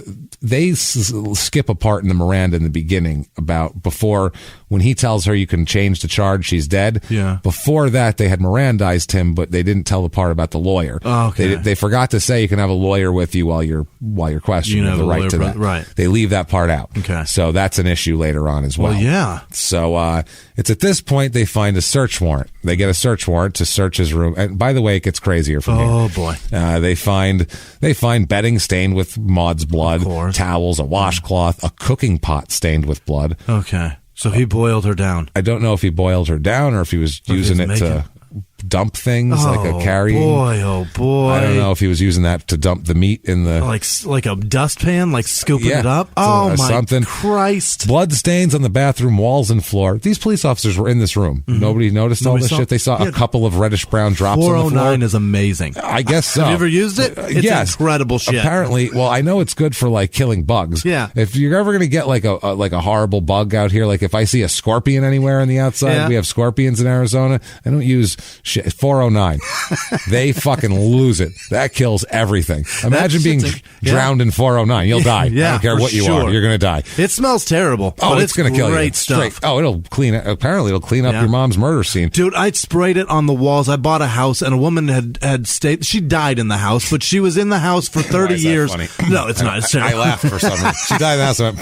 They skip a part in the Miranda in the beginning about before when he tells her you can change the charge, she's dead. Yeah. Before that, they had Mirandized him, but they didn't tell the part about the lawyer. Oh, okay. They forgot to say you can have a lawyer with you while you're questioning. You have the right to that. Right. They leave that part out. Okay. So that's an issue later on as well. Well, yeah. So it's at this point they find a search warrant. They get a search warrant to search his room. And by the way, it gets crazier from Oh boy! They find bedding stained with Maud's blood, towels, a washcloth, a cooking pot stained with blood. Okay, so he boiled her down. I don't know if he boiled her down or if he was using it to dump things like a carrying. Oh boy! I don't know if he was using that to dump the meat in the like a dustpan, like scooping it up. Oh my Christ! Blood stains on the bathroom walls and floor. These police officers were in this room. Mm-hmm. Nobody noticed all this shit. They saw a couple of reddish brown drops on the floor. 409 is amazing. I guess so. Have you ever used it? It's incredible shit. Apparently, well, I know it's good for like killing bugs. Yeah. If you're ever gonna get like a horrible bug out here, like if I see a scorpion anywhere on the outside, we have scorpions in Arizona. I don't use shit. 409. They fucking lose it. That kills everything. Imagine being drowned in 409. You'll die. I don't care what you are. You're going to die. It smells terrible. Oh, it's going to kill you. Great stuff. Oh, it'll clean it. Apparently, it'll clean up your mom's murder scene. Dude, I sprayed it on the walls. I bought a house, and a woman had stayed. She died in the house, but she was in the house for 30 years. Funny? No, it's not. It's I laughed for some reason. She died in the house. I went,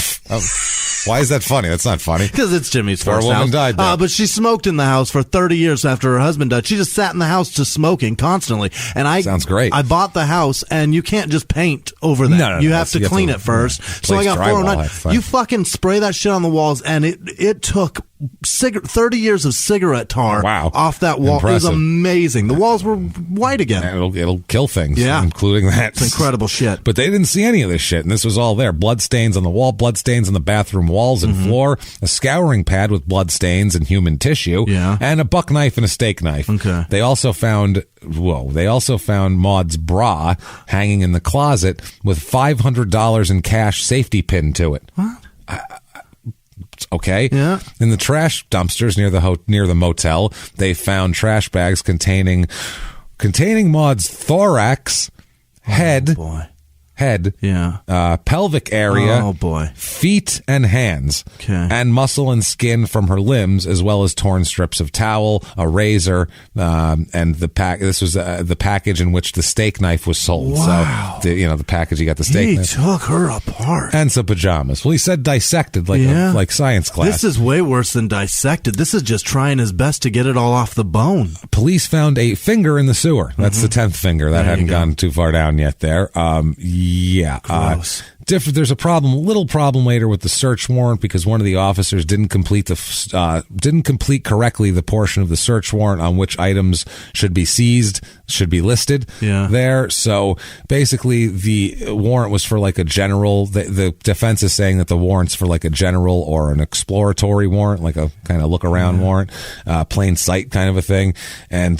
why is that funny? That's not funny. Because it's Jimmy's first house. Woman died. But she smoked in the house for 30 years after her husband died. She just sat in the house just smoking constantly. And sounds great. I bought the house, and you can't just paint over that. No, you have to clean it first. So I got 409. You fucking spray that shit on the walls, and it took 30 years of cigarette tar off that wall. Impressive. It was amazing. The walls were white again. And it'll kill things, including that. It's incredible shit. But they didn't see any of this shit, and this was all there. Blood stains on the wall, blood stains on the bathroom walls and floor, a scouring pad with blood stains and human tissue, and a buck knife and a steak knife. Okay. They also found Maud's bra hanging in the closet with $500 in cash safety pinned to it. What? Okay. Yeah. In the trash dumpsters near the motel, they found trash bags containing Maud's thorax, head, pelvic area, feet and hands, and muscle and skin from her limbs, as well as torn strips of towel, a razor, and the pack. This was the package in which the steak knife was sold. Wow. So the package, you got the steak knife. He took her apart. And some pajamas. Well, he said dissected like science class. This is way worse than dissected. This is just trying his best to get it all off the bone. Police found a finger in the sewer. That's the 10th finger. That hadn't gone too far down yet there. Gross. There's a little problem later with the search warrant because one of the officers didn't complete correctly the portion of the search warrant on which items should be seized, should be listed there. So basically, the warrant was for like a general. The defense is saying that the warrant's for like a general or an exploratory warrant, like a kind of look around warrant, plain sight kind of a thing. And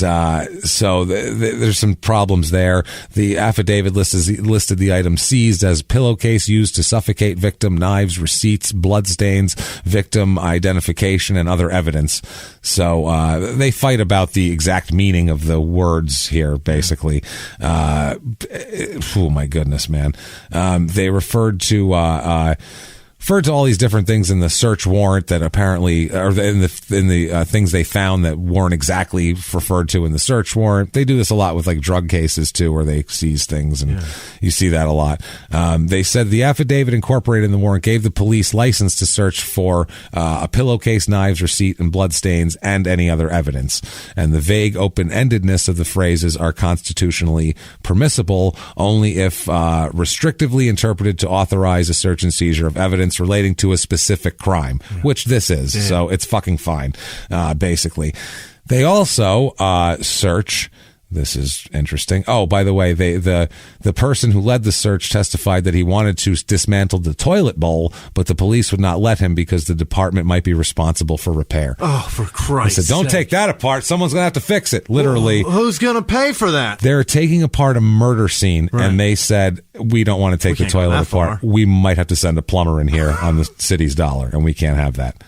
so there's some problems there. The affidavit listed the items seized as pillowcase used to suffocate victim, knives, receipts, bloodstains, victim identification, and other evidence. So they fight about the exact meaning of the words here, basically. Oh my goodness, man. They referred to all these different things in the search warrant that apparently, or in the things they found that weren't exactly referred to in the search warrant. They do this a lot with like drug cases too, where they seize things, and you see that a lot. They said the affidavit incorporated in the warrant gave the police license to search for a pillowcase, knives, receipt, and bloodstains, and any other evidence. And the vague open-endedness of the phrases are constitutionally permissible only if restrictively interpreted to authorize a search and seizure of evidence relating to a specific crime, which this is. So it's fucking fine, basically. They also search. This is interesting. Oh, by the way, the person who led the search testified that he wanted to dismantle the toilet bowl, but the police would not let him because the department might be responsible for repair. Oh, for Christ's sake. I said, don't take that apart. Someone's going to have to fix it, literally. Who's going to pay for that? They're taking apart a murder scene, and they said, we don't want to take the toilet apart. We might have to send a plumber in here on the city's dollar, and we can't have that.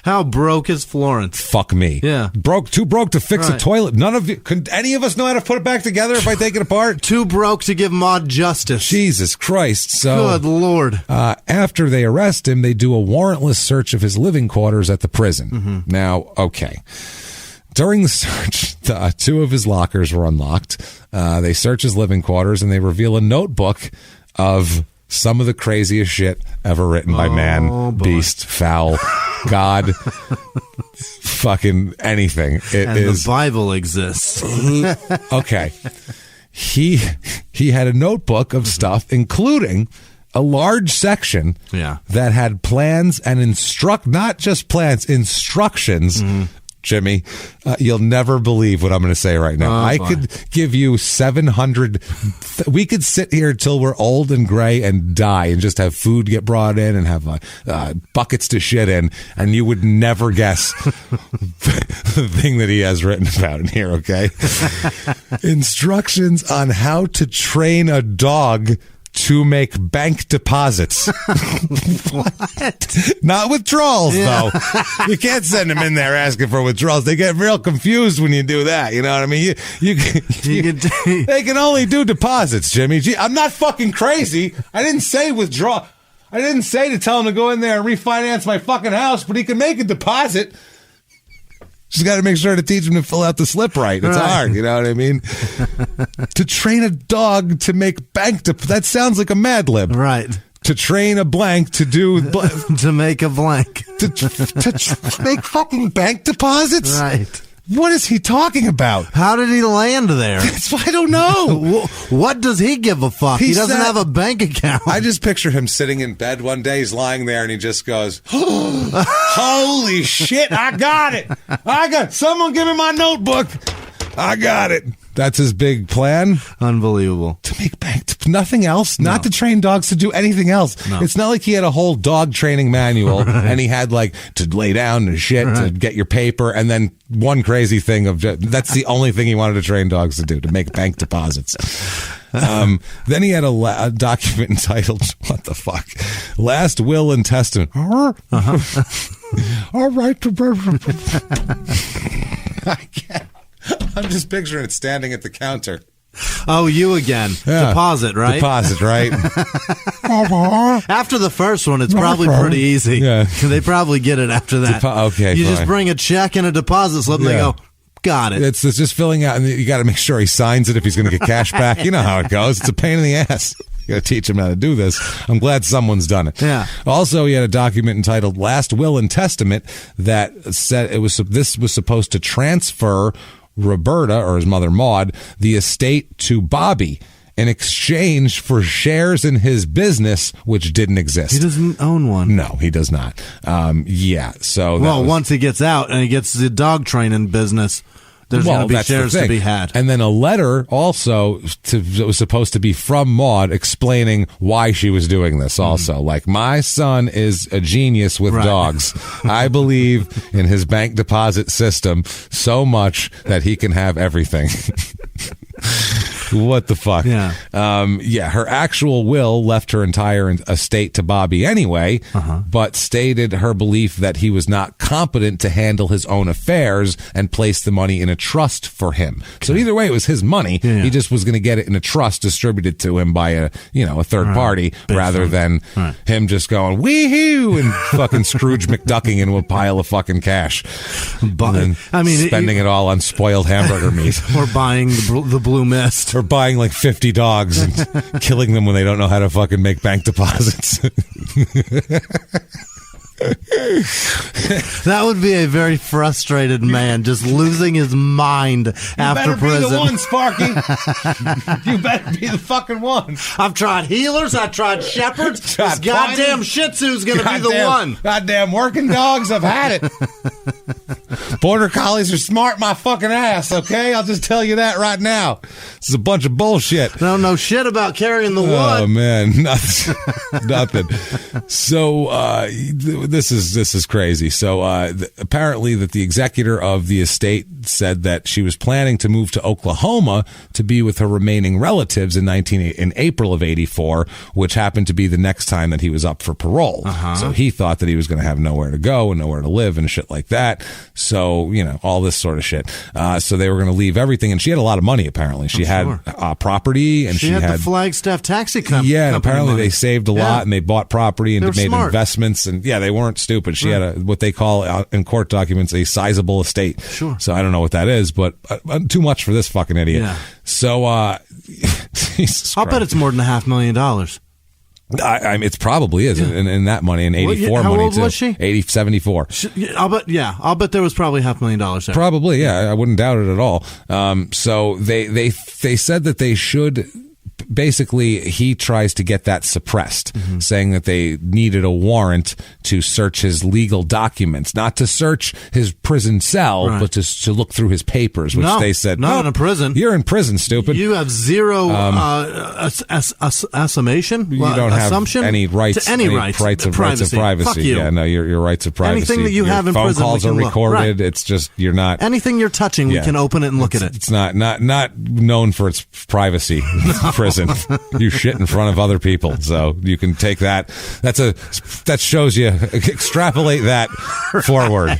How broke is Florence? Fuck me. Yeah. Too broke to fix a toilet. None of you, could any of us know how to put it back together if I take it apart? Too broke to give Maud justice. Jesus Christ. So, good Lord. After they arrest him, they do a warrantless search of his living quarters at the prison. Now, okay. During the search, two of his lockers were unlocked. They search his living quarters, and they reveal a notebook of some of the craziest shit ever written by man, beast, fowl, God, fucking anything. The Bible exists. Okay. he had a notebook of stuff, including a large section that had plans and not just plans, instructions. Jimmy, you'll never believe what I'm going to say right now. I could give you 700. We could sit here till we're old and gray and die and just have food get brought in and have buckets to shit in, and you would never guess the thing that he has written about in here, okay? Instructions on how to train a dog to make bank deposits. What? Not withdrawals, though. You can't send them in there asking for withdrawals. They get real confused when you do that. You know what I mean? They can only do deposits, Jimmy. I'm not fucking crazy. I didn't say withdraw. I didn't say to tell him to go in there and refinance my fucking house, but he can make a deposit. Just got to make sure to teach him to fill out the slip right. It's hard, you know what I mean? To train a dog to make bank that sounds like a Mad Lib. Right. To train a blank to do... to make a blank. to make fucking bank deposits? Right. What is he talking about? How did he land there? I don't know. What does he give a fuck? He doesn't have a bank account. I just picture him sitting in bed one day. He's lying there and he just goes, holy shit, I got it. Someone give me my notebook. I got it. That's his big plan. Unbelievable. To make bank. Nothing else. Not to train dogs to do anything else. No. It's not like he had a whole dog training manual and he had like to lay down and shit to get your paper, and then one crazy thing of that's the only thing he wanted to train dogs to do, to make bank deposits. Then he had a document entitled, what the fuck? Last Will and Testament. All right. I can't. I'm just picturing it standing at the counter. Oh, you again. Yeah. Deposit, right? Deposit, right? After the first one, it's probably pretty easy. Yeah. They probably get it after that. Okay, you just bring a check and a deposit slip, and they go, got it. It's just filling out, and you got to make sure he signs it if he's going to get cash back. You know how it goes. It's a pain in the ass. You got to teach him how to do this. I'm glad someone's done it. Yeah. Also, he had a document entitled Last Will and Testament that said this was supposed to transfer Roberta, or his mother Maud, the estate to Bobby in exchange for shares in his business, which didn't exist. He doesn't own one. No, he does not. So once he gets out and he gets the dog training business, there's going to be shares to be had. And then a letter also that was supposed to be from Maud explaining why she was doing this also. Like, my son is a genius with dogs. I believe in his bank deposit system so much that he can have everything. What the fuck? Yeah. Her actual will left her entire estate to Bobby anyway, but stated her belief that he was not competent to handle his own affairs and placed the money in a trust for him. So either way, it was his money. Yeah. He just was going to get it in a trust distributed to him by a third party rather than him just going wee-hoo and fucking Scrooge McDucking into a pile of fucking cash. But spending it all on spoiled hamburger meat. Or buying the Blue Mist. Or buying like 50 dogs and killing them when they don't know how to fucking make bank deposits. That would be a very frustrated man, just losing his mind after prison. You better be the one, Sparky. You better be the fucking one. I've tried healers. I tried shepherds. This goddamn Shih Tzu's going to be the one. Goddamn working dogs. I've had it. Border Collies are smart my fucking ass, okay? I'll just tell you that right now. This is a bunch of bullshit. Don't know shit about carrying the wood. Oh, man. Nothing. So, this is crazy. So apparently that the executor of the estate said that she was planning to move to Oklahoma to be with her remaining relatives in April of '84, which happened to be the next time that he was up for parole. So he thought that he was going to have nowhere to go and nowhere to live and shit like that. So, all this sort of shit. So they were going to leave everything, and she had a lot of money apparently. She had property, and she had the Flagstaff taxi company. Yeah, and apparently they saved a lot, and they bought property and made investments, and they weren't stupid. She had what they call in court documents a sizable estate. Sure. So I don't know what that is, but too much for this fucking idiot. Yeah. So I'll bet it's more than $500,000. It probably is in that money, in 84 how money old too. was she? 74. I'll bet there was probably $500,000 there. Probably, yeah. I wouldn't doubt it at all. So they said that they should. Basically, he tries to get that suppressed, saying that they needed a warrant to search his legal documents, not to search his prison cell, but to look through his papers, which they said, not in a prison. You're in prison, stupid. You have zero assumption. You don't have any rights to any rights of privacy. Fuck you. Yeah, no, your rights of privacy. Anything that you your have in phone prison, calls are recorded. It's just you're not. Anything you're touching, we can open it and look at it. It's not known for its privacy. Prison. You shit in front of other people, so you can take that. That shows you. Extrapolate that forward,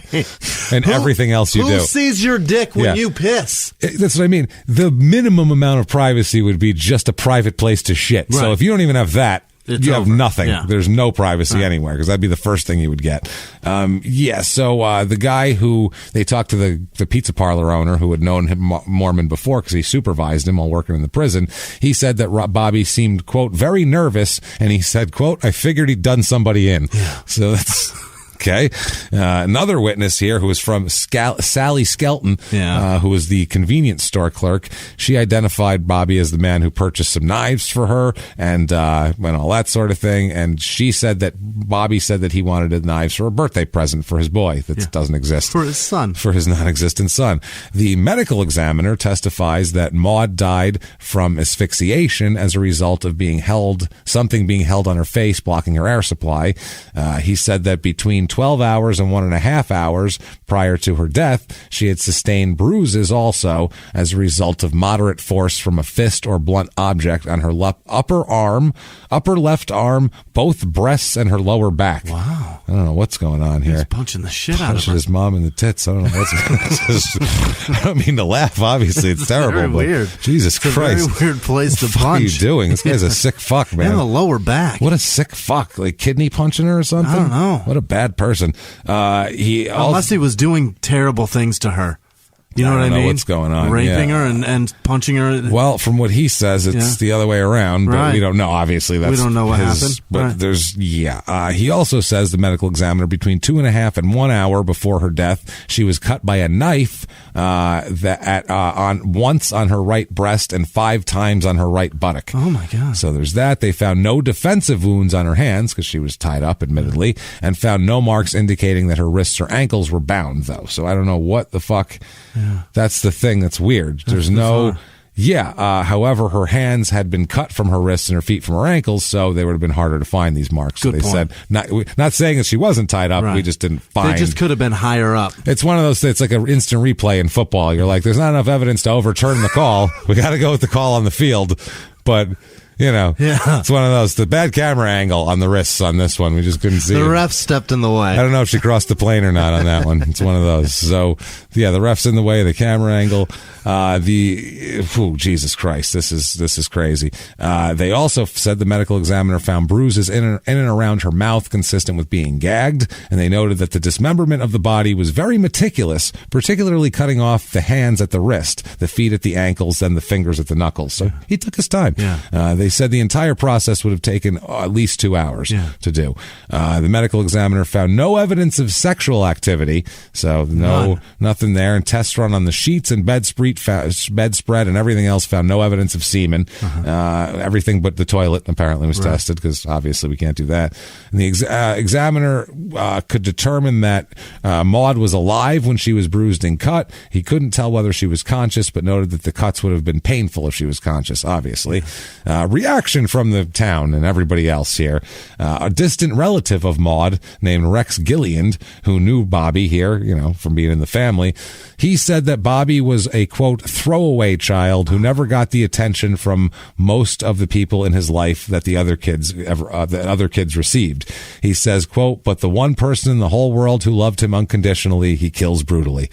and everything else you do. Who sees your dick when you piss? That's what I mean. The minimum amount of privacy would be just a private place to shit. Right. So if you don't even have that. You have nothing. Yeah. There's no privacy anywhere because that'd be the first thing you would get. So the guy who they talked to the pizza parlor owner who had known him Mormon before because he supervised him while working in the prison. He said that Bobby seemed, quote, very nervous, and he said, quote, I figured he'd done somebody in. Yeah. So that's. Okay. Another witness here who was from Sally Skelton, who was the convenience store clerk. She identified Bobby as the man who purchased some knives for her and all that sort of thing. And she said that Bobby said that he wanted the knives for a birthday present for his boy that doesn't exist. For his son. For his non-existent son. The medical examiner testifies that Maud died from asphyxiation as a result of something being held on her face, blocking her air supply. He said that between 12 hours and 1.5 hours prior to her death, she had sustained bruises also as a result of moderate force from a fist or blunt object on her upper left arm, both breasts, and her lower back. Wow. I don't know what's going on here. He's punching the shit out of her. His mom in the tits. I don't know what's I don't mean to laugh, obviously. It's terrible. Very weird. Jesus Christ. A very weird place to punch. What are you doing? This guy's a sick fuck, man. In the lower back. What a sick fuck. Like kidney punching her or something? I don't know. What a bad person. Unless he was doing terrible things to her. You know what I mean? What's going on? Raping her and punching her. Well, from what he says, it's the other way around, but we don't know. Obviously, we don't know what happened. But he also says, the medical examiner, between 2.5 and 1 hour before her death, she was cut by a knife once on her right breast and 5 times on her right buttock. Oh my God! So there's that. They found no defensive wounds on her hands because she was tied up, admittedly, and found no marks indicating that her wrists or ankles were bound, though. So I don't know what the fuck. Yeah. That's the thing that's weird. There's no... Yeah. However, her hands had been cut from her wrists and her feet from her ankles, so they would have been harder to find these marks. Good so they point. said, not saying that she wasn't tied up. Right. We just didn't find. They just could have been higher up. It's one of those. It's like an instant replay in football. You're like, there's not enough evidence to overturn the call. We got to go with the call on the field, but. It's one of those. The bad camera angle on the wrists on this one, we just couldn't see. The ref stepped in the way. I don't know if she crossed the plane or not on that one. It's one of those. So, the ref's in the way, the camera angle. Jesus Christ, this is crazy. They also said the medical examiner found bruises in and around her mouth consistent with being gagged, and they noted that the dismemberment of the body was very meticulous, particularly cutting off the hands at the wrist, the feet at the ankles, then the fingers at the knuckles. So he took his time. Yeah. They said the entire process would have taken at least 2 hours to do. The medical examiner found no evidence of sexual activity, so nothing there, and tests run on the sheets and bedspread and everything else found no evidence of semen. Everything but the toilet apparently was tested because obviously we can't do that. And the examiner could determine that Maud was alive when she was bruised and cut. He couldn't tell whether she was conscious, but noted that the cuts would have been painful if she was conscious, obviously. Reaction from the town and everybody else here. A distant relative of Maud named Rex Gilliand, who knew Bobby here, from being in the family, he said that Bobby was a, quote, throwaway child who never got the attention from most of the people in his life that the other kids received. He says, quote, but the one person in the whole world who loved him unconditionally, he kills brutally.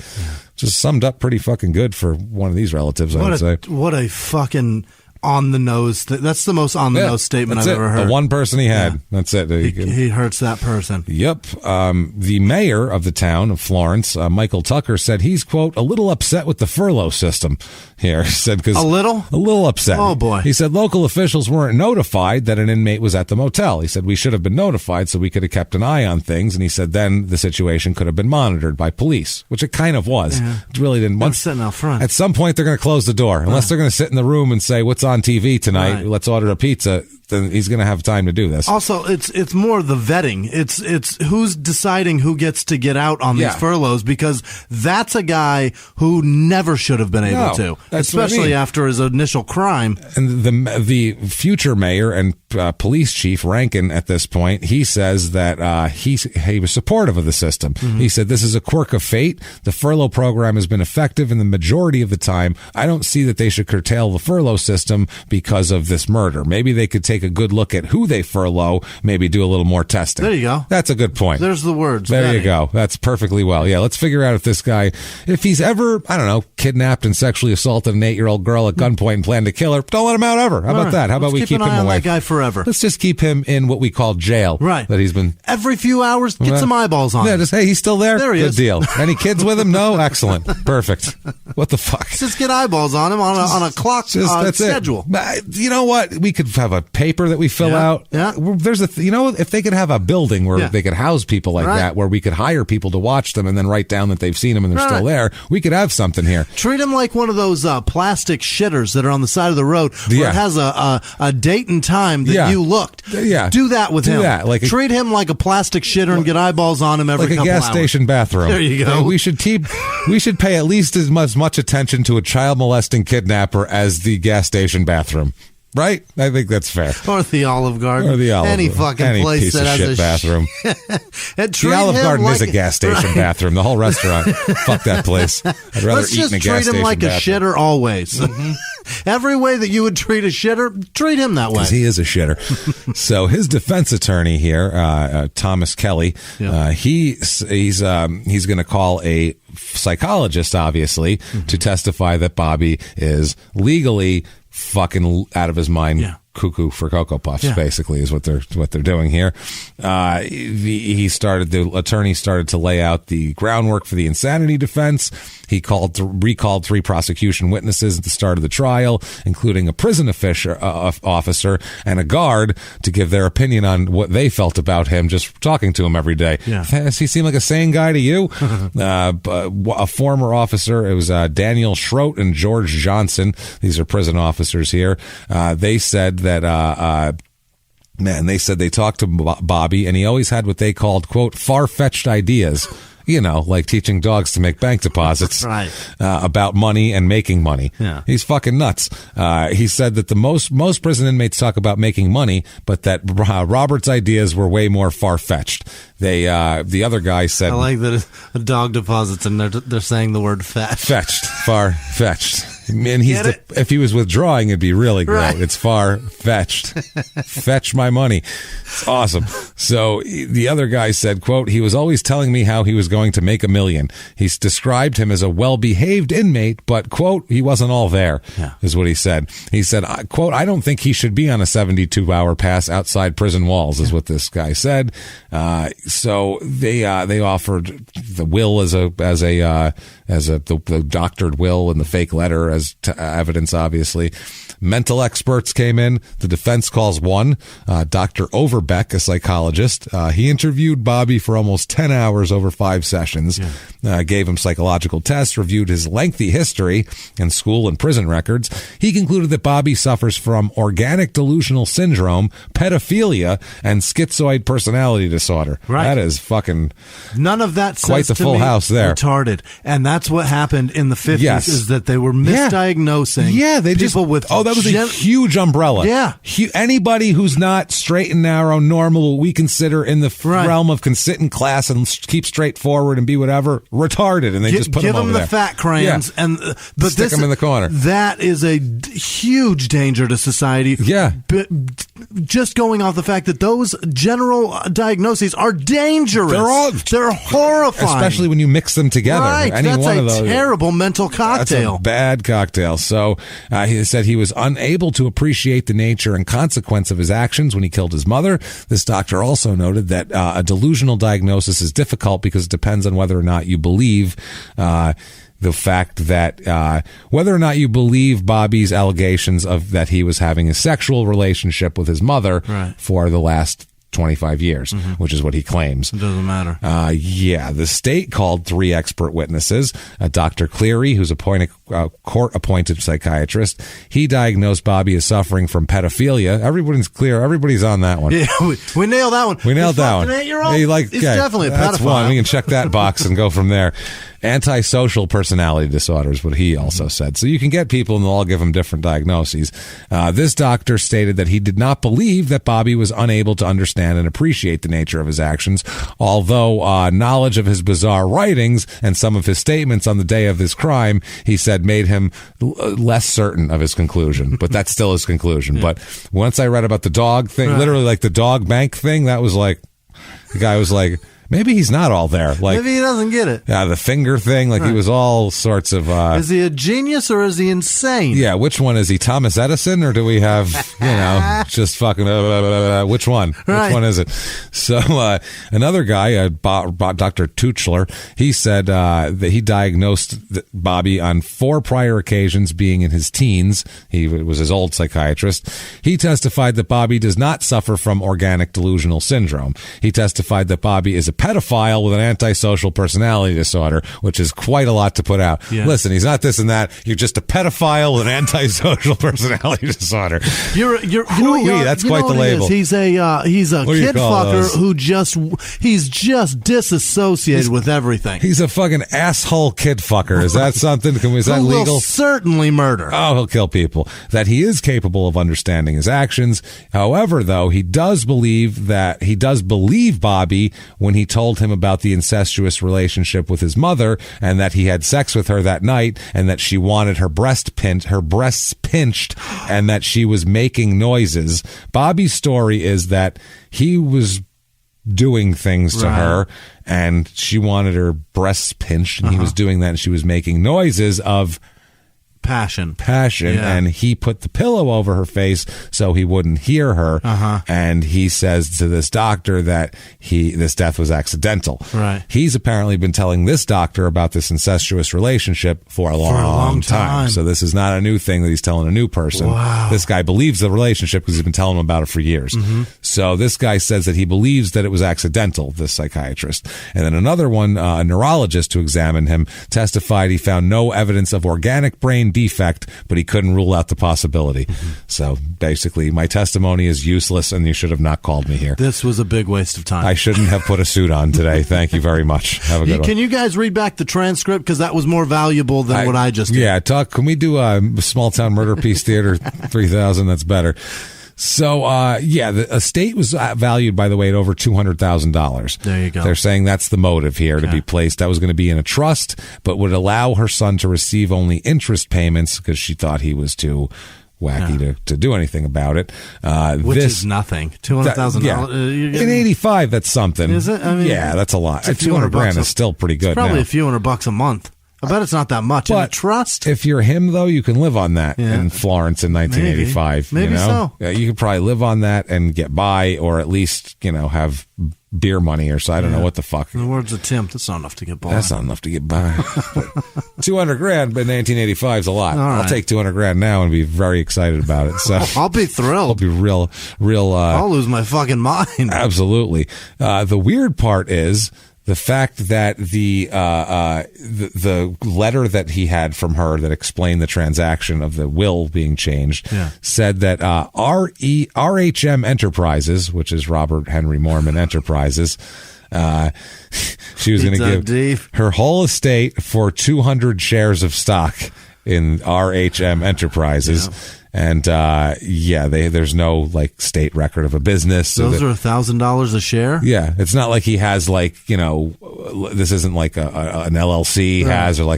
Just summed up pretty fucking good for one of these relatives, I would say. What a fucking... on the nose. That's the most on the nose statement I've ever heard. The one person he had. Yeah. That's it. He hurts that person. Yep. The mayor of the town of Florence, Michael Tucker, said he's, quote, a little upset with the furlough system. here. He said, because a little upset. Oh boy. He said local officials weren't notified that an inmate was at the motel. He said we should have been notified so we could have kept an eye on things. And he said then the situation could have been monitored by police, which it kind of was. Yeah. It really didn't. Once sitting out front. At some point they're going to close the door, unless they're going to sit in the room and say, "What's on TV tonight? Right. Let's order a pizza." Then he's going to have time to do this. Also, it's more the vetting. It's who's deciding who gets to get out on these furloughs, because that's a guy who never should have been able to, especially after his initial crime. And the future mayor and police chief Rankin at this point, he says that he was supportive of the system. Mm-hmm. He said this is a quirk of fate. The furlough program has been effective in the majority of the time. I don't see that they should curtail the furlough system because of this murder. Maybe they could take a good look at who they furlough, maybe do a little more testing. There you go. That's a good point. There's the words. There Betty. you go. That's perfectly well. Yeah, let's figure out if this guy, if he's ever, I don't know, kidnapped and sexually assaulted an 8-year-old girl at gunpoint and planned to kill her, don't let him out ever. How about that? How about we keep him away? On that guy forever. Let's just keep him in what we call jail. Right. That he's been every few hours, get some eyeballs on him. Yeah, just, hey, he's still there? There he is. Good deal. Any kids with him? No? Excellent. Perfect. What the fuck? Just get eyeballs on him on a clock schedule. You know what? We could have a paper that we fill out. Yeah. There's if they could have a building where they could house people like that, where we could hire people to watch them and then write down that they've seen them and they're still there, we could have something here. Treat him like one of those plastic shitters that are on the side of the road where it has a date and time that you looked. Yeah. Do that with him. That. Treat him like a plastic shitter and get eyeballs on him every couple hours. Like a gas station bathroom. There you go. We should pay at least as much attention to a child molesting kidnapper as the gas station bathroom. Right? I think that's fair. Or the Olive Garden. Or the Olive Any fucking place piece that of has shit bathroom. The Olive Garden is a gas station bathroom. The whole restaurant. Fuck that place. I'd rather eat in a gas station bathroom. Let's just treat him like a shitter always. Mm-hmm. Every way that you would treat a shitter, treat him that way. Because he is a shitter. So his defense attorney here, Thomas Kelly, he's going to call a psychologist, obviously, to testify that Bobby is legally fucking out of his mind, cuckoo for Cocoa Puffs, basically, is what they're doing here. The attorney started to lay out the groundwork for the insanity defense. He recalled 3 prosecution witnesses at the start of the trial, including a prison officer and a guard, to give their opinion on what they felt about him just talking to him every day. Yeah. Does he seem like a sane guy to you? A former officer, it was Daniel Schroet and George Johnson. These are prison officers here. They said that they said they talked to Bobby, and he always had what they called, quote, far-fetched ideas. You know, like teaching dogs to make bank deposits about money and making money. Yeah. He's fucking nuts. He said that the most prison inmates talk about making money, but that Robert's ideas were way more far-fetched. The other guy said, I like that a dog deposits and they're saying the word fetched. Far-fetched. And if he was withdrawing, it'd be really great. Right. It's far-fetched. Fetch my money. It's awesome. So the other guy said, quote, he was always telling me how he was going to make $1 million. He's described him as a well-behaved inmate, but, quote, he wasn't all there, is what he said. He said, quote, I don't think he should be on a 72-hour pass outside prison walls, is what this guy said. So they offered the will as the doctored will and the fake letter as evidence, obviously. Mental experts came in. The defense calls one, Dr. Overbeck, a psychologist. He interviewed Bobby for almost 10 hours over 5 sessions, gave him psychological tests, reviewed his lengthy history and school and prison records. He concluded that Bobby suffers from organic delusional syndrome, pedophilia, and schizoid personality disorder. Right. That is fucking none of that quite the full house there. Retarded. And that's what happened in the 50s is that they were misdiagnosing people with that was a huge umbrella. Yeah. Anybody who's not straight and narrow, normal, what we consider in the realm of can sit in class and keep straight forward and be whatever, retarded, and they just put them over there. Give them the fat crayons and stick them in the corner. That is a huge danger to society. Yeah. But just going off the fact that those general diagnoses are dangerous. They're horrifying. Especially when you mix them together. Right. That's a terrible mental cocktail. That's a bad cocktail. So he said he was unable to appreciate the nature and consequence of his actions when he killed his mother. This doctor also noted that a delusional diagnosis is difficult because it depends on whether or not you believe the fact that whether or not you believe Bobby's allegations of that he was having a sexual relationship with his mother for the last 25 years, which is what he claims. It doesn't matter. The state called 3 expert witnesses. Dr. Cleary, who's a court-appointed psychiatrist, he diagnosed Bobby as suffering from pedophilia. Everybody's clear. Everybody's on that one. Yeah, we nailed that one. We nailed that one. 8-year-old? He's definitely a pedophile. That's one. We can check that box and go from there. Antisocial personality disorder is what he also said. So you can get people and they'll all give them different diagnoses. This doctor stated that he did not believe that Bobby was unable to understand and appreciate the nature of his actions, although knowledge of his bizarre writings and some of his statements on the day of his crime, he said, made him less certain of his conclusion. But that's still his conclusion. But once I read about the dog thing, literally like the dog bank thing, that was like, the guy was like, maybe he's not all there. Like, maybe he doesn't get it. Yeah, the finger thing. Like he was all sorts of. Is he a genius or is he insane? Yeah, which one is he? Thomas Edison, or do we have just fucking? Which one? Which one is it? So another guy, Dr. Tuchler, he said that he diagnosed Bobby on 4 prior occasions, being in his teens. He was his old psychiatrist. He testified that Bobby does not suffer from organic delusional syndrome. He testified that Bobby is a pedophile with an antisocial personality disorder, which is quite a lot to put out. Yeah. Listen, he's not this and that. You're just a pedophile with an antisocial personality disorder. That's quite the label. He's a kid fucker he's just disassociated with everything. He's a fucking asshole kid fucker. Is that something? Is that legal? Will certainly murder. Oh, he'll kill people. That he is capable of understanding his actions. However, though, he does believe Bobby when he told him about the incestuous relationship with his mother and that he had sex with her that night and that she wanted her breasts pinched and that she was making noises. Bobby's story is that he was doing things to her and she wanted her breasts pinched and he was doing that and she was making noises of passion, and he put the pillow over her face so he wouldn't hear her. And he says to this doctor that this death was accidental. He's apparently been telling this doctor about this incestuous relationship for a long time. So this is not a new thing that he's telling a new person. This guy believes the relationship because he's been telling him about it for years. So this guy says that he believes that it was accidental, this psychiatrist. And then another one, a neurologist who examined him, testified he found no evidence of organic brain defect, but he couldn't rule out the possibility. So basically, my testimony is useless, and you should have not called me here. This was a big waste of time. I shouldn't have put a suit on today. Thank you very much. Have a good one. Can you guys read back the transcript? Because that was more valuable than what I just did. Yeah, can we do a Small Town Murder Piece Theater 3000? That's better. So, the estate was valued, by the way, at over $200,000. There you go. They're saying that's the motive here to be placed. That was going to be in a trust, but would allow her son to receive only interest payments because she thought he was too wacky to do anything about it. Which is nothing. $200,000. In 85, that's something. Is it? I mean, that's a lot. $200,000 is still pretty good. It's probably now. a few $100 a month. I bet it's not that much. But in a trust? If you're him, though, you can live on that in Florence in 1985. Maybe so. You could probably live on that and get by, or at least, have beer money or so. I don't know what the fuck. In the words of Tim, that's not enough to get by. That's not enough to get by. $200,000 by 1985 is a lot. Right. I'll take $200,000 now and be very excited about it. So I'll be thrilled. I'll be real. I'll lose my fucking mind. Absolutely. The weird part is the fact that the letter that he had from her that explained the transaction of the will being changed said that RHM Enterprises, which is Robert Henry Mormon Enterprises, she was going to give her whole estate for 200 shares of stock in RHM Enterprises. And there's no state record of a business. Those are $1,000 a share. Yeah, it's not like he has this isn't like an LLC has or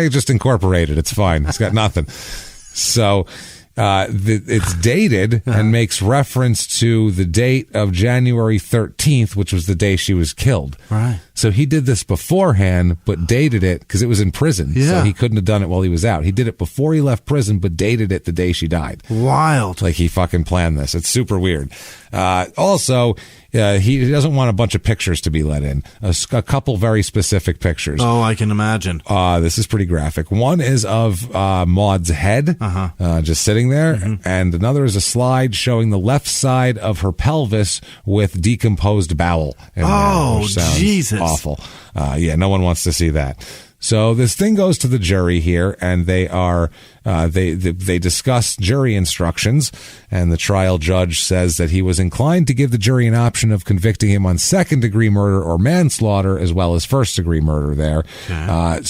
he just incorporated. It's fine. It's got nothing. So It's dated and makes reference to the date of January 13th, which was the day she was killed. Right. So he did this beforehand, but dated it because it was in prison. Yeah. So he couldn't have done it while he was out. He did it before he left prison, but dated it the day she died. Wild. Like he fucking planned this. It's super weird. Also, he doesn't want a bunch of pictures to be let in. A couple very specific pictures. Oh, I can imagine. This is pretty graphic. One is of Maud's head, just sitting there, and another is a slide showing the left side of her pelvis with decomposed bowel. Oh, Jesus. Awful. No one wants to see that. So this thing goes to the jury here, and they are they discuss jury instructions, and the trial judge says that he was inclined to give the jury an option of convicting him on second-degree murder or manslaughter, as well as first-degree murder there. Okay.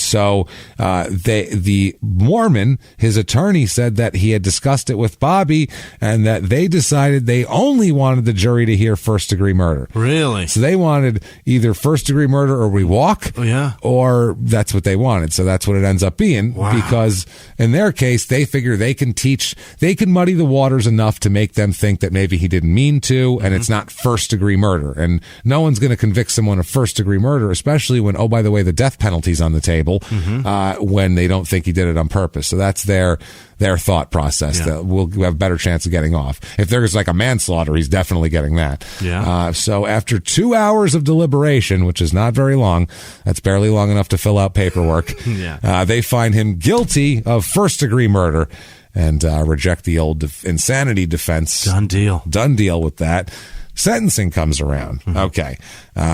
The Mormon, his attorney, said that he had discussed it with Bobby, and that they decided they only wanted the jury to hear first-degree murder. Really? So they wanted either first-degree murder or we walk, or that's what they wanted. So that's what it ends up being, because in their case, they figure they can muddy the waters enough to make them think that maybe he didn't mean to, and it's not first-degree murder. And no one's going to convict someone of first-degree murder, especially when, oh, by the way, the death penalty's on the table, when they don't think he did it on purpose. So that's their thought process. That we'll have a better chance of getting off. If there's like a manslaughter, he's definitely getting that. So after 2 hours of deliberation, which is not very long, that's barely long enough to fill out paperwork, they find him guilty of first-degree murder and reject the old insanity defense. Done deal with that. Sentencing comes around. Okay.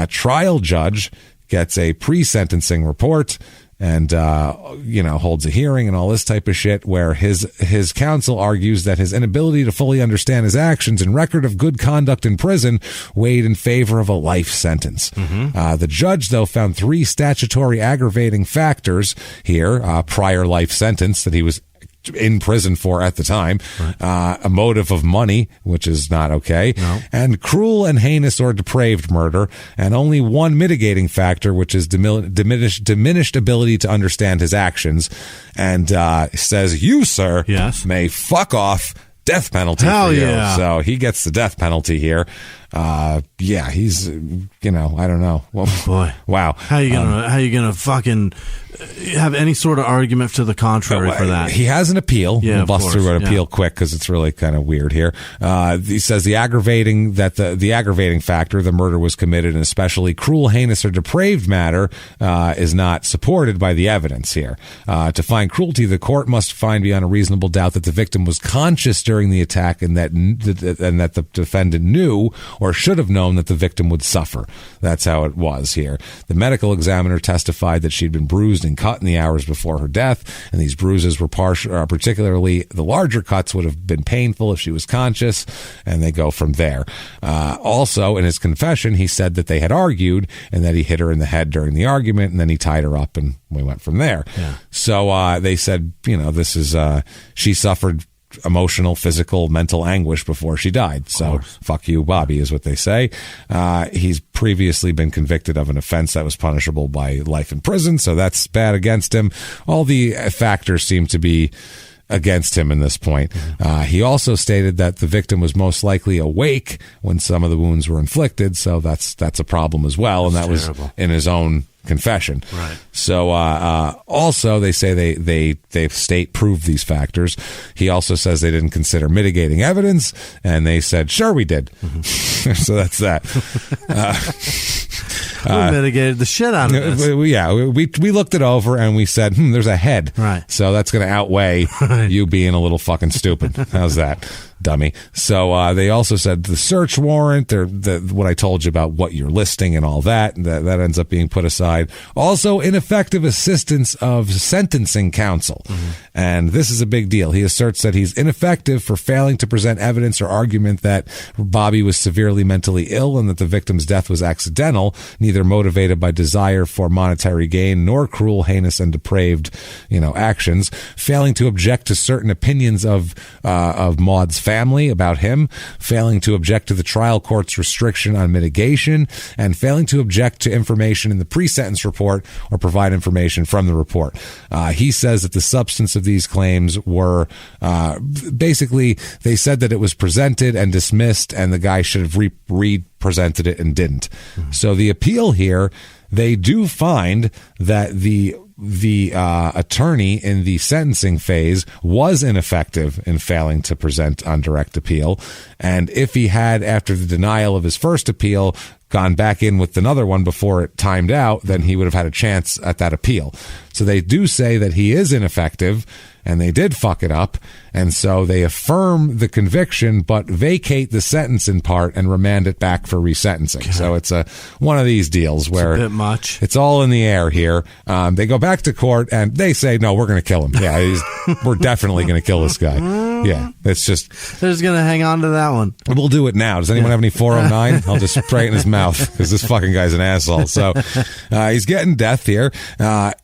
Trial judge gets a pre-sentencing report and holds a hearing and all this type of shit, where his counsel argues that his inability to fully understand his actions and record of good conduct in prison weighed in favor of a life sentence. The judge, though, found 3 statutory aggravating factors here: prior life sentence that he was in prison for at the time, a motive of money, which is not okay, and cruel and heinous or depraved murder, and only one mitigating factor, which is diminished ability to understand his actions, and says, you, sir, may fuck off. Death penalty for you. So he gets the death penalty here. He's, I don't know. Well, oh boy. Wow. How you gonna fucking have any sort of argument to the contrary for that? He has an appeal. We'll bust through an appeal quick because it's really kind of weird here. He says the aggravating factor, the murder was committed in especially cruel, heinous, or depraved manner, is not supported by the evidence here. To find cruelty, the court must find beyond a reasonable doubt that the victim was conscious during the attack and that the defendant knew or should have known that the victim would suffer. That's how it was here. The medical examiner testified that she'd been bruised and cut in the hours before her death, and these bruises were particularly the larger cuts would have been painful if she was conscious, and they go from there. Also, in his confession, he said that they had argued and that he hit her in the head during the argument, and then he tied her up, and we went from there. So they said, this is she suffered emotional, physical, mental anguish before she died. So fuck you, Bobby, is what they say. He's previously been convicted of an offense that was punishable by life in prison, so that's bad against him. All the factors seem to be against him in this point. He also stated that the victim was most likely awake when some of the wounds were inflicted, so that's a problem as well, and that was in his own confession. Right. So also they say they state proved these factors. He also says they didn't consider mitigating evidence, and they said, sure, we did. So that's that. We mitigated the shit out of this. We looked it over and we said, there's a head. Right. So that's going to outweigh you being a little fucking stupid. How's that, dummy? So they also said the search warrant, what I told you about what you're listing and all that ends up being put aside. Also, ineffective assistance of sentencing counsel. And this is a big deal. He asserts that he's ineffective for failing to present evidence or argument that Bobby was severely mentally ill and that the victim's death was accidental. Neither neither motivated by desire for monetary gain nor cruel, heinous, and depraved, actions. Failing to object to certain opinions of Maud's family about him. Failing to object to the trial court's restriction on mitigation, and failing to object to information in the pre-sentence report or provide information from the report. He says that the substance of these claims were basically, they said that it was presented and dismissed, and the guy should have re-presented it and didn't. Mm-hmm. So the appeal here, they do find that the attorney in the sentencing phase was ineffective in failing to present on direct appeal. And if he had, after the denial of his first appeal, gone back in with another one before it timed out, then he would have had a chance at that appeal. So they do say that he is ineffective, and they did fuck it up, and so they affirm the conviction but vacate the sentence in part and remand it back for resentencing. God. So it's one of these deals where it's a bit much. It's all in the air here. They go back to court and they say, no, we're going to kill him. Yeah, we're definitely going to kill this guy. Yeah, it's just... They're just going to hang on to that one. We'll do it now. Does anyone have any 409? I'll just spray it in his mouth because this fucking guy's an asshole. So he's getting death here.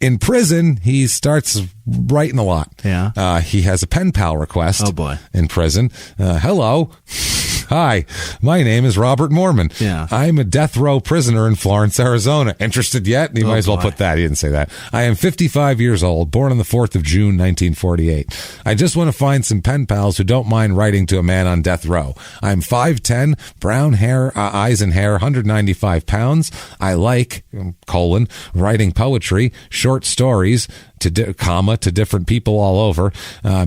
In prison, he starts writing a lot. Yeah. He has a pen pal request. Oh, boy. In prison. Hello. Hi, my name is Robert Mormon. Yeah. I'm a death row prisoner in Florence, Arizona. Interested yet? You might as well put that. He didn't say that. I am 55 years old, born on the 4th of June, 1948. I just want to find some pen pals who don't mind writing to a man on death row. I'm 5'10", brown hair, eyes and hair, 195 pounds. I like, writing poetry, short stories, to different people all over,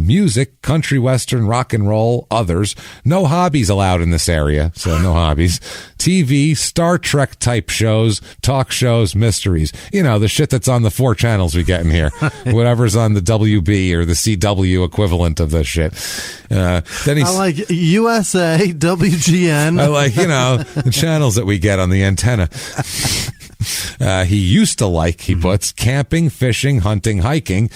music, country, western, rock and roll, others. No hobbies allowed in this area, so no hobbies. TV, Star Trek type shows, talk shows, mysteries. The shit that's on the 4 channels we get in here. Whatever's on the WB or the CW equivalent of this shit. Then I like USA, WGN. I like, the channels that we get on the antenna. He used to like, he puts, camping, fishing, hunting, hiking.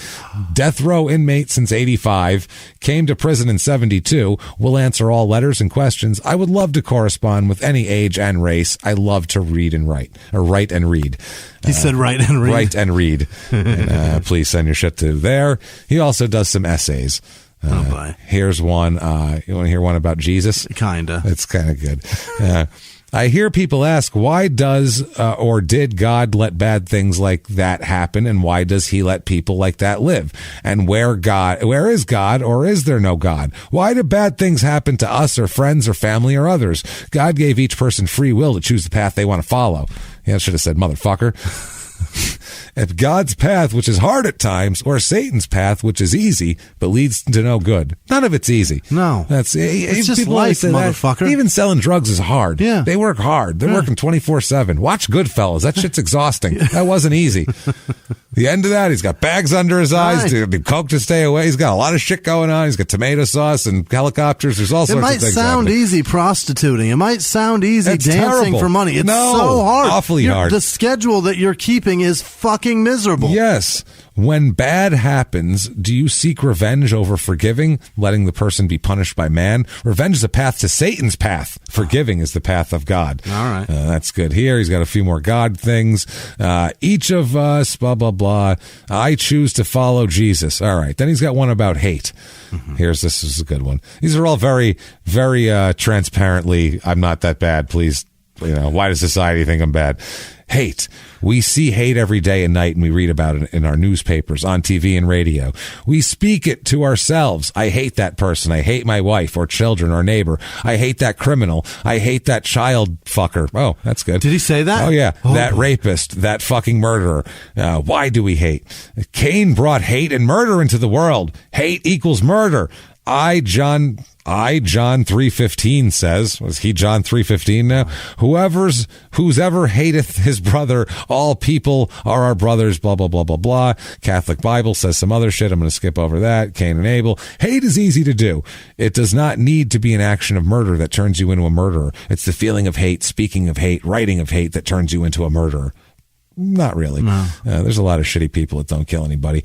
Death row inmate since 85. Came to prison in 72. Will answer all letters and questions. I would love to correspond with any age and race. I love to read and write. Or write and read. He said write and read. Write and read. And, please send your shit to there. He also does some essays. Oh, boy. Here's one. You want to hear one about Jesus? Kinda. It's kind of good. I hear people ask, why does or did God let bad things like that happen, and why does he let people like that live? And where is God, or is there no God? Why do bad things happen to us or friends or family or others? God gave each person free will to choose the path they want to follow. Yeah, I should have said motherfucker. If God's path, which is hard at times, or Satan's path, which is easy but leads to no good, none of it's easy. No, it's just life, motherfucker. Even selling drugs is hard. Yeah, they work hard. They're working 24/7. Watch Goodfellas. That shit's exhausting. That wasn't easy. The end of that, he's got bags under his eyes. Right. Coke to stay away. He's got a lot of shit going on. He's got tomato sauce and helicopters. There's all sorts of things. It might sound easy prostituting. It might sound easy dancing terrible. For money. It's so hard. Awfully hard. The schedule that you're keeping is fucking miserable. Yes. When bad happens, do you seek revenge over forgiving, letting the person be punished by man? Revenge is a path to Satan's path. Forgiving is the path of God. All right. That's good here. He's got a few more God things. Each of us, blah, blah, blah. I choose to follow Jesus. All right. Then he's got one about hate. Mm-hmm. This is a good one. These are all very, very transparently, I'm not that bad. Please, why does society think I'm bad? Hate. We see hate every day and night, and we read about it in our newspapers, on TV and radio. We speak it to ourselves. I hate that person. I hate my wife or children or neighbor. I hate that criminal. I hate that child fucker. Oh, that's good. Did he say that? Oh, yeah. That rapist, that fucking murderer. Why do we hate? Cain brought hate and murder into the world. Hate equals murder. John 3:15 says, was he John 3:15 now? Who's ever hateth his brother, all people are our brothers, blah, blah, blah, blah, blah. Catholic Bible says some other shit. I'm going to skip over that. Cain and Abel. Hate is easy to do. It does not need to be an action of murder that turns you into a murderer. It's the feeling of hate, speaking of hate, writing of hate that turns you into a murderer. Not really. No. There's a lot of shitty people that don't kill anybody.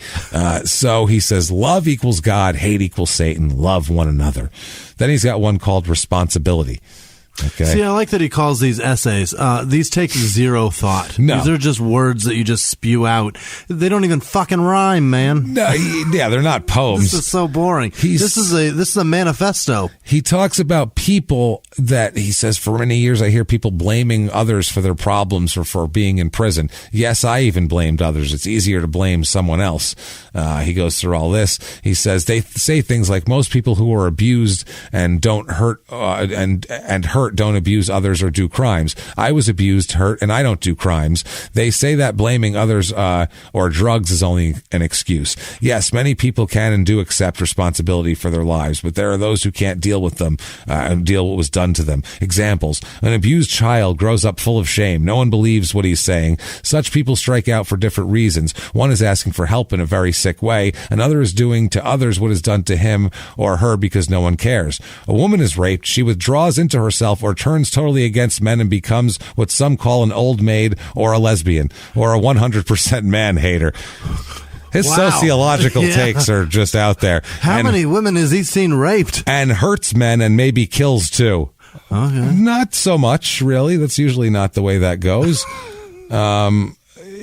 So he says, love equals God, hate equals Satan, love one another. Then he's got one called responsibility. Okay. See, I like that he calls these essays. These take zero thought. No. These are just words that you just spew out. They don't even fucking rhyme, man. No, yeah, they're not poems. This is so boring. This is a manifesto. He talks about people that he says, for many years I hear people blaming others for their problems or for being in prison. Yes, I even blamed others. It's easier to blame someone else. He goes through all this. He says they say things like most people who are abused and don't hurt and hurt don't abuse others or do crimes. I was abused, hurt, and I don't do crimes. They say that blaming others or drugs is only an excuse. Yes, many people can and do accept responsibility for their lives, but there are those who can't deal with them and deal what was done to them. Examples: an abused child grows up full of shame. No one believes what he's saying. Such people strike out for different reasons. One is asking for help in a very sick way. Another is doing to others what is done to him or her because no one cares. A woman is raped. She withdraws into herself or turns totally against men and becomes what some call an old maid or a lesbian or a 100% man hater. His sociological takes are just out there. How many women has he seen raped? And hurts men and maybe kills too. Okay. Not so much, really. That's usually not the way that goes.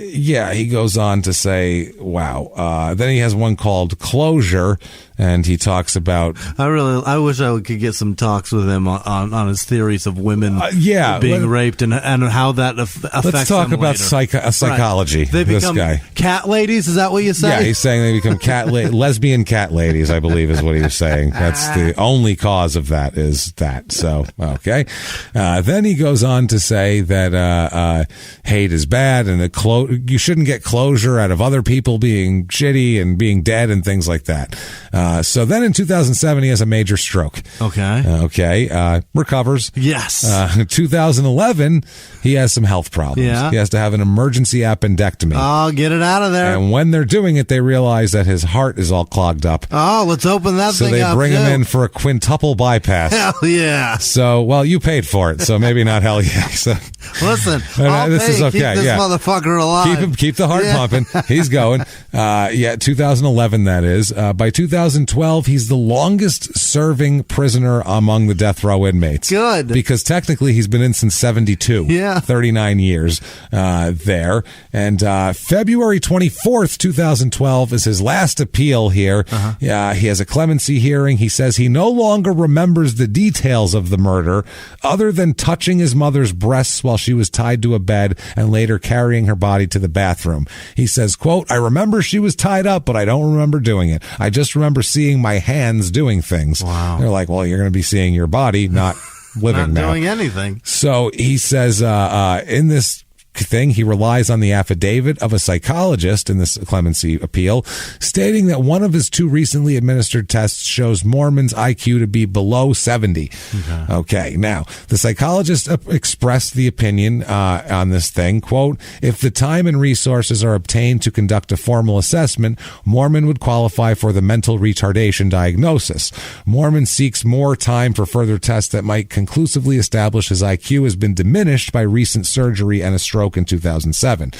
Yeah, he goes on to say, wow. Then he has one called Closure, and he talks about... I wish I could get some talks with him on his theories of women being raped and how that affects them. Let's talk about psychology. Right. They become cat ladies, is that what you say? Yeah, he's saying they become lesbian cat ladies, I believe is what he was saying. That's the only cause of that is that. So, okay. Then he goes on to say that hate is bad and you shouldn't get closure out of other people being shitty and being dead and things like that. So then in 2007, he has a major stroke. Okay. Recovers. Yes. 2011, he has some health problems. Yeah. He has to have an emergency appendectomy. Oh, get it out of there. And when they're doing it, they realize that his heart is all clogged up. Oh, let's open that thing up. So they bring him in for a quintuple bypass. Hell yeah. So, well, you paid for it, so maybe not hell yeah. So, listen, this is okay. Keep this motherfucker alive. Keep the heart pumping. He's going. 2011, that is. By 2012, he's the longest serving prisoner among the death row inmates. Good. Because technically he's been in since 72. Yeah. 39 years there. And February 24th, 2012 is his last appeal here. He has a clemency hearing. He says he no longer remembers the details of the murder other than touching his mother's breasts while she was tied to a bed and later carrying her body to the bathroom. He says, quote, I remember she was tied up, but I don't remember doing it. I just remember seeing my hands doing things. Wow. They're like, well, you're going to be seeing your body, not living not now. doing anything. So he says in this thing, he relies on the affidavit of a psychologist in this clemency appeal, stating that one of his 2 recently administered tests shows Mormon's IQ to be below 70. Okay. Now, the psychologist expressed the opinion on this thing, quote, if the time and resources are obtained to conduct a formal assessment, Mormon would qualify for the mental retardation diagnosis. Mormon seeks more time for further tests that might conclusively establish his IQ has been diminished by recent surgery and a stroke in 2007.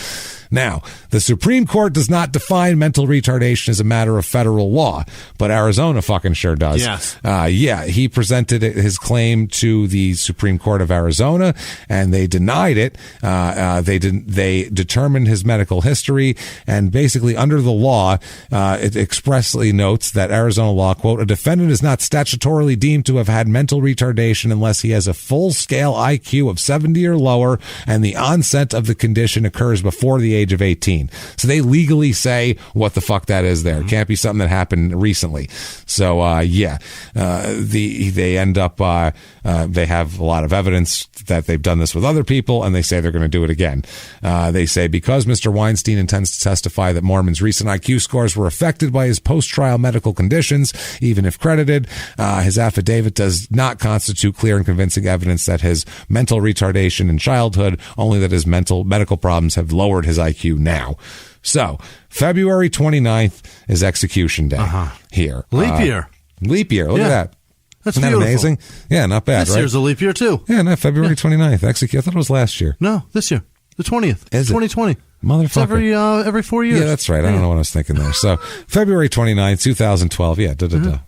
Now, the Supreme Court does not define mental retardation as a matter of federal law, but Arizona fucking sure does. Yes. He presented his claim to the Supreme Court of Arizona, and they denied it. They determined his medical history, and basically under the law, it expressly notes that Arizona law, quote, a defendant is not statutorily deemed to have had mental retardation unless he has a full-scale IQ of 70 or lower, and the onset of the condition occurs before the age of 18. So they legally say what the fuck that is there. It can't be something that happened recently. So, they end up, they have a lot of evidence that they've done this with other people, and they say they're going to do it again. They say because Mr. Weinstein intends to testify that Mormon's recent IQ scores were affected by his post-trial medical conditions, even if credited, his affidavit does not constitute clear and convincing evidence that his mental retardation in childhood, only that his medical problems have lowered his IQ now. So, February 29th is execution day here. Leap year. Leap year. Look at that. That's Isn't that beautiful. amazing? Yeah, not bad, this right? This year's a leap year, too. Yeah, no, February 29th. I thought it was last year. No, this year. The 20th. Is 2020. Motherfucker. Every 4 years. Yeah, that's right. I don't know what I was thinking there. So, February 29th, 2012. Yeah,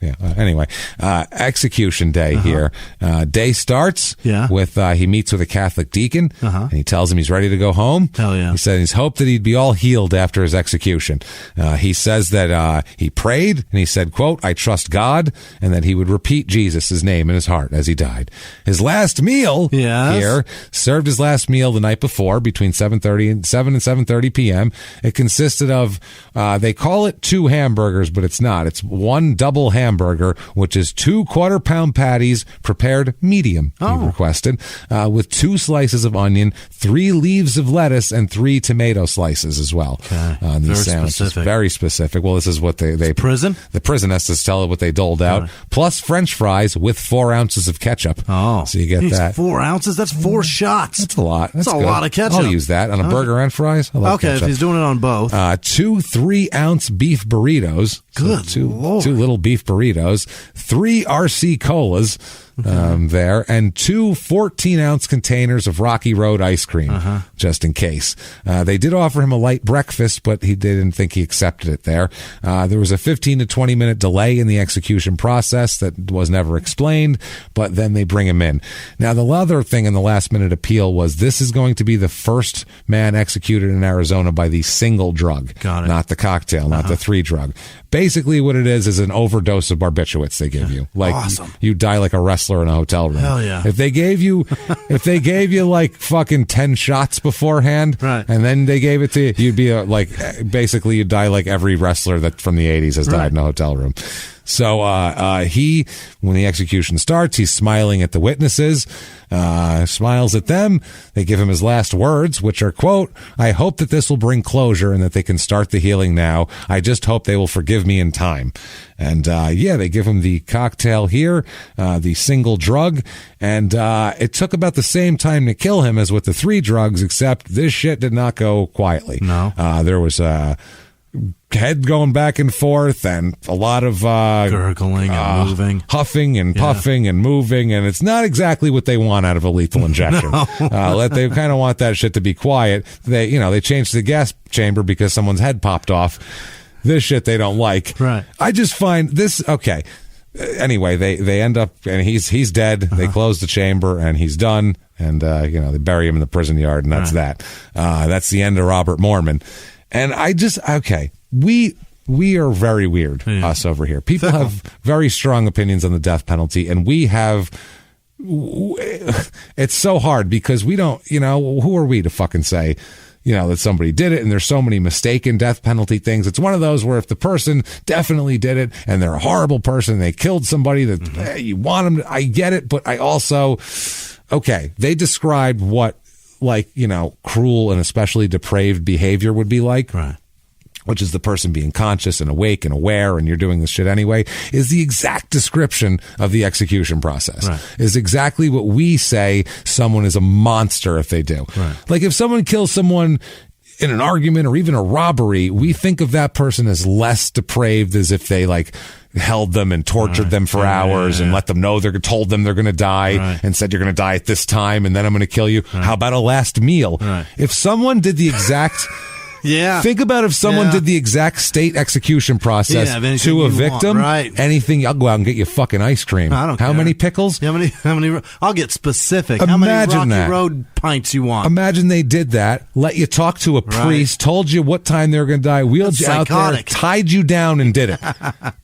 Yeah. Anyway, execution day here. Day starts with he meets with a Catholic deacon, and he tells him he's ready to go home. Hell yeah. He said he's hoped that he'd be all healed after his execution. He says that he prayed, and he said, quote, "I trust God," and that he would repeat Jesus' name in his heart as he died. His last meal here served his last meal the night before between 7 and 7:30 p.m. It consisted of, they call it 2 hamburgers, but it's not. It's 1 double hamburger, which is 2 quarter-pound patties prepared medium, he requested, with 2 slices of onion, 3 leaves of lettuce, and 3 tomato slices as well. On these sandwiches. Specific. Very specific. Well, this is what they prison? The prison has to tell it what they doled out. Plus French fries with 4 ounces of ketchup. Oh. So you get that. 4 ounces? That's 4 shots. That's a lot. That's a lot of ketchup. I'll use that on a burger and fries. I love ketchup. If he's doing it on both. 2 3-ounce beef burritos. Good So Lord. 2 little beef burritos. 3 RC colas. There, and 2 14-ounce containers of Rocky Road ice cream, just in case. They did offer him a light breakfast, but he didn't think he accepted it there. There was a 15 to 20-minute delay in the execution process that was never explained, but then they bring him in. Now, the other thing in the last-minute appeal was this is going to be the first man executed in Arizona by the single drug, not the cocktail, not the 3 drug. Basically, what it is an overdose of barbiturates they give you. Like, you die like a wrestler in a hotel room. Hell yeah. If they gave you like fucking 10 shots beforehand, and then they gave it to you, you'd be basically you'd die like every wrestler that from the 80s has died in a hotel room. So when the execution starts, he's smiling at the witnesses, smiles at them. They give him his last words, which are, quote, "I hope that this will bring closure and that they can start the healing now. I just hope they will forgive me in time." And they give him the cocktail here, the single drug, and it took about the same time to kill him as with the 3 drugs, except this shit did not go quietly. No. There was head going back and forth and a lot of gurgling and moving, huffing and puffing and moving, and it's not exactly what they want out of a lethal injection. They kind of want that shit to be quiet. They changed the gas chamber because someone's head popped off. This shit they don't like. Right. I just find this okay. Anyway, they end up and he's dead. They close the chamber and he's done, and they bury him in the prison yard, and that's that. That's the end of Robert Mormon. And I just, we are very weird, us over here. People have very strong opinions on the death penalty, and we have, it's so hard because we don't, who are we to fucking say, that somebody did it, and there's so many mistaken death penalty things. It's one of those where if the person definitely did it, and they're a horrible person, they killed somebody that you want them to, I get it, but I also, they described what, cruel and especially depraved behavior would be like. Right. Which is the person being conscious and awake and aware, and you're doing this shit anyway, is the exact description of the execution process. Right. Is exactly what we say someone is a monster if they do. Right. Like if someone kills someone in an argument or even a robbery, we think of that person as less depraved as if they held them and tortured them for hours and let them know told them they're going to die and said you're going to die at this time and then I'm going to kill you. Right. How about a last meal? Right. If someone did the exact think about if someone did the exact state execution process to a victim. Anything, I'll go out and get you fucking ice cream. I don't care. How many pickles? How many? I'll get specific. Imagine how many Rocky that. Road pints you want? Imagine they did that. Let you talk to a priest. Told you what time they were going to die. Wheeled you out there. Tied you down and did it.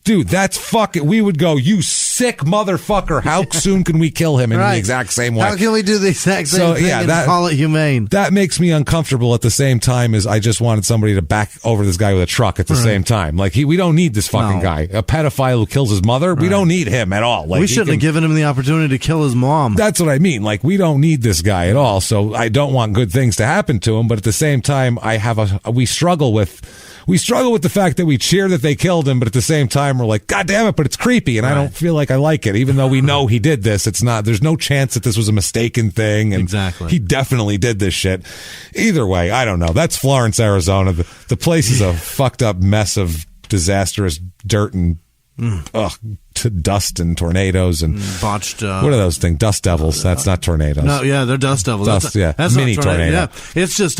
Dude, that's fucking. We would go. You sick motherfucker. How soon can we kill him in the exact same way? How can we do the exact same thing and call it humane? That makes me uncomfortable at the same time as I just wanted somebody to back over this guy with a truck at the same time. We don't need this fucking guy. A pedophile who kills his mother, we don't need him at all. We shouldn't have given him the opportunity to kill his mom. That's what I mean. We don't need this guy at all. So I don't want good things to happen to him, but at the same time, we struggle with the fact that we cheer that they killed him, but at the same time, we're like, God damn it, but it's creepy, and I don't feel like I like it, even though we know he did this. There's no chance that this was a mistaken thing, and he definitely did this shit. Either way, I don't know. That's Florence, Arizona. The place is a fucked up mess of disastrous dirt and dust and tornadoes and botched. What are those things? Dust devils. That's not tornadoes. No, yeah, they're dust devils. That's mini tornado. Yeah, it's just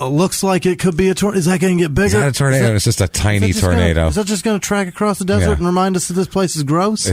looks like it could be a tornado. Is that going to get bigger? Is that a tornado? It's just a tiny tornado. Is that just going to track across the desert and remind us that this place is gross?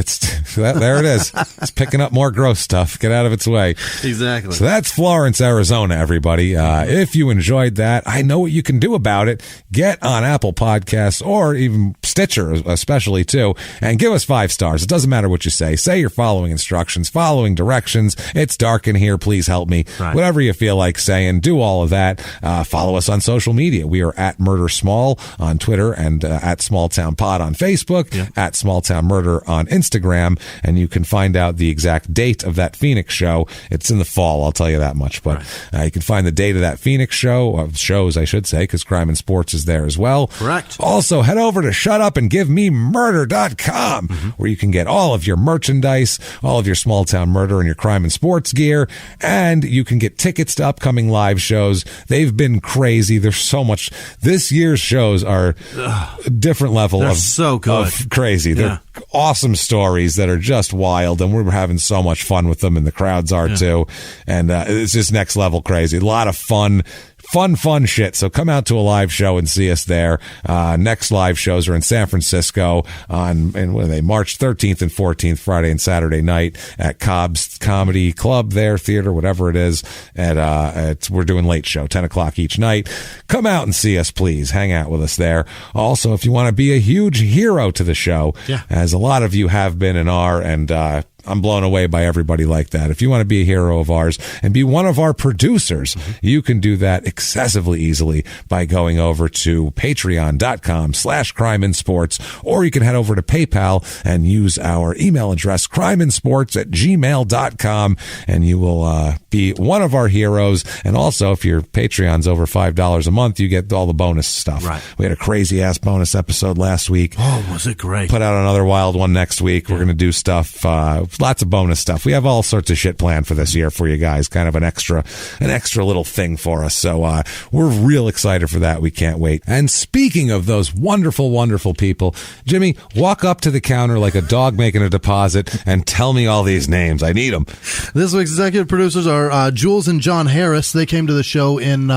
There it is. It's picking up more gross stuff. Get out of its way. Exactly. So that's Florence, Arizona, everybody. If you enjoyed that, I know what you can do about it. Get on Apple Podcasts or even Stitcher, especially too, and give us 5 stars. It doesn't matter what you say. Say you're following instructions, following directions. It's dark in here. Please help me. Right. Whatever you feel like saying, do all of that. Follow us on social media. We are at Murder Small on Twitter and at Small Town Pod on Facebook, at Small Town Murder on Instagram, and you can find out the exact date of that Phoenix show. It's in the fall, I'll tell you that much. But you can find the date of that Phoenix show, shows I should say, because Crime and Sports is there as well. Correct. Also, head over to shutupandgivememurder.com, where you can get all of your merchandise, all of your Small Town Murder and your Crime and Sports gear, and you can get tickets to upcoming live shows. They've been crazy. There's so much. This year's shows are a different level of so good. Of crazy. They're awesome stories that are just wild, and we're having so much fun with them, and the crowds are too. And it's just next level crazy. A lot of fun shit. So come out to a live show and see us there. Next live shows are in San Francisco and what are they? March 13th and 14th, Friday and Saturday night at Cobb's Comedy Club there, theater, whatever it is. We're doing late show, 10 o'clock each night. Come out and see us, please. Hang out with us there. Also, if you want to be a huge hero to the show, as a lot of you have been and are, and I'm blown away by everybody like that. If you want to be a hero of ours and be one of our producers, you can do that excessively easily by going over to patreon.com/crimeandsports, or you can head over to PayPal and use our email address, crimeandsports@gmail.com, and you will be one of our heroes. And also, if your Patreon's over $5 a month, you get all the bonus stuff. Right. We had a crazy-ass bonus episode last week. Oh, was it great? Put out another wild one next week. We're going to do stuff, lots of bonus stuff. We have all sorts of shit planned for this year for you guys, kind of an extra little thing for us. So we're real excited for that. We can't wait. And speaking of those wonderful, wonderful people, Jimmy, walk up to the counter like a dog making a deposit and tell me all these names. I need them. This week's executive producers are Jules and John Harris. They came to the show in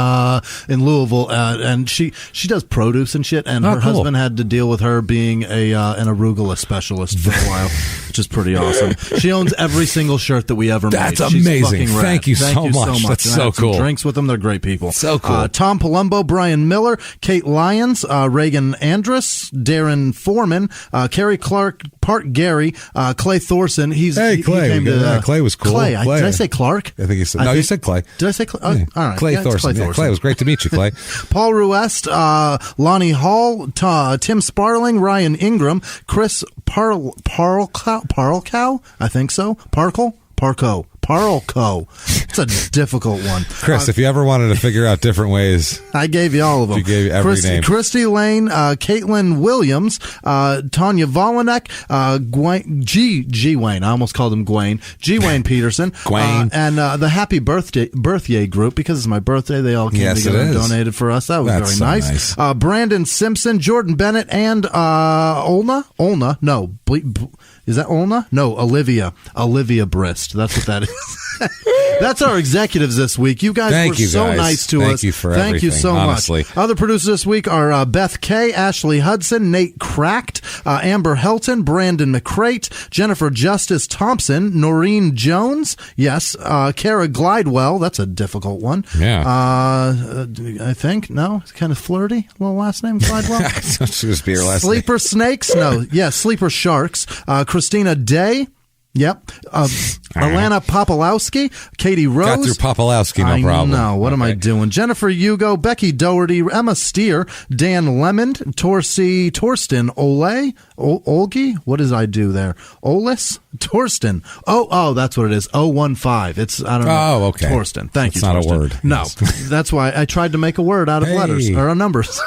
Louisville, and she does produce and shit, and her husband had to deal with her being an arugula specialist for a while, which is pretty awesome. She owns every single shirt that we ever made. That's amazing. Thank you so much. That's so cool. Drinks with them. They're great people. So cool. Tom Palumbo, Brian Miller, Kate Lyons, Reagan Andrus, Darren Foreman, Kerry Clark, Park Gary, Clay Thorson. Clay. Clay was cool. Clay. Did I say Clark? I think you said. You said Clay. Did I say Clay? All right. Clay Thorson. Clay, it was great to meet you, Clay. Paul Ruest, Lonnie Hall, Tim Sparling, Ryan Ingram, Chris Parlcow, I think so. Parco. It's a difficult one. Chris, if you ever wanted to figure out different ways, I gave you all of them. You gave every name. Christy Lane, Caitlin Williams, Tanya Volanek, G. Wayne. I almost called him Gwaine. G. Wayne Peterson. Gwaine. And the Happy Birthday group, because it's my birthday, they all came together and donated for us. That was very nice. Brandon Simpson, Jordan Bennett, and Olna? No. Is that Olna? No, Olivia Brist. That's what that is. That's our executives this week. You guys were so nice to us. Thank you for everything. Thank you so honestly. much. Other producers this week are Beth Kay, Ashley Hudson, Nate Cracked, Amber Helton, Brandon McCrate, Jennifer Justice Thompson, Noreen Jones, Kara Glidewell. That's a difficult one. Yeah. I think. No? It's kind of flirty. Little last name, Glidewell. She was your last Sleeper name. Snakes? No. Yeah, Sleeper Sharks. Christina Day. Yep. Alana Popolowski, Katie Rose. Got through Popolowski, no problem. No, what am I doing? Jennifer Hugo, Becky Doherty, Emma Steer, Dan Lemond, Torsten Ole, Olgi. What did I do there? Olis? Torsten. Oh, that's what it is. 015. It's, I don't know. Oh, okay. Torsten. Thank you, It's not Torsten. a word. No. That's why I tried to make a word out of letters or numbers.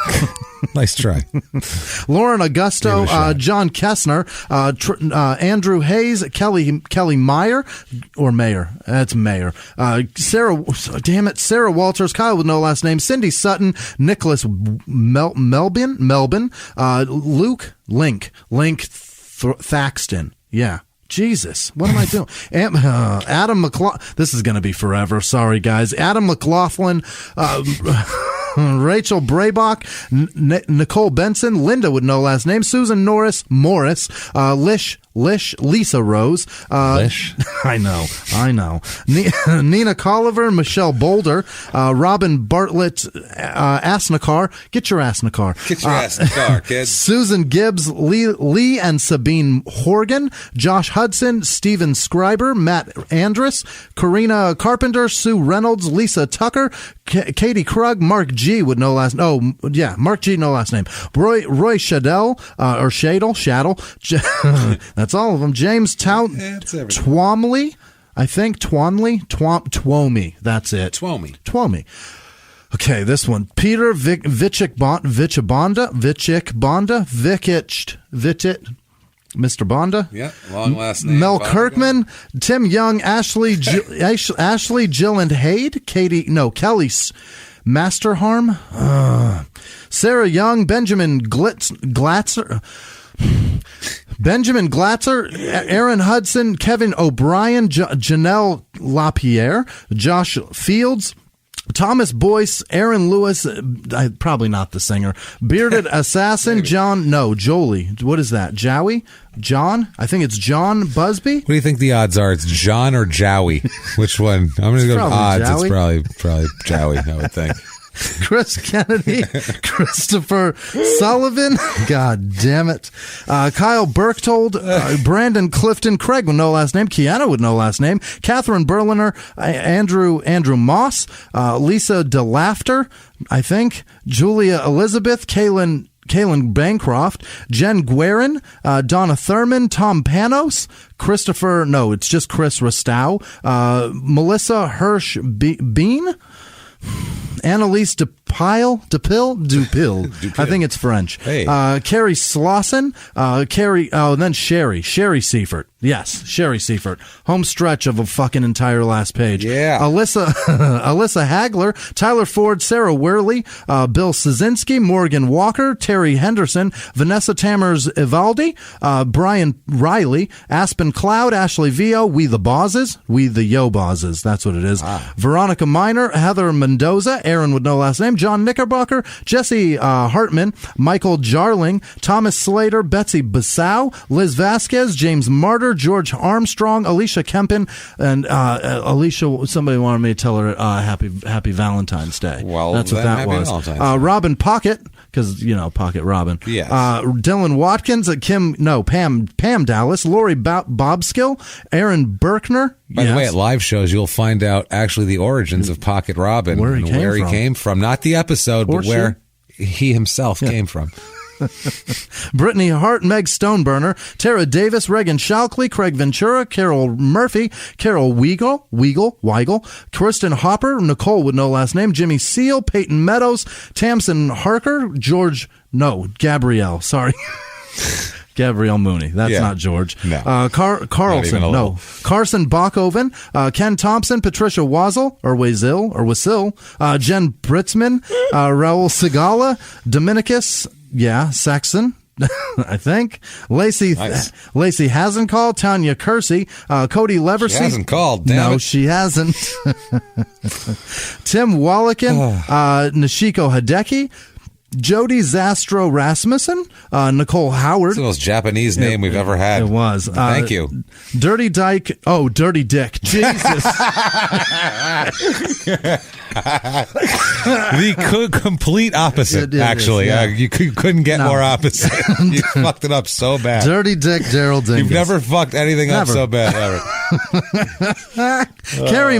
Nice try. Lauren Augusto, John Kessner, Andrew Hayes, Kelly Meyer, or Mayer. That's Mayer. Sarah Walters, Kyle with no last name, Cindy Sutton, Nicholas Melbin, Luke Link Thaxton. Yeah. Jesus, what am I doing? Adam McLaughlin. This is going to be forever. Sorry, guys. Adam McLaughlin, Rachel Braybock, Nicole Benson, Linda with no last name, Susan Morris, Lisa Rose. Lish? I know. Nina Colliver, Michelle Boulder, Robin Bartlett, Asnakar. Get your ass in the car. Get your ass in the car, kids. Susan Gibbs, Lee and Sabine Horgan, Josh Hudson, Steven Scriber, Matt Andrus, Karina Carpenter, Sue Reynolds, Lisa Tucker, Katie Krug, Mark G with no last. Oh, yeah, Mark G, no last name. Roy Shadell, or Shaddle. That's all of them. James Twomley, I think. Twomey. That's it. Twomey. Okay, this one. Peter Vichik Bonda. Mr. Bonda. Yeah, long last name. Mel Kirkman, Tim Young, Ashley Jill and Haid, Kelly Masterharm, Sarah Young, Benjamin Glatzer, Aaron Hudson, Kevin O'Brien, Janelle LaPierre, Josh Fields, Thomas Boyce, Aaron Lewis, probably not the singer, Bearded Assassin, Jolie. What is that? Jowie? John? I think it's John Busby. What do you think the odds are? It's John or Jowie? Which one? I'm going to go to odds. Jowie. It's probably Jowie, I would think. Chris Kennedy, Christopher Sullivan, God damn it, Kyle Berchtold, Brandon Clifton, Craig with no last name, Kiana with no last name, Catherine Berliner, Andrew Moss, Lisa DeLaughter, I think, Julia Elizabeth, Kaylin Bancroft, Jen Guerin, Donna Thurman, Tom Panos, it's just Chris Rastow, Melissa Hirsch Bean, Annalise Dupil. I think it's French. Hey. Carrie Slauson, then Sherry Seifert. Yes, Sherry Seifert. Home stretch of a fucking entire last page. Yeah. Alyssa Hagler, Tyler Ford, Sarah Worley, Bill Szynski, Morgan Walker, Terry Henderson, Vanessa Tammers Ivaldi, Brian Riley, Aspen Cloud, Ashley Vio, We the Yo Bosses. That's what it is. Veronica Miner, Heather Mendoza, Aaron with no last name, John Knickerbocker, Jesse Hartman, Michael Jarling, Thomas Slater, Betsy Bassau, Liz Vasquez, James Martyr, George Armstrong, Alicia Kempin, and Alicia, somebody wanted me to tell her happy Valentine's Day. Well, that's what that was. Robin Pocket, because, Pocket Robin. Yes. Dylan Watkins, Pam Dallas, Lori Bobskill, Aaron Berkner. By the way, at live shows, you'll find out actually the origins of Pocket Robin. Where he came from. Not the episode, but where he himself came from. Brittany Hart, Meg Stoneburner, Tara Davis, Reagan Shalkley, Craig Ventura, Carol Murphy, Carol Weigel, Kristen Hopper, Nicole with no last name, Jimmy Seal, Peyton Meadows, Tamsin Harker, Gabrielle, sorry. Gabrielle Mooney. That's not George. No. Carlson. No. Carson Bachhoven. Ken Thompson. Patricia Wasil. Jen Britzman. Raul Segala. Dominicus. Yeah. Saxon. I think. Lacey Hasencall, Tanya Kersey, Cody Leversey. She hasn't called, damn No, it. she hasn't. Tim Wallakin, Nishiko Hideki, Jody Zastro Rasmussen, Nicole Howard. It's the most Japanese name we've ever had. It was. Thank you. Dirty Dick. Oh, Dirty Dick. Jesus. The complete opposite, actually. You couldn't get more opposite. You fucked it up so bad. Dirty Dick Daryl Dingus. You've never fucked anything up so bad, ever. Kelly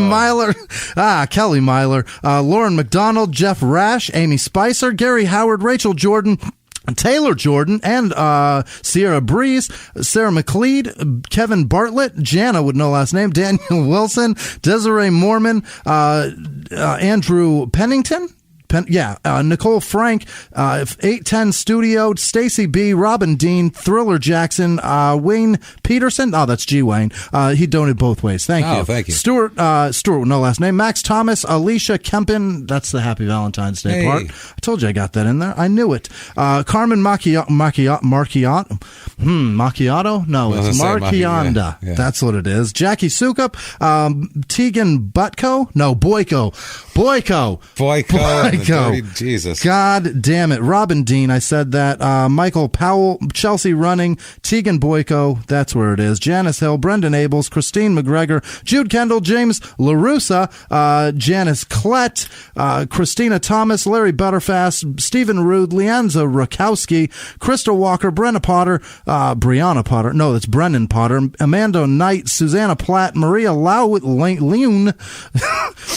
Myler, Lauren McDonald, Jeff Rash, Amy Spicer, Gary Howard, Rachel Jordan, Taylor Jordan, and Sierra Breeze, Sarah McLeod, Kevin Bartlett, Jana with no last name, Daniel Wilson, Desiree Mormon, Andrew Pennington, Nicole Frank, 810 Studio, Stacy B, Robin Dean, Thriller Jackson, Wayne Peterson. Oh, that's G. Wayne. He donated both ways. Thank you. Thank you. Stuart with no last name. Max Thomas, Alicia Kempin. That's the Happy Valentine's Day part. I told you I got that in there. I knew it. Carmen Macchiato. No, it's Marchionda. Yeah. That's what it is. Jackie Sukup, Tegan Butko. No, Boyko. Jesus. God damn it. Robin Dean, I said that. Michael Powell, Chelsea Running, Tegan Boyko, that's where it is. Janice Hill, Brendan Abels, Christine McGregor, Jude Kendall, James LaRussa, Janice Klett, Christina Thomas, Larry Butterfast, Stephen Rude, Leanza Rakowski, Crystal Walker, Brianna Potter. No, that's Brennan Potter. Amanda Knight, Susanna Platt, Maria Leune,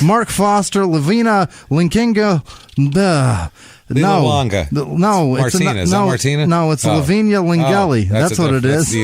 Mark Foster, Lavina Linkinga. No, Martina. Is that Martina? No, it's Lavinia Lingelli. That's what it is.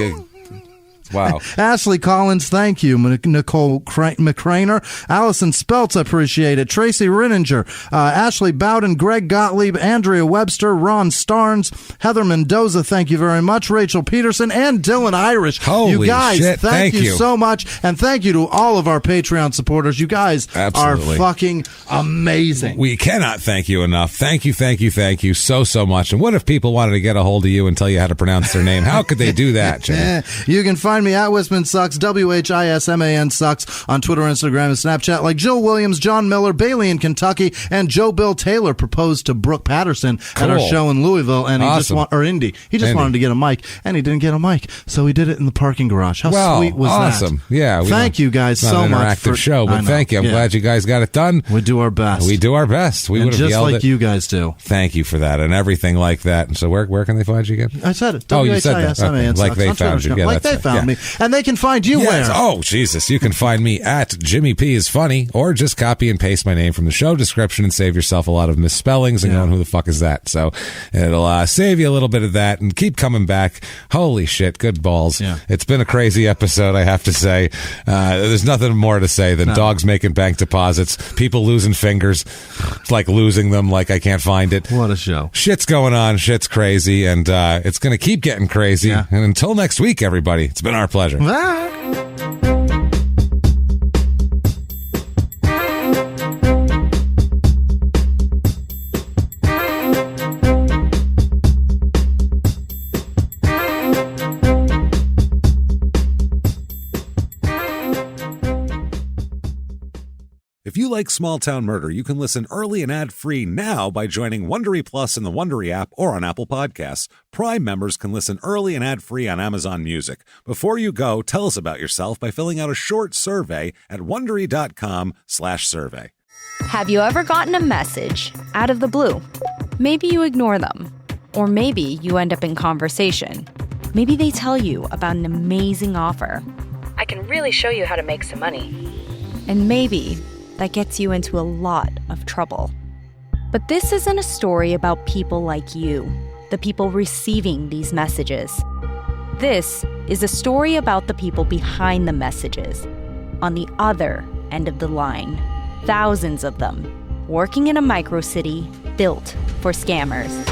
Wow. Ashley Collins, thank you. Nicole McCraner. Allison Speltz, I appreciate it. Tracy Rinninger. Ashley Bowden. Greg Gottlieb. Andrea Webster. Ron Starnes. Heather Mendoza, thank you very much. Rachel Peterson and Dylan Irish. Holy you guys, shit. thank you so much. And thank you to all of our Patreon supporters. You guys are fucking amazing. We cannot thank you enough. Thank you so much. And what if people wanted to get a hold of you and tell you how to pronounce their name? How could they do that, Jimmy? You can find me at Whisman Sucks, WHISMAN Sucks, on Twitter, Instagram, and Snapchat, like Jill Williams, John Miller, Bailey in Kentucky, and Joe Bill Taylor proposed to Brooke Patterson at our show in Louisville, and he just wanted to get a mic, and he didn't get a mic, so he did it in the parking garage. How sweet was that? Awesome. Yeah. Thank you guys so much for an interactive show, but thank you. I'm glad you guys got it done. We do our best. We would have just yelled like you guys do. Thank you for that and everything like that. And so where can they find you again? I said it. You said that. Okay. Like they found you. Yeah, like they found me. And they can find you where? Oh, Jesus. You can find me at Jimmy P is Funny, or just copy and paste my name from the show description and save yourself a lot of misspellings and going, who the fuck is that? So it'll save you a little bit of that and keep coming back. Holy shit. Good balls. Yeah. It's been a crazy episode, I have to say. There's nothing more to say than dogs making bank deposits, people losing fingers. It's like losing them, like I can't find it. What a show. Shit's going on. Shit's crazy. And it's going to keep getting crazy. Yeah. And until next week, everybody, it's been our pleasure. Bye. If you like Small Town Murder, you can listen early and ad-free now by joining Wondery Plus in the Wondery app or on Apple Podcasts. Prime members can listen early and ad-free on Amazon Music. Before you go, tell us about yourself by filling out a short survey at Wondery.com/survey. Have you ever gotten a message out of the blue? Maybe you ignore them. Or maybe you end up in conversation. Maybe they tell you about an amazing offer. I can really show you how to make some money. And maybe that gets you into a lot of trouble. But this isn't a story about people like you, the people receiving these messages. This is a story about the people behind the messages, on the other end of the line. Thousands of them, working in a microcity built for scammers.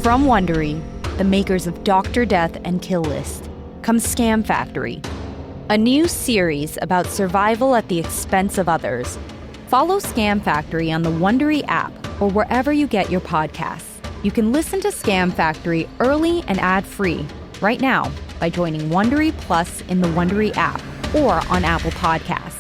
From Wondery, the makers of Dr. Death and Kill List, comes Scam Factory, a new series about survival at the expense of others. Follow Scam Factory on the Wondery app or wherever you get your podcasts. You can listen to Scam Factory early and ad-free right now by joining Wondery Plus in the Wondery app or on Apple Podcasts.